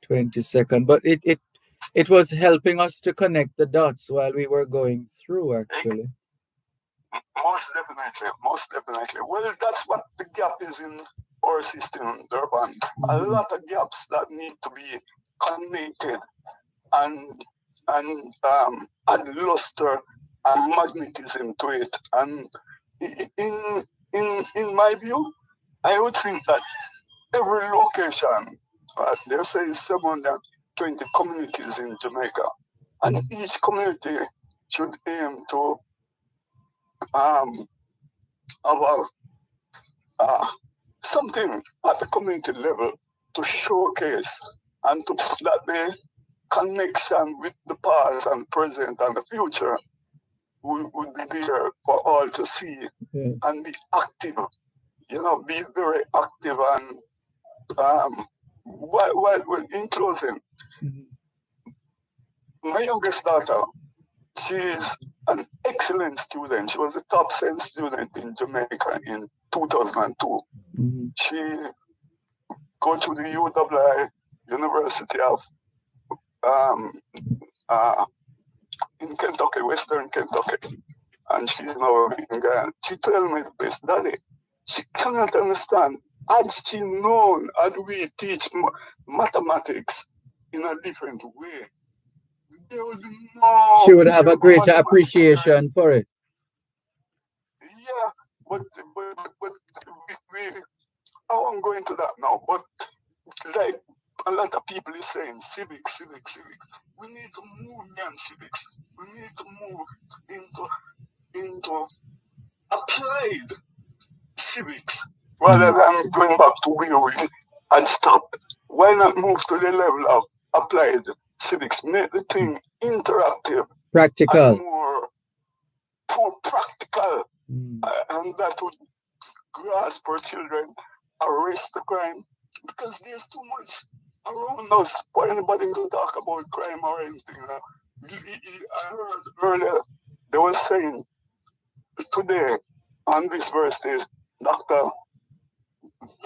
22nd. But it was helping us to connect the dots while we were going through, actually. most definitely. Well, that's what the gap is in our system, Durban. A lot of gaps that need to be connected and add luster and magnetism to it. And in my view, I would think that every location, there say 720 communities in Jamaica, and each community should aim to have something at the community level to showcase and to put that the connection with the past and present and the future would be there for all to see and be active. Be very active and in closing, my youngest daughter, she is an excellent student. She was a top 10 student in Jamaica in 2002. She go to the UWI University of in Kentucky, Western Kentucky, and she's now in Ghana. She told me this, Daddy, she cannot understand. Had she known, had we teach mathematics in a different way, there would be no. She would have a greater appreciation for it. Yeah, but I won't go into that now. But like a lot of people is saying, civics. We need to move beyond civics. We need to move into applied civics rather than going back to where we had stopped. Why not move to the level of applied civics? Make the thing interactive, practical, and more practical, and that would grasp our children, arrest the crime, because there's too much around us for anybody to talk about crime or anything. I heard earlier they were saying today on this verse is Dr.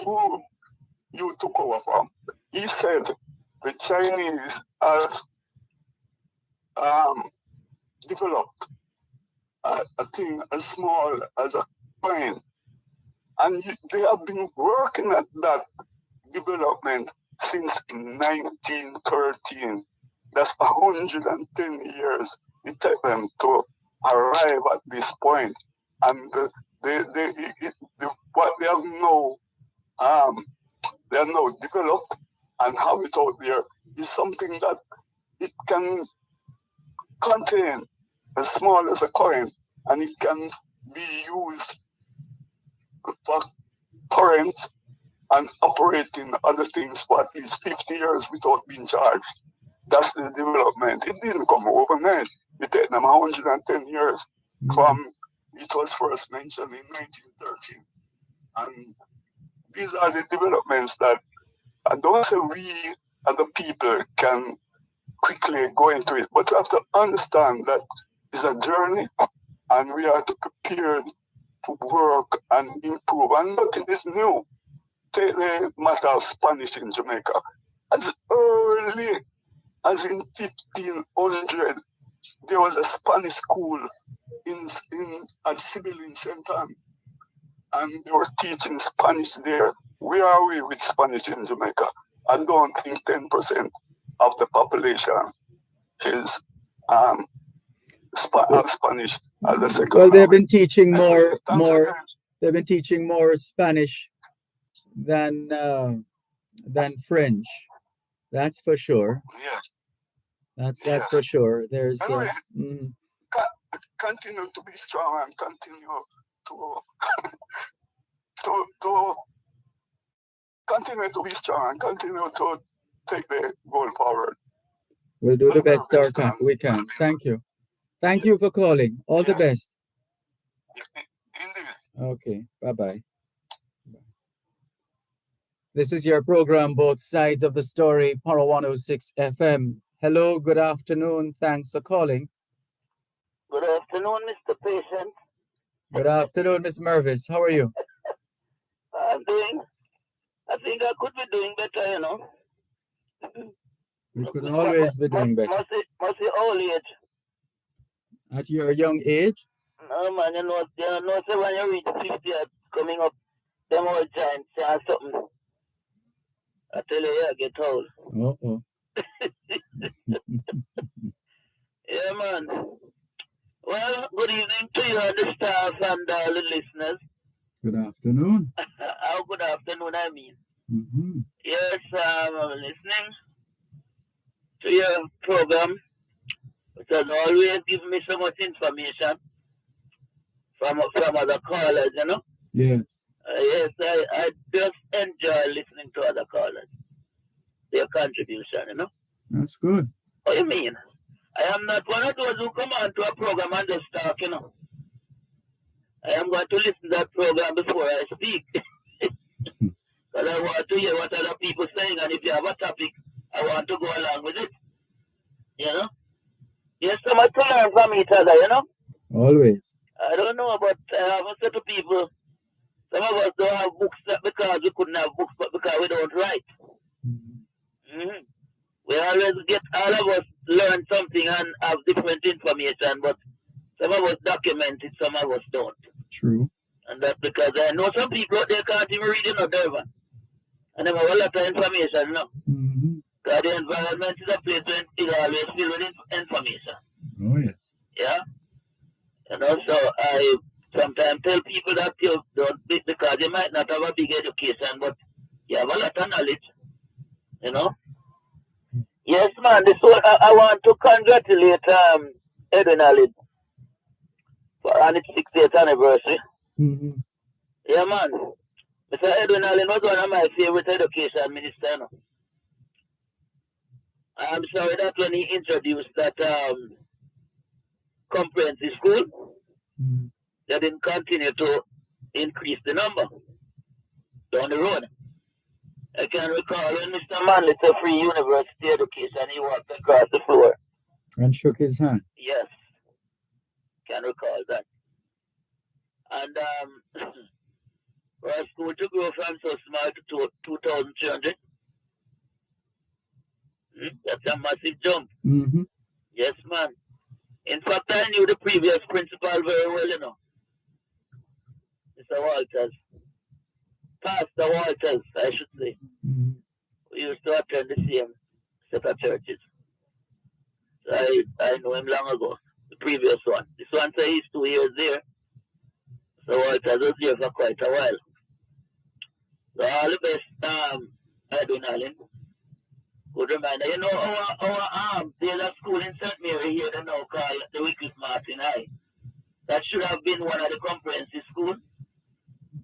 who you took over from. He said the Chinese have developed a thing as small as a coin, and they have been working at that development since 1913. That's 110 years it took them to arrive at this point. And what they have now developed and have it out there is something that it can contain as small as a coin, and it can be used for current and operating other things for at least 50 years without being charged. That's the development. It didn't come overnight. It took them 110 years from it was first mentioned in 1913. And these are the developments that I don't say we as the people can quickly go into it, but we have to understand that it's a journey and we are to prepare to work and improve. And nothing is new. Take the matter of Spanish in Jamaica. As early as in 1500, there was a Spanish school at Sibyl in St. Anne, and they were teaching Spanish there. Where are we with Spanish in Jamaica? I don't think 10% of the population is Spanish as a second. Well, they've been teaching more. They've been teaching more Spanish than French. That's for sure. Yes. That's for sure. There's anyway, continue to be strong and continue to continue to be strong and continue to take the goal forward. We'll do the best we can. Thank you. Thank you for calling. All the Yeah. best. Indeed. Okay. Bye-bye. This is your program, Both Sides of the Story, Power 106 FM. Hello, good afternoon. Thanks for calling. Good afternoon, Mr. Patient. Good afternoon, Miss Mervis. How are you? I think I could be doing better, you know. We could always be doing better. Must be old age. At your young age? No, man, you know, say when you reach 50, it's coming up, them old giants say something. I tell you, yeah, get old. Uh-oh. Yeah, man. Well, good evening to you and the staff and the listeners. Good afternoon. How good afternoon, I mean. Mm-hmm. Yes, I'm listening to your program. It has always given me so much information from other callers, you know. Yes. Yes, I just enjoy listening to other callers, their contribution, you know. That's good. What do you mean? I am not one of those who come on to a program and just talk, you know. I am going to listen to that program before I speak. Because I want to hear what other people are saying, and if you have a topic, I want to go along with it. You know? There's so much to learn from each other, you know? Always. I don't know, but I have said to people, some of us don't have books not because we couldn't have books, but because we don't write. Mm-hmm. We always all of us learn something and have different information, but some of us document it, some of us don't. True. And that's because I know some people out there can't even read in a Dervan. And they have a lot of information, you know. Mm-hmm. Because the environment is a place where it's always filled with information. Oh, yes. Yeah? You know, so I sometimes tell people that you don't, because you might not have a big education, but you have a lot of knowledge. You know? Yes, man. I want to congratulate Edwin Allen on its 60th anniversary. Mm-hmm. Yeah, man. Mr. Edwin Allen was one of my favorite education ministers. You know? I'm sorry that when he introduced that comprehensive school, they didn't continue to increase the number down the road. I can recall when Mr. Manley took free university education, he walked across the floor and shook his hand. Yes, can recall that. And for a school to grow from so small to 2,300, that's a massive jump. Mm-hmm. Yes, man. In fact, I knew the previous principal very well, you know. Mr. Walters. Pastor Walters, I should say. Mm-hmm. We used to attend the same set of churches. So I know him long ago. The previous one. This one says he's 2 years there. So Walters was there for quite a while. So all the best, Edwin Allen. Good reminder. You know, our there's a school in St. Mary here that now called the Wycliffe Martin High. That should have been one of the comprehensive schools.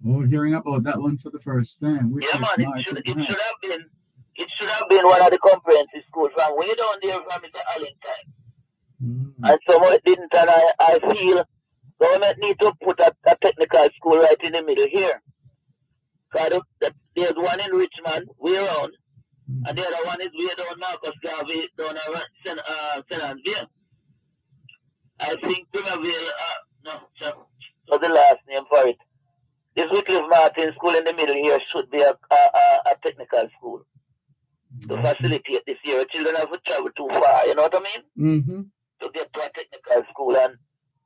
Oh, hearing about that one for the first time. Yeah, man, it should have been one of the comprehensive schools from way down there from Mr. Allen time. And somehow it didn't, and I feel government need to put a technical school right in the middle here. Because there's one in Richmond, way around, and the other one is way down Marcus Garvey, down St. Anville. I think Primaville, so the last name for it. This Wycliffe Martin school in the middle here should be a technical school to facilitate this year. Children have to travel too far, you know what I mean? Mm-hmm. To get to a technical school, and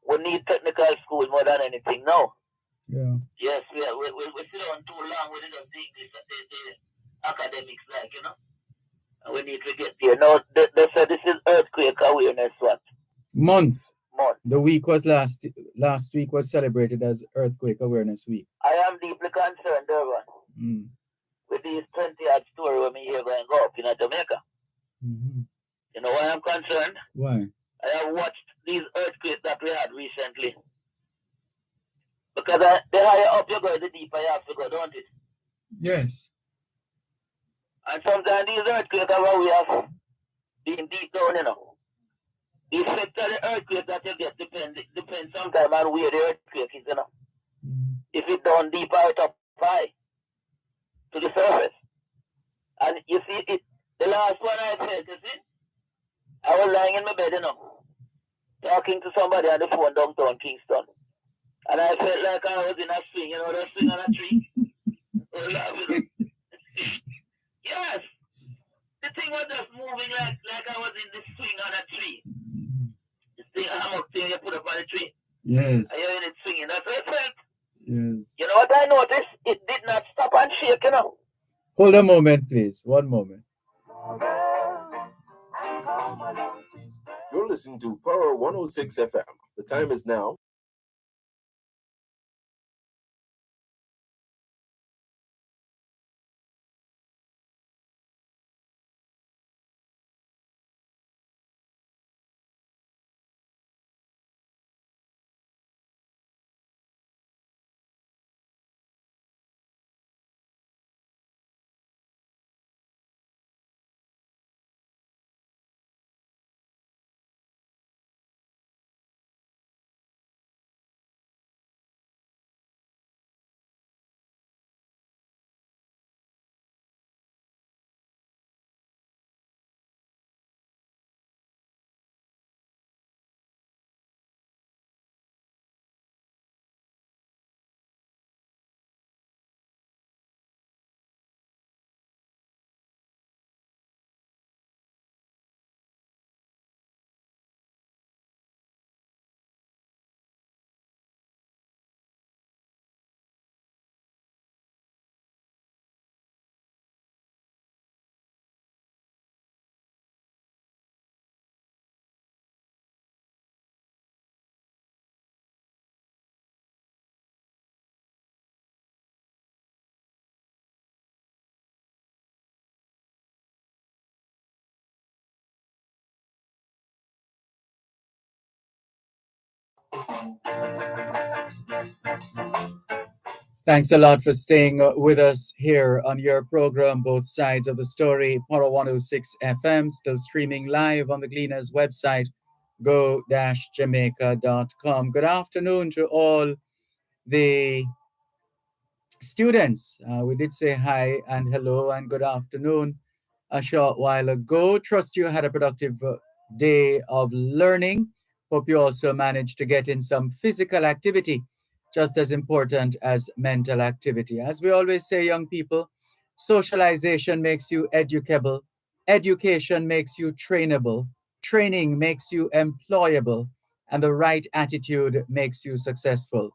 we need technical school more than anything now. Yeah. Yes, we sit on too long with the English, the academics, like, you know. And we need to get there. Now, they said this is earthquake awareness month. The week was last week was celebrated as Earthquake Awareness Week. I am deeply concerned, Dervan, with these 20-odd stories when we hear going up in Jamaica. Mm-hmm. You know why I'm concerned? Why? I have watched these earthquakes that we had recently. Because the higher up you go, the deeper you have to go, don't it? Yes. And sometimes these earthquakes are where we have been deep down, you know. effect of the earthquake that you get depends sometimes on where the earthquake is, If it down deep or it up high to the surface. And you see it, the last one I felt, you see, I was lying in my bed, talking to somebody on the phone downtown Kingston. And I felt like I was in a swing, that swing on a tree. Yes! The thing was just moving like I was in the swing on a tree. The thing, hammock thing you put up on the tree. Yes. And you're in it swinging. That's what it felt. Yes. You know what I noticed? It did not stop and shake, Hold a moment, please. One moment. You're listening to Power 106 FM. The time is now. Thanks a lot for staying with us here on your program, Both Sides of the Story, Power 106 FM, still streaming live on the Gleaners website, go-jamaica.com. Good afternoon to all the students. We did say hi and hello and good afternoon a short while ago. Trust you had a productive day of learning. Hope you also managed to get in some physical activity, just as important as mental activity. As we always say, young people, socialization makes you educable, education makes you trainable, training makes you employable, and the right attitude makes you successful.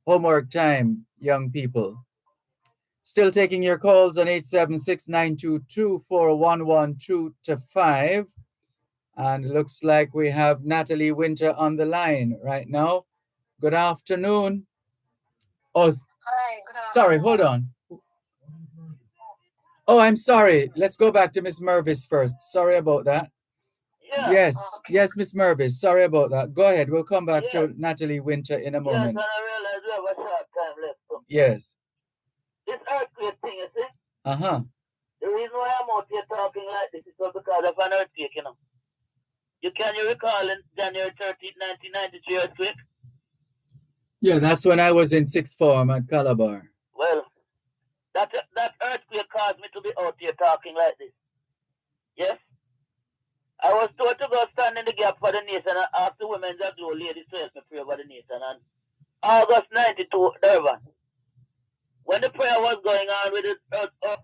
Homework time, young people. Still taking your calls on 876-922-4112-5. And looks like we have Natalie Winter on the line right now. Good afternoon. Oh, Hi, good afternoon. sorry, hold on. Oh, I'm sorry. Let's go back to Miss Mervis first. Sorry about that. Yeah. Yes, Okay. yes, Miss Mervis. Sorry about that. Go ahead. We'll come back to Natalie Winter in a Yes, and moment. I realize we have a short time left. So Yes. this earthquake thing, you see? Uh-huh. The reason why I'm out here talking like this is because of an earthquake, Can you recall in January 13th, 1993 earthquake? Yeah, that's when I was in sixth form at Calabar. Well, that earthquake caused me to be out here talking like this. Yes? I was told to go stand in the gap for the nation and ask the women that glow ladies to help me pray for the nation. And August 92, Dervan. When the prayer was going on with the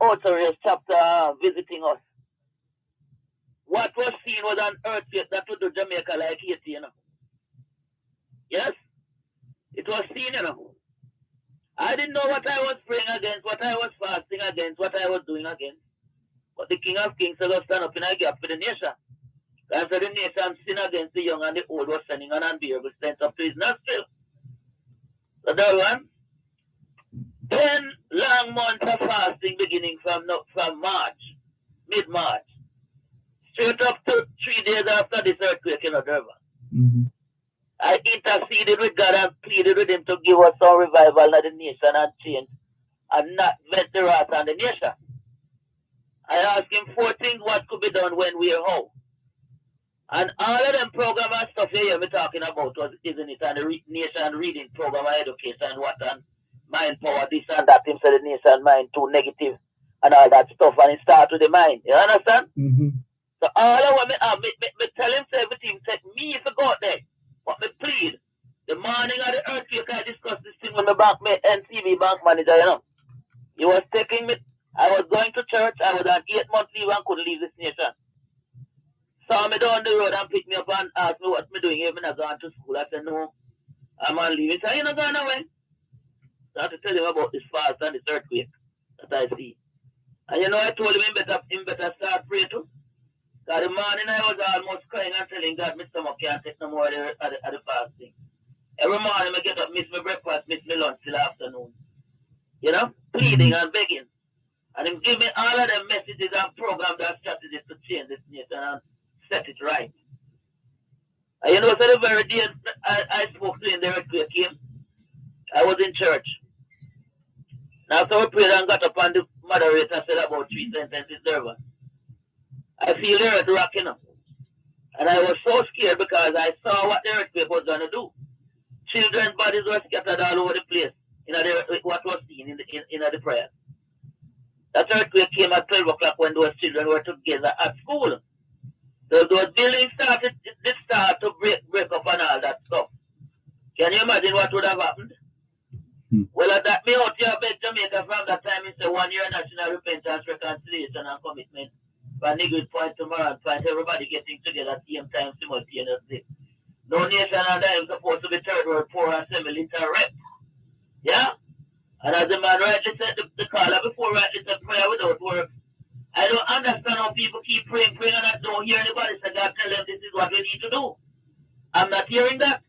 Authorities chapter visiting us, what was seen was an earthquake that would do Jamaica like Haiti, Yes? It was seen, I didn't know what I was praying against, what I was fasting against, what I was doing against. But the King of Kings said, stand up in a gap for the nation. And so the nation sin against the young and the old was sending an unbearable stench up to his nostril. So that one, 10 long months of fasting beginning from March, mid-March, straight up to 3 days after this earthquake in Dervan. Mm-hmm. I interceded with God and pleaded with him to give us some revival in the nation and change and not vent the wrath on the nation. I asked him 4 things what could be done, when, where, how. And all of them program and stuff you hear me talking about was, isn't it, and the nation reading program and education, what and mind power, this and that, him say the nation mind too negative and all that stuff, and it start with the mind. You understand? Mm-hmm. So all of what me tell him say everything, take me if I go there. But me plead. The morning of the earthquake, I discussed this thing with my bank mate, NCB bank manager, you know. He was taking me, I was going to church, I was on 8-month leave and couldn't leave this nation. Saw me down the road and picked me up and asked me what me doing here. I'm not going to school. I said, no, I'm on leave. He said, you're not going away. So I have to tell him about this fast and this earthquake that I see. And you know, I told him he better start praying too. Because the morning I was almost crying and telling God, my stomach can't take no more of the fasting. Every morning I get up, miss my breakfast, miss my lunch till afternoon. You know, pleading and begging. And him give me all of them messages and programs and strategies to change this nation and set it right. And you know, so the very day I spoke to him, the earthquake came, I was in church. Now, so we prayed and got up and the moderator said about 3 sentences, Dervan. I feel the earth rocking up. And I was so scared because I saw what the earthquake was going to do. Children's bodies were scattered all over the place, what was seen in the prayer. That earthquake came at 12 o'clock when those children were together at school. So those buildings started to break up and all that stuff. Can you imagine what would have happened? Well, at that me out here beg Jamaica from that time, it's a 1 year national repentance, reconciliation and commitment. For Negroid point to moral point, everybody getting together at the same time simultaneously. No nation and I am supposed to be third world poor and semi-literate. Yeah? And as the man rightly said, the caller before rightly said prayer without work. I don't understand how people keep praying, and I don't hear anybody say God tell them this is what we need to do. I'm not hearing that.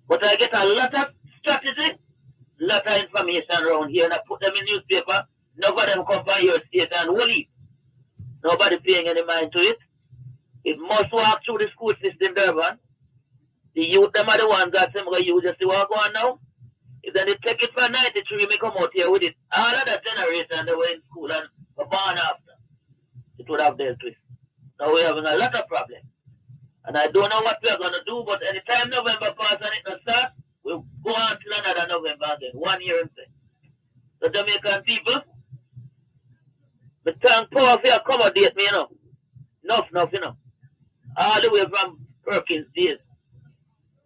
But I get a lot of strategy, lot of information around here, and I put them in newspaper. None of them come from your state and woolly. Nobody paying any mind to it. It must walk through the school system, Dervan. The youth, them are the ones that say, you just see what going on now. If then they take it for 93, we come out here with it. All of that generation, they were in school and were born after. It would have dealt with. Now we're having a lot of problems. And I don't know what we're going to do, but anytime November passes and it not start, we'll go on till another November again. 1 year and say. The Jamaican people, the thank power for accommodate me, you know. Enough, you know. All the way from Perkins days.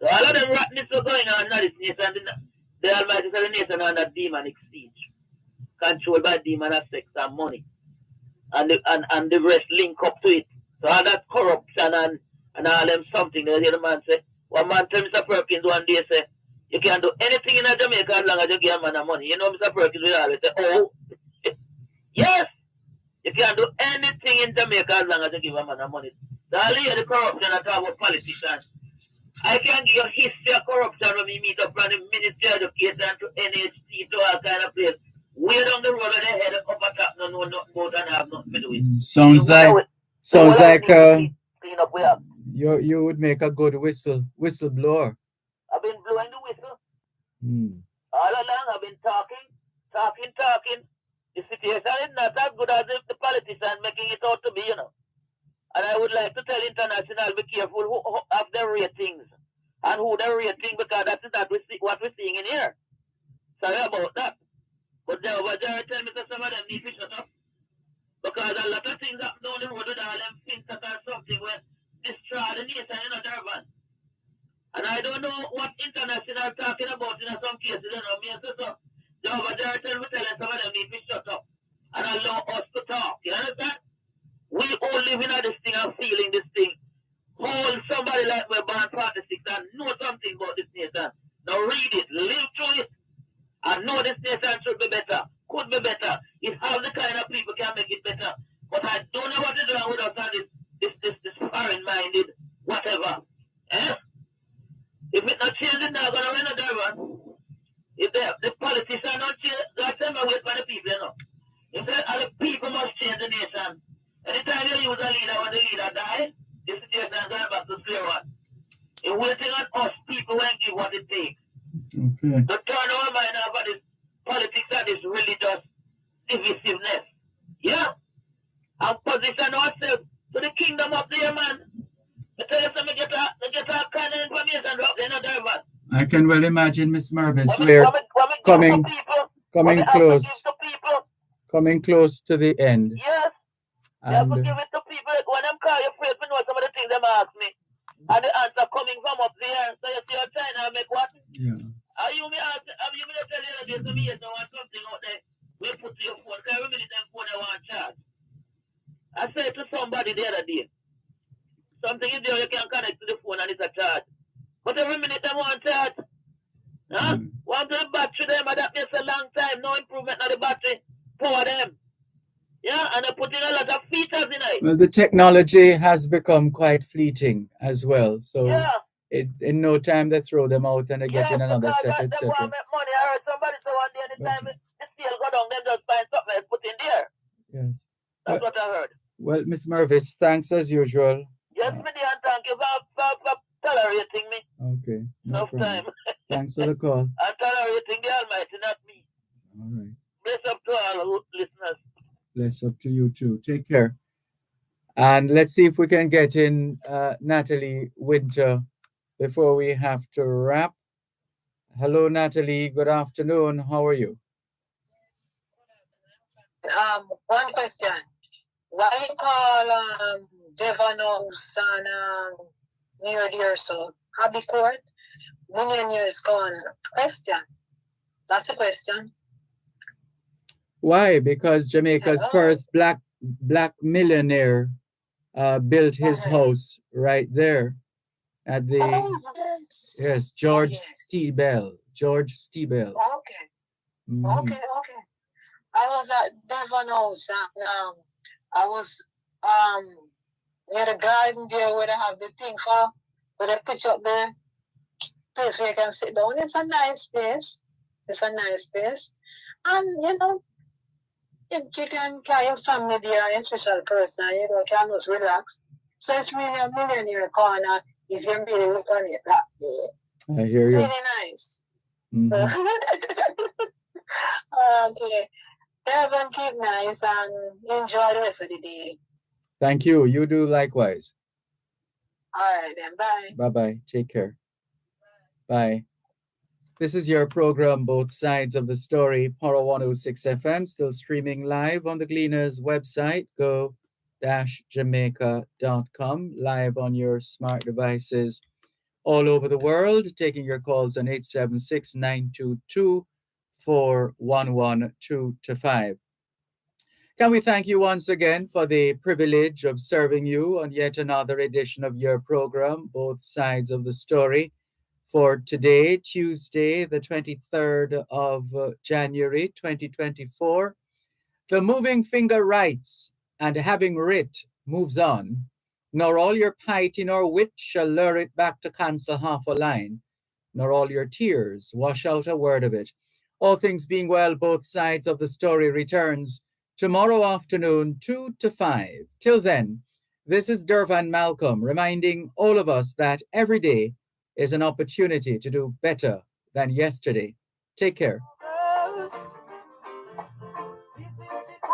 So all of them rottenness are going on now, this nation, the Almighty said the nation under demonic siege. Controlled by demon and sex and money. And the rest link up to it. So all that corruption and all them something, they hear the man say, one man tell Mr. Perkins one day say, you can do anything in Jamaica as long as you give a man the money. You know Mr. Perkins will always say, oh, yes, you can do anything in Jamaica as long as you give a man the money. So I'll hear the corruption and talk about politicians. I can give you history of corruption when we meet up from the Ministry of Education to NHT to all kind of place. Way down the road where they head up a top, no nothing about and have nothing to do with. Sounds like you would make a good whistleblower. I've been blowing the whistle. All along I've been talking. The situation is not as good as if the politicians making it out to be, you know. And I would like to tell international, be careful who have their ratings and who their rating, because that is not what we're seeing in here. Sorry about that. But there over there, tell me that some of them need to shut up. Because a lot of things happen down the road with all them things that are something where destroy the nation in a Dervan. And I don't know what international talking about in some cases, you know, me and so. There over there, tell me some of them need to shut up and allow us to talk. You understand? We all live in this thing and feeling this thing. Hold somebody like we're born 46 and know something about this nation. Now read it, live through it, and know this nation should be better, could be better. If how the kind of people can make it better. But I don't know what to do with us and this foreign-minded whatever. Eh? If it not changing, now gonna run a Dervan. If the politicians not change, God send me wait for the people, you know. If the people must change the nation. Anytime you use a leader, when the leader die, the situation goes back to square one. It's waiting on us people when give what it takes. Okay. To turn our mind over this politics and this religious divisiveness. Yeah? And position ourselves to the kingdom of the man. I tell I can well imagine, Miss Mervis, we're coming close to the end. Yes. You have to give it to people. When I'm calling your friends, I know some of the things they ask me. And the answer coming from up there. So you see, you're trying to make what? Yeah. Are you me tell the other day to me, you want something out there? We put to your phone. Can you remember them phone I want charge? I said to somebody the other day, something is there you can connect to the phone and it's a charge. But every minute they want charge. Huh? Want to the battery them, and that makes a long time. No improvement on the battery. Power them. Yeah, and I put in a lot of features in it. Well, the technology has become quite fleeting as well. So in no time they throw them out and they get in another set, etc. They want to make money. I heard somebody say one day anytime the sale go down, them just find something else put in there. Yes. That's what I heard. Well, Miss Mervis, thanks as usual. Yes, me dear, and thank you for tolerating me. Okay. Enough time. Thanks for the call. And tolerating the Almighty, not me. All right. Bless up to all listeners. Bless up to you too. Take care. And let's see if we can get in Natalie Winter before we have to wrap. Hello, Natalie. Good afternoon. How are you? One question. Why you call Dervan House and near there so Abbey Court? Million years gone. Question. That's a question. Why? Because Jamaica's first black millionaire built his house right there at the George Steebell. George Steebell. Okay. Okay. I was at Dervan House and I was near the garden there where they have the thing for where they pitch up the place where you can sit down. It's a nice place. And you know, you can carry your family there, a special person, you know, can just relax. So it's really a millionaire corner if you really look on it that way. I hear you. It's really nice. Okay. Everyone keep nice and enjoy the rest of the day. Thank you. You do likewise. All right then. Bye. Bye-bye. Take care. Bye. This is your program, Both Sides of the Story, Power 106 FM, still streaming live on the Gleaners website, go-jamaica.com, live on your smart devices all over the world, taking your calls on 876-922-4112-5. Can we thank you once again for the privilege of serving you on yet another edition of your program, Both Sides of the Story, for today, Tuesday, the 23rd of January, 2024. The moving finger writes, and having writ moves on, nor all your piety nor wit shall lure it back to cancel half a line, nor all your tears wash out a word of it. All things being well, Both Sides of the Story returns tomorrow afternoon, 2 to 5. Till then, this is Dervan Malcolm reminding all of us that every day is an opportunity to do better than yesterday. Take care. This is the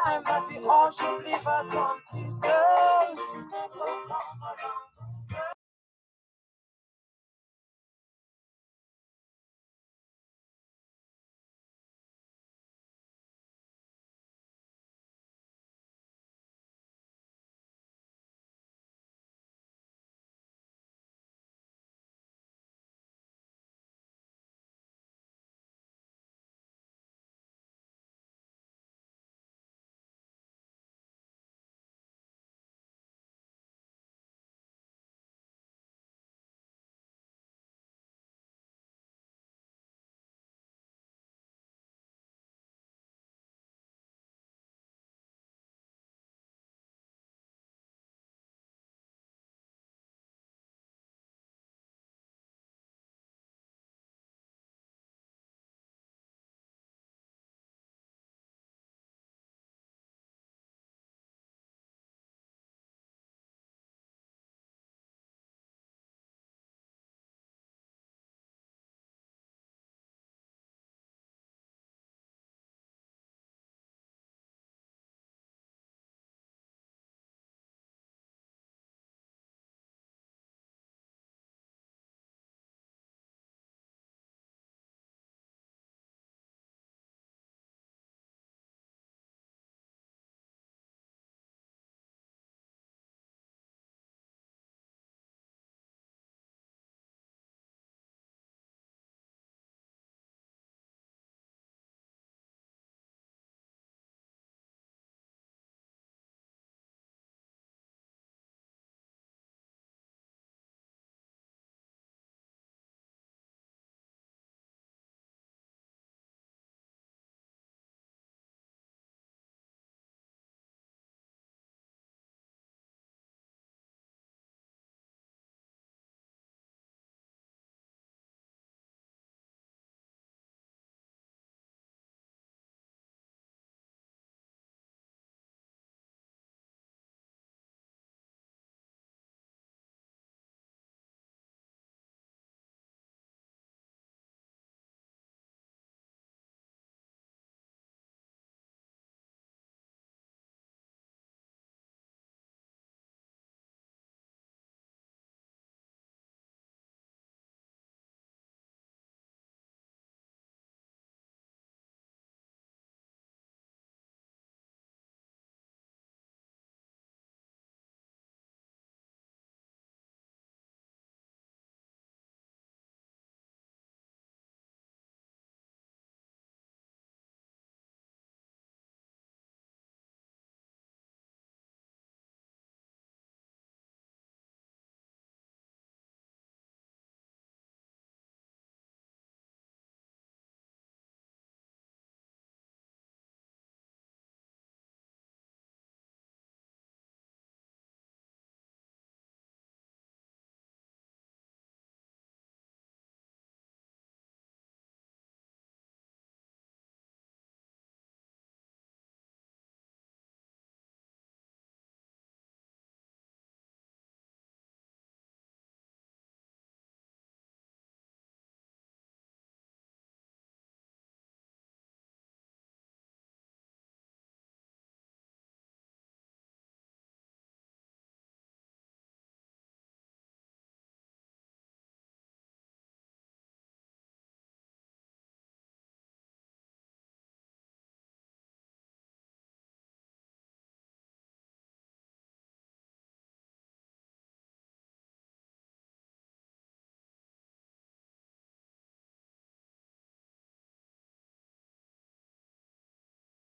time that we all should live as one sister.